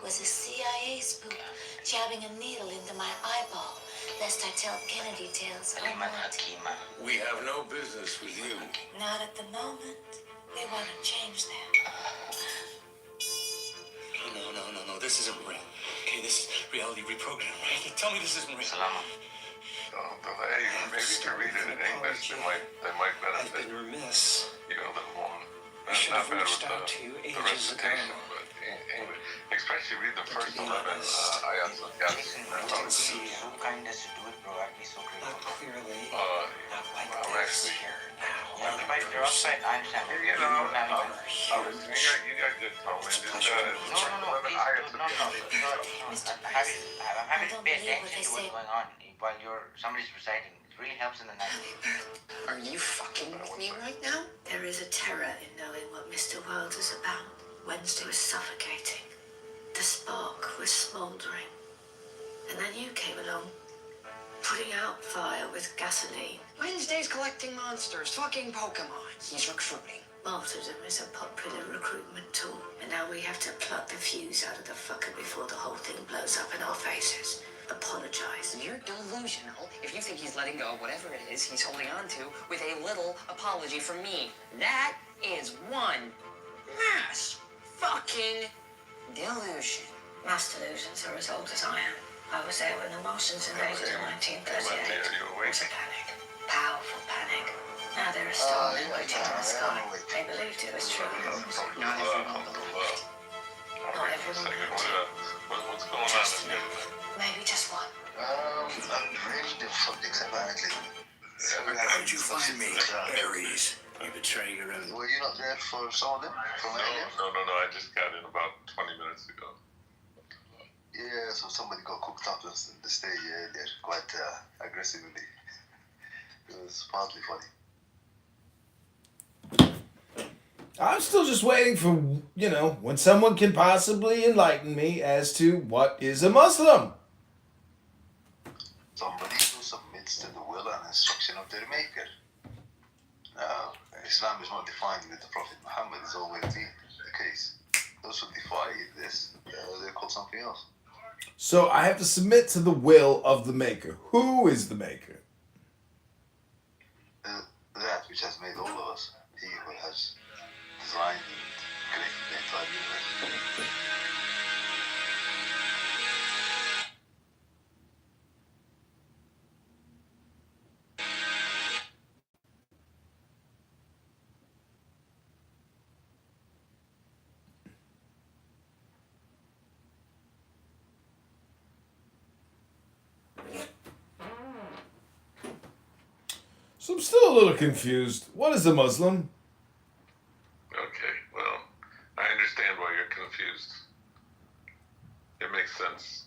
was a CIA spook jabbing a needle into my eyeball, lest I tell Kennedy tales all night. We have no business with you. Not at the moment. We want to change that. No. This isn't real. Okay, this is reality reprogram, right? Tell me this isn't real. Don't delay. Maybe you can read it in English. They might I've benefit been remiss. you a little more. I should have Not bad reached with out to you the ages ago. recitation, but English. Especially read the first be 11 honest, ayats of Yasin. I didn't see you. Not clearly. Not like this actually, here now. You know, you got good tone, man. Just Mr. President, I don't believe what they say. While somebody's reciting. It really helps in the night. Happy birthday. Are you fucking with me right now? There is a terror in knowing what Mr. World is about. Wednesday was suffocating. The spark was smouldering. And then you came along, putting out fire with gasoline. Wednesday's collecting monsters, fucking Pokemon. He's recruiting. Martyrdom is a popular recruitment tool, and now we have to pluck the fuse out of the fucker before the whole thing blows up in our faces. Apologize. You're delusional if you think he's letting go of whatever it is he's holding on to with a little apology from me. That is one mass fucking delusion. Mass delusions are as old as I am. I was there when the Martians invaded in 1938. It was a panic. Powerful panic. Now they're a star waiting in the sky. They believed it was true. Not everyone believed. Not everyone believed. What's going on in here? Maybe just one. I'm really the subjects apparently. How'd you find me, Aries? You betraying your own. Were you not there for some of them? From earlier? No. I just got in about 20 minutes ago. Yeah, so somebody got cooked up on the stage earlier, quite aggressively. It was partly funny. I'm still just waiting for, when someone can possibly enlighten me as to what is a Muslim. Somebody who submits to the will and instruction of their maker. Now, Islam is not defined with the Prophet Muhammad, it's always been the case. Those who defy this, they're called something else. So I have to submit to the will of the maker. Who is the maker? That which has made all of us. He who has designed and created the entire universe. So I'm still a little confused. What is a Muslim? Okay, well, I understand why you're confused. It makes sense.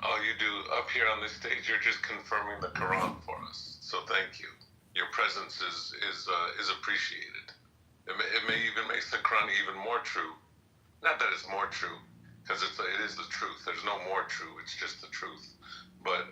All you do up here on this stage, you're just confirming the Quran for us. So thank you. your presence is appreciated. It may even makes the Quran even more true. Not that it's more true, because it is the truth. There's no more true. It's just the truth. But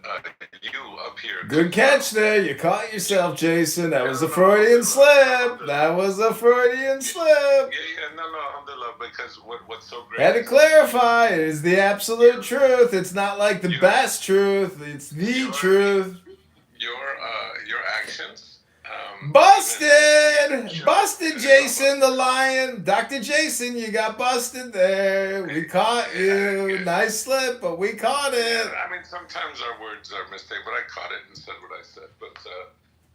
you up here. Good catch there. You caught yourself, Jason. That was a Freudian slip. That was a Freudian slip. Yeah, no, alhamdulillah, because what's so great. Had to clarify. It is the absolute truth. It's not like the best truth. It's the truth. Your actions. Busted! Busted, Jason the Lion. Dr. Jason, you got busted there. We caught you. Nice slip, but we caught it. I mean, sometimes our words are mistake, but I caught it and said what I said. But,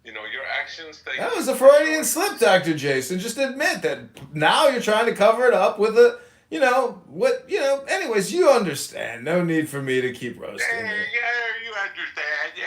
your actions... That was a Freudian slip, Dr. Jason. Just admit that now you're trying to cover it up with a, anyways, you understand. No need for me to keep roasting you. Yeah, you understand. Yeah,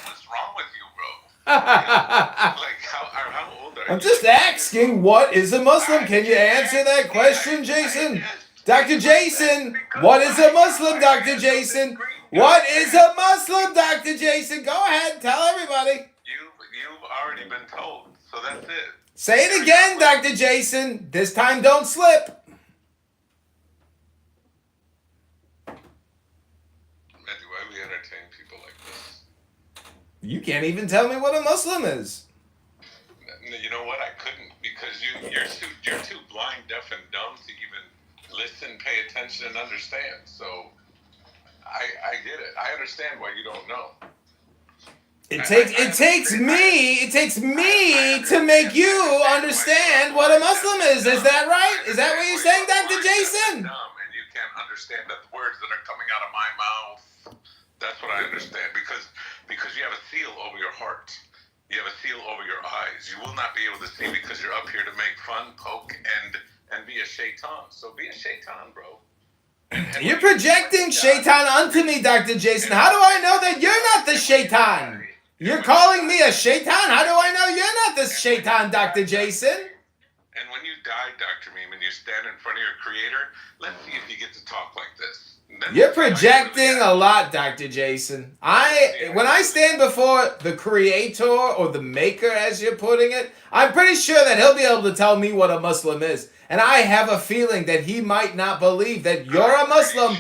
what's wrong with you, bro? Like, how old are you? I'm just asking, what is a Muslim? Can you answer that question, Jason? Dr. Jason, what is a Muslim, Dr. Jason? What is a Muslim, Dr. Jason? Go ahead, tell everybody. You've already been told, so that's it. Say it again, Dr. Jason. This time don't slip. Why we entertain people like this? You can't even tell me what a Muslim is. You know what? I couldn't, because you're too blind, deaf, and dumb to even listen, pay attention, and understand. So I get it. I understand why you don't know. It takes me to make you understand what a Muslim is. Is that right? Is that what you're saying, Dr. Jason? And you can't understand the words that are coming out of my mouth. That's what I understand, because you have a seal over your heart. You have a seal over your eyes. You will not be able to see because you're up here to make fun, poke, and be a shaitan. So be a shaitan, bro. You're projecting shaitan onto me, Dr. Jason. How do I know that you're not the shaitan? You're calling me a shaitan? How do I know you're not the shaitan, Dr. Jason? And when you die, Dr. Meme, and you stand in front of your creator, let's see if you get to talk like this. You're projecting a lot, Dr. Jason. When I stand before the creator or the maker, as you're putting it, I'm pretty sure that he'll be able to tell me what a Muslim is. And I have a feeling that he might not believe that you're a Muslim.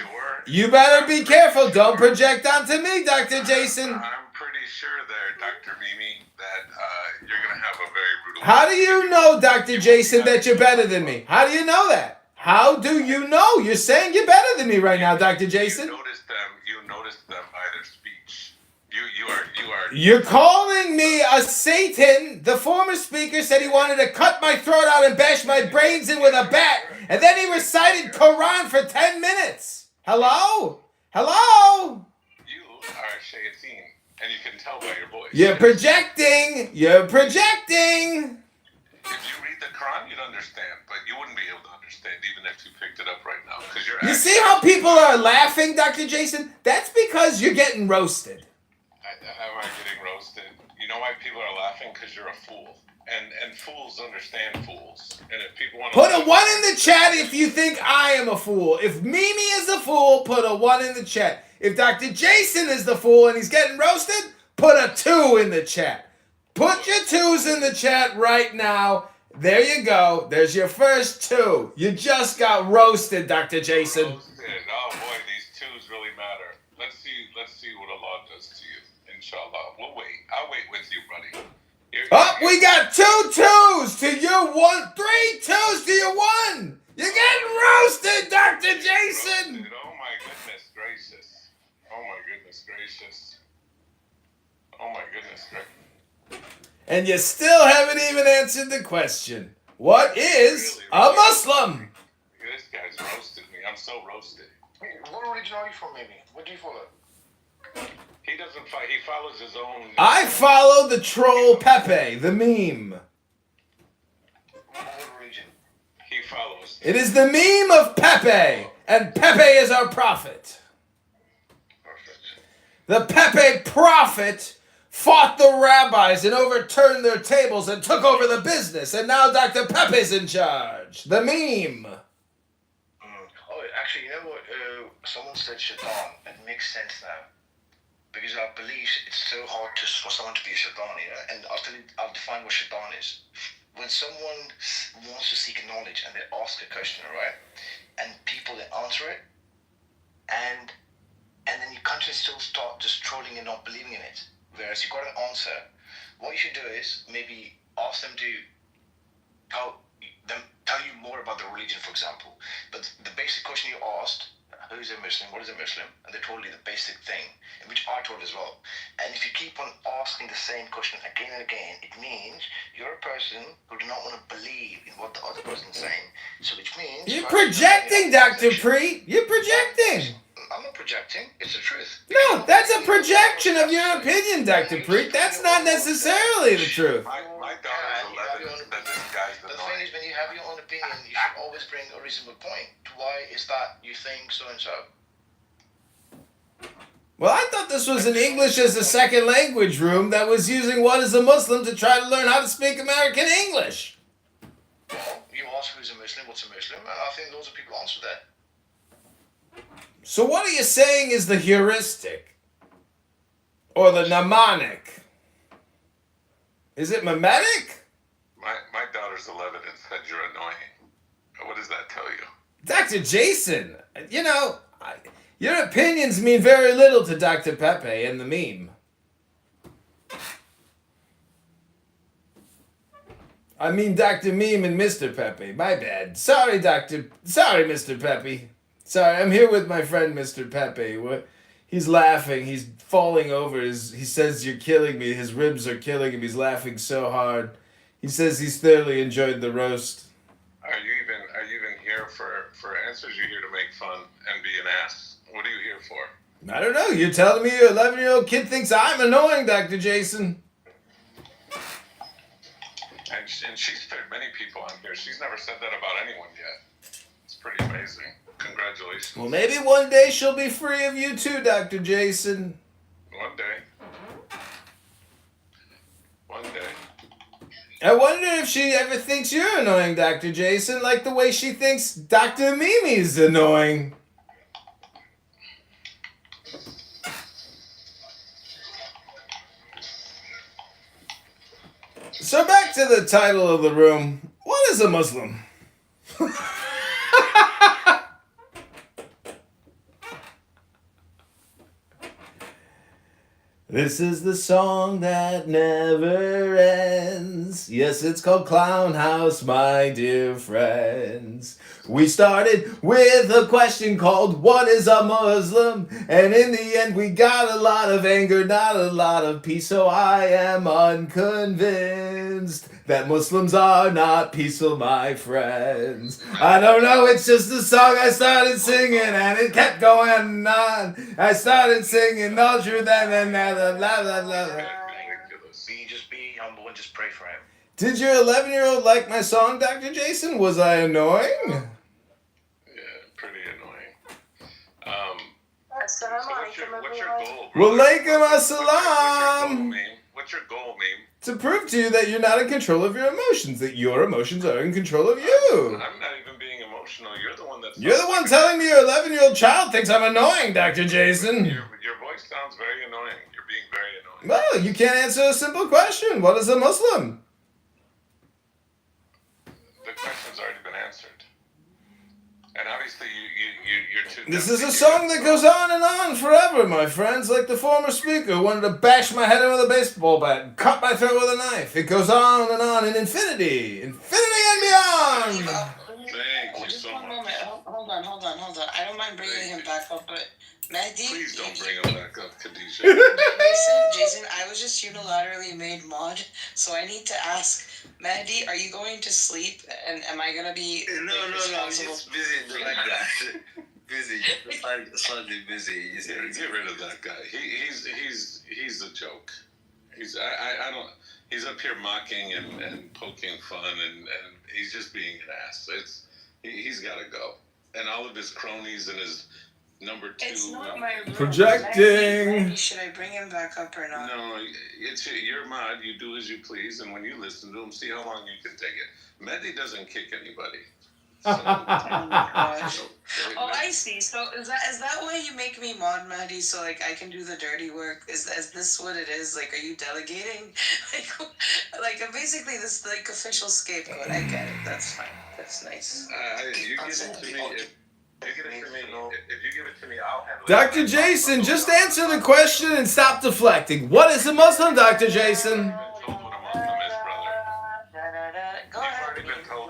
You better be careful. Don't project onto me, Dr. Jason. I'm pretty sure there, Dr. Mimi, that you're going to have a very brutal... How do you know, Dr. Jason, that you're better than me? How do you know that? How do you know? You're saying you're better than me right now, Dr. Jason. You notice them by their speech. You are... You're calling me a Satan. The former speaker said he wanted to cut my throat out and bash my brains in with a bat. And then he recited Quran for 10 minutes. Hello? Hello? You are a shayateen, and you can tell by your voice. You're projecting. You're projecting. If you read the Quran, you'd understand, but you wouldn't be able to understand even if you picked it up right now. You see how people are laughing, Dr. Jason? That's because you're getting roasted. Am I getting roasted? You know why people are laughing? Because you're a fool. And fools understand fools. And if people want to... Put a 1 in the chat if you think I am a fool. If Mimi is a fool, put a 1 in the chat. If Dr. Jason is the fool and he's getting roasted, put a 2 in the chat. Put your 2s in the chat right now. There you go. There's your first 2. You just got roasted, Dr. Jason. Roasted. Oh boy, these 2s really matter. Let's see what Allah does to you. Inshallah. We'll wait. I'll wait with you, buddy. We got 2 2s to your 1. 3 2s to your 1. You're getting roasted, Dr. Jason. Roasted. Oh my goodness gracious. Oh my goodness gracious. Oh my goodness gracious. And you still haven't even answered the question. What is a Muslim? This guy's roasted me. I'm so roasted. What religion are you from, Mimi? What do you follow? He doesn't fight. He follows his own... I follow the troll Pepe, the meme. What religion? He follows... It is the meme of Pepe, and Pepe is our prophet. Perfect. The Pepe prophet fought the rabbis and overturned their tables and took over the business, and now Dr. Pepe's in charge. The meme. Oh, actually, you know what? Someone said shaitan. It makes sense now. because I believe it's so hard for someone to be a shaitan, you know. And I'll define what shaitan is. When someone wants to seek knowledge and they ask a question, right, and people they answer it, and then you can't just still start just trolling and not believing in it. Whereas you got an answer, what you should do is maybe ask them to tell you more about the religion, for example. But the basic question you asked, who's a Muslim, what is a Muslim, and they told you the basic thing, which I told as well. And if you keep on asking the same question again and again, it means you're a person who do not want to believe in what the other person is saying. So which means You're projecting, Dr. Preet. You're projecting. I'm not projecting. It's the truth. No, that's a projection of your opinion, Dr. Preet. That's not necessarily the truth. My daughter's 11 and said this guy's But the thing is, when you have your own opinion, you should always bring a reasonable point. Why is that you think so and so? Well, I thought this was an English as a second language room that was using What is a Muslim to try to learn how to speak American English. Well, you ask who's a Muslim, what's a Muslim, and I think lots of people answer that. So what are you saying is the heuristic? Or the mnemonic? Is it mimetic? My daughter's 11 and said you're annoying. What does that tell you? Dr. Jason, you know, your opinions mean very little to Dr. Pepe and the meme. I mean Dr. Meme and Mr. Pepe. My bad. Sorry, Mr. Pepe. Sorry, I'm here with my friend Mr. Pepe. He's laughing. He's falling over. He says, "You're killing me." His ribs are killing him. He's laughing so hard. He says he's thoroughly enjoyed the roast. Are you even here for answers? You're here to make fun and be an ass. What are you here for? I don't know. You're telling me your 11-year-old kid thinks I'm annoying, Dr. Jason. And she's picked many people on here. She's never said that about anyone yet. It's pretty amazing. Congratulations. Well, maybe one day she'll be free of you too, Dr. Jason. One day. One day. I wonder if she ever thinks you're annoying, Dr. Jason, like the way she thinks Dr. Mimi's annoying. So back to the title of the room. What is a Muslim? This is the song that never ends. Yes, it's called Clown House, my dear friends. We started with a question called, what is a Muslim? And in the end we got a lot of anger, not a lot of peace. So I am unconvinced that Muslims are not peaceful, my friends. I don't know, it's just a song I started singing and it kept going on. I started singing all through them and blah, blah, blah, blah. Just be humble and just pray for him. Did your 11-year-old like my song, Dr. Jason? Was I annoying? Yeah, pretty annoying. So what's your goal? Walaikum assalam. What's your goal, meme? To prove to you that you're not in control of your emotions, that your emotions are in control of you. I'm not even being emotional. You're the one that's... You're the one telling me your 11-year-old child thinks I'm annoying, Dr. Jason. Your voice sounds very annoying. You're being very annoying. Well, you can't answer a simple question. What is a Muslim? The question's already been answered. And obviously you're too... This is a song that goes on and on forever, my friends. Like the former speaker who wanted to bash my head in with a baseball bat and cut my throat with a knife. It goes on and on in infinity. Infinity and beyond. Thank you so much. Hold on. I don't mind bringing him back up, but Mehdi... Please don't bring him back up, Khadijah. Jason, I was just unilaterally made mod, so I need to ask, Mehdi, are you going to sleep, and am I gonna be... No, I'm just busy like that. Busy, slightly busy. Get rid of that guy. He's a joke. I don't... He's up here mocking and poking fun, and he's just being an ass. He's got to go. And all of his cronies and his number two... It's not my room. Projecting. Should I bring him back up or not? No, it's your mod. You do as you please, and when you listen to him, see how long you can take it. Mehdi doesn't kick anybody. Oh my gosh. Oh, I see. So is that why you make me mod, Maddie? So like I can do the dirty work? Is this what it is? Like, are you delegating? like basically this like official scapegoat. I get it. That's fine. That's nice. You give it to me. If you give it to me, if you give it to me, I'll handle it. Dr. Jason, just answer the question and stop deflecting. What is a Muslim, Dr. Jason? Go ahead.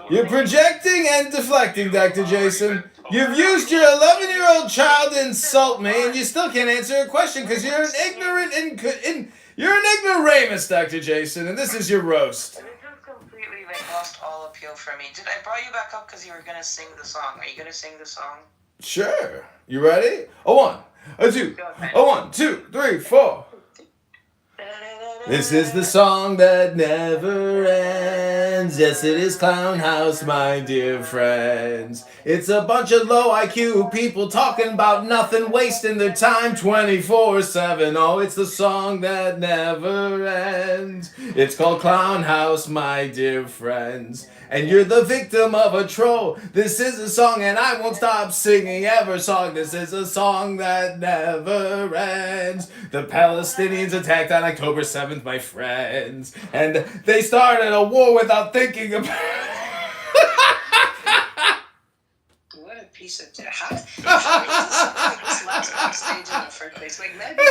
You're projecting and deflecting, Dr. Jason. You've used your 11-year-old child to insult me, and you still can't answer a question because you're an ignorant you're an ignoramus, Dr. Jason, and this is your roast. It just completely lost all appeal for me. Did I brought you back up because you were gonna sing the song? Are you gonna sing the song? Sure. You ready? A 1, a 2, a 1, 2, 3, 4. This is the song that never ends. Yes, it is Clown House, my dear friends. It's a bunch of low IQ people talking about nothing, wasting their time 24/7. Oh, it's the song that never ends. It's called Clown House, my dear friends. And you're the victim of a troll. This is a song, and I won't stop singing ever song. This is a song that never ends. The Palestinians attacked on October 7th, my friends. And they started a war without thinking about What a piece of how did this last on stage in the first place? Like, maybe Maybe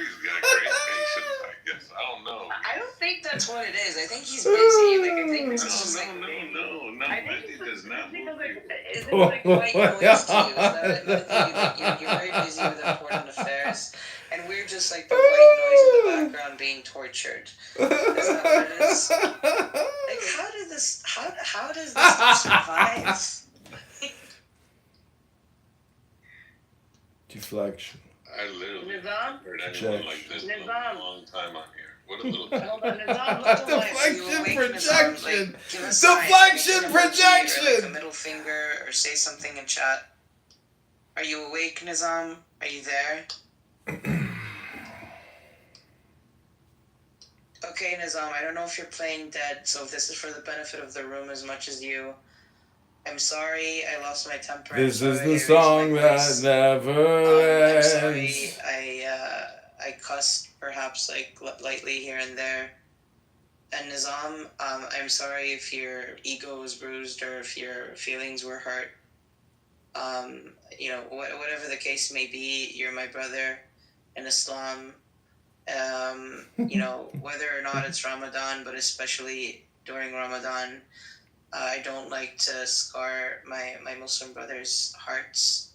he's got great patience, I guess. I don't know. I don't think that's what it is. I think he's busy. Like, I think this is just like. No. I think He does not. is it like white noise to you? Is that it? You're very busy with important affairs, and we're just like the white noise in the background being tortured. Is that what it is? Like, how does this survive? deflection. I literally Nizam? heard anyone like this in a long time on here. What a little Hold on, Nizam, look to my- are you Deflection awake, projection. Nizam? Like, give us signs, Deflection make an emoji or, like, projection. a middle finger, or say something in chat. Are you awake, Nizam? Are you there? Okay, Nizam, I don't know if you're playing dead, so if this is for the benefit of the room as much as you, I'm sorry, I lost my temper. This I'm is sorry, the I raised song my that voice. never I'm sorry, ends. I cussed perhaps like lightly here and there. And Nizam, I'm sorry if your ego was bruised or if your feelings were hurt. Whatever the case may be, you're my brother in Islam. Whether or not it's Ramadan, but especially during Ramadan, I don't like to scar my Muslim brothers' hearts.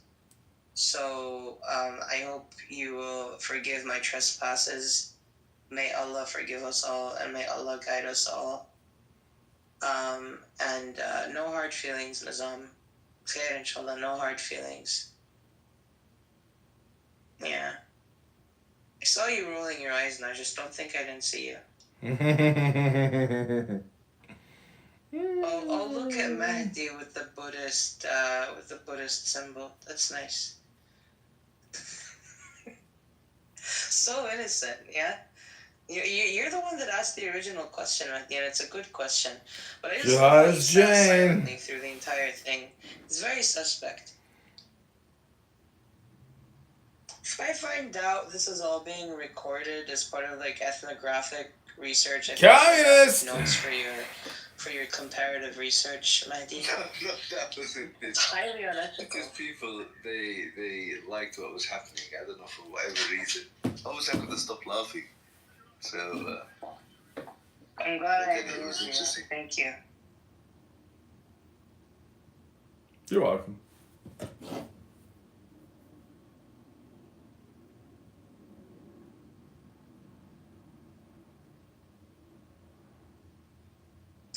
So I hope you will forgive my trespasses. May Allah forgive us all, and may Allah guide us all. And no hard feelings, Nizam. Khair, inshallah, no hard feelings. Yeah. I saw you rolling your eyes, and I just don't think I didn't see you. Oh, look at Mahdi with the Buddhist symbol. That's nice. So innocent, yeah. You're the one that asked the original question, Mahdi, and it's a good question. But I just love how you sat silently through the entire thing. It's very suspect. If I find out this is all being recorded as part of like ethnographic research, I think Communist! notes for your comparative research, Mahdi. It's highly unethical. because people they liked what was happening. I don't know, for whatever reason. Obviously, I couldn't stop laughing. So I'm glad I think it was agree with interesting. you. Thank you. You're welcome.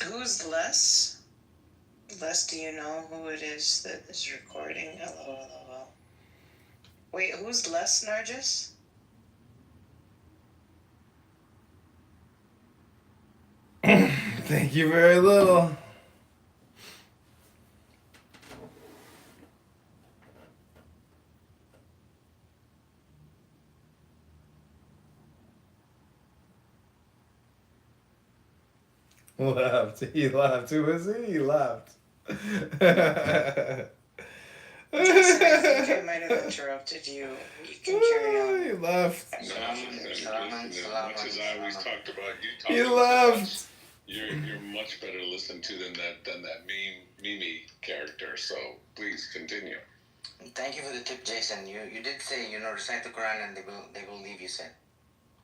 Who's Les? Les, do you know who it is that is recording? LOL. Wait, who's Les, Nargis? Thank you very little. Left. He left. Who is he? He left. Jason, I think I might have interrupted you. You can carry on. He left. No, as much as I always talked about, you talked He about left. you're much better to listen to than that Mimi character. So please continue. Thank you for the tip, Jason. You did say, recite the Quran and they will leave, you said.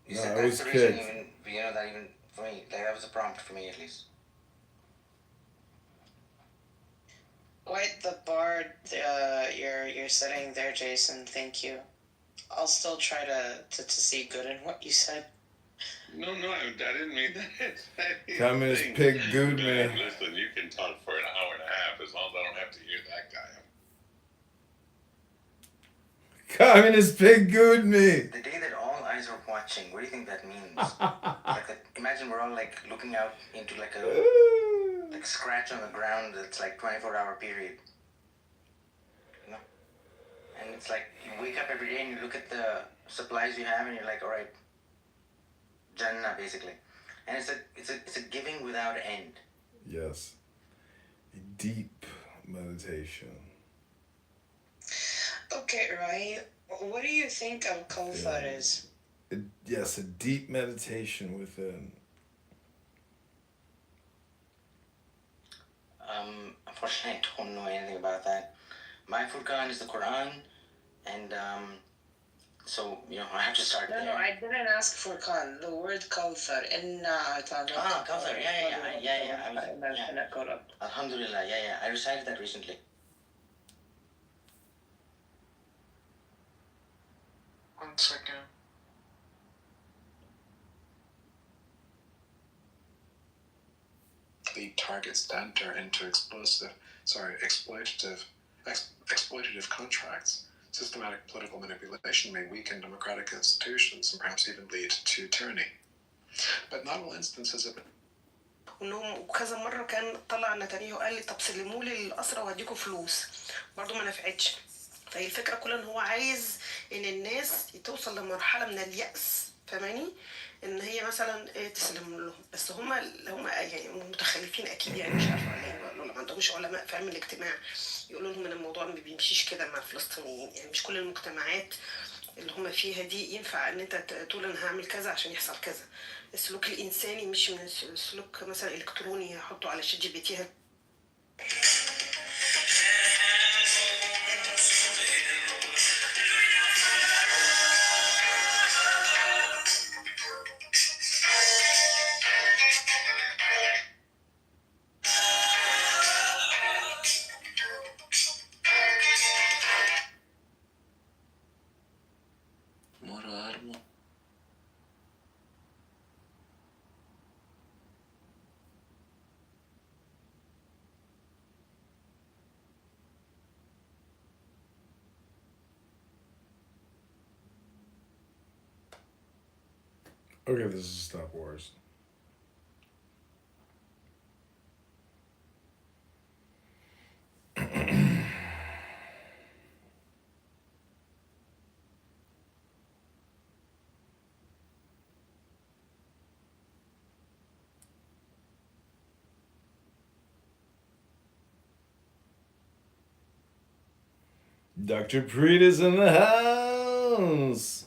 You No, said it that's was the reason, kids. that even for me, like that was a prompt for me at least. Quite the bar you're setting there, Jason. Thank you. I'll still try to see good in what you said. No, I didn't mean that. Communist pig gooed me. Man, listen, you can talk for an hour and a half as long as I don't have to hear that guy. Communist pig gooed me. The day that all eyes are watching, what do you think that means? Imagine we're all like looking out into like a scratch on the ground that's like 24-hour period. And it's like you wake up every day and you look at the supplies you have and you're like, all right, Jannah basically. And it's a giving without end. Yes. A deep meditation. Okay, right. What do you think Al-Kawthar is? Yes, a deep meditation within. Unfortunately, I don't know anything about that. My Furqan is the Quran, and so I have to start there. No, I didn't ask for Khan. The word Kawthar. Kawthar. Yeah. Alhamdulillah. Yeah. I recited that recently. One second. The targets that enter into exploitative contracts. Systematic political manipulation may weaken democratic institutions and perhaps even lead to tyranny. But not all instances of انهم وكذا مره كان طلع نتنياهو قال لي طب سلموا لي الاسرى واديكم فلوس برضه ما نفعتش. فهي الفكره كلها ان هو عايز ان الناس توصل لمرحله من اليأس فاهماني ان هي مثلا تسلم لهم بس هم يعني متخلفين اكيد يعني مش عارفه ولا ما عندهمش علماء في علم الاجتماع يقولوا لهم ان الموضوع ما بيمشيش كده مع الفلسطينيين يعني مش كل المجتمعات اللي هم فيها دي ينفع ان انت تقول انا هعمل كذا عشان يحصل كذا. السلوك الانساني مش من السلوك مثلا الكتروني يحطه على شات جي بي تي. Okay, this is Stop Wars. Dr. Preet is in the house.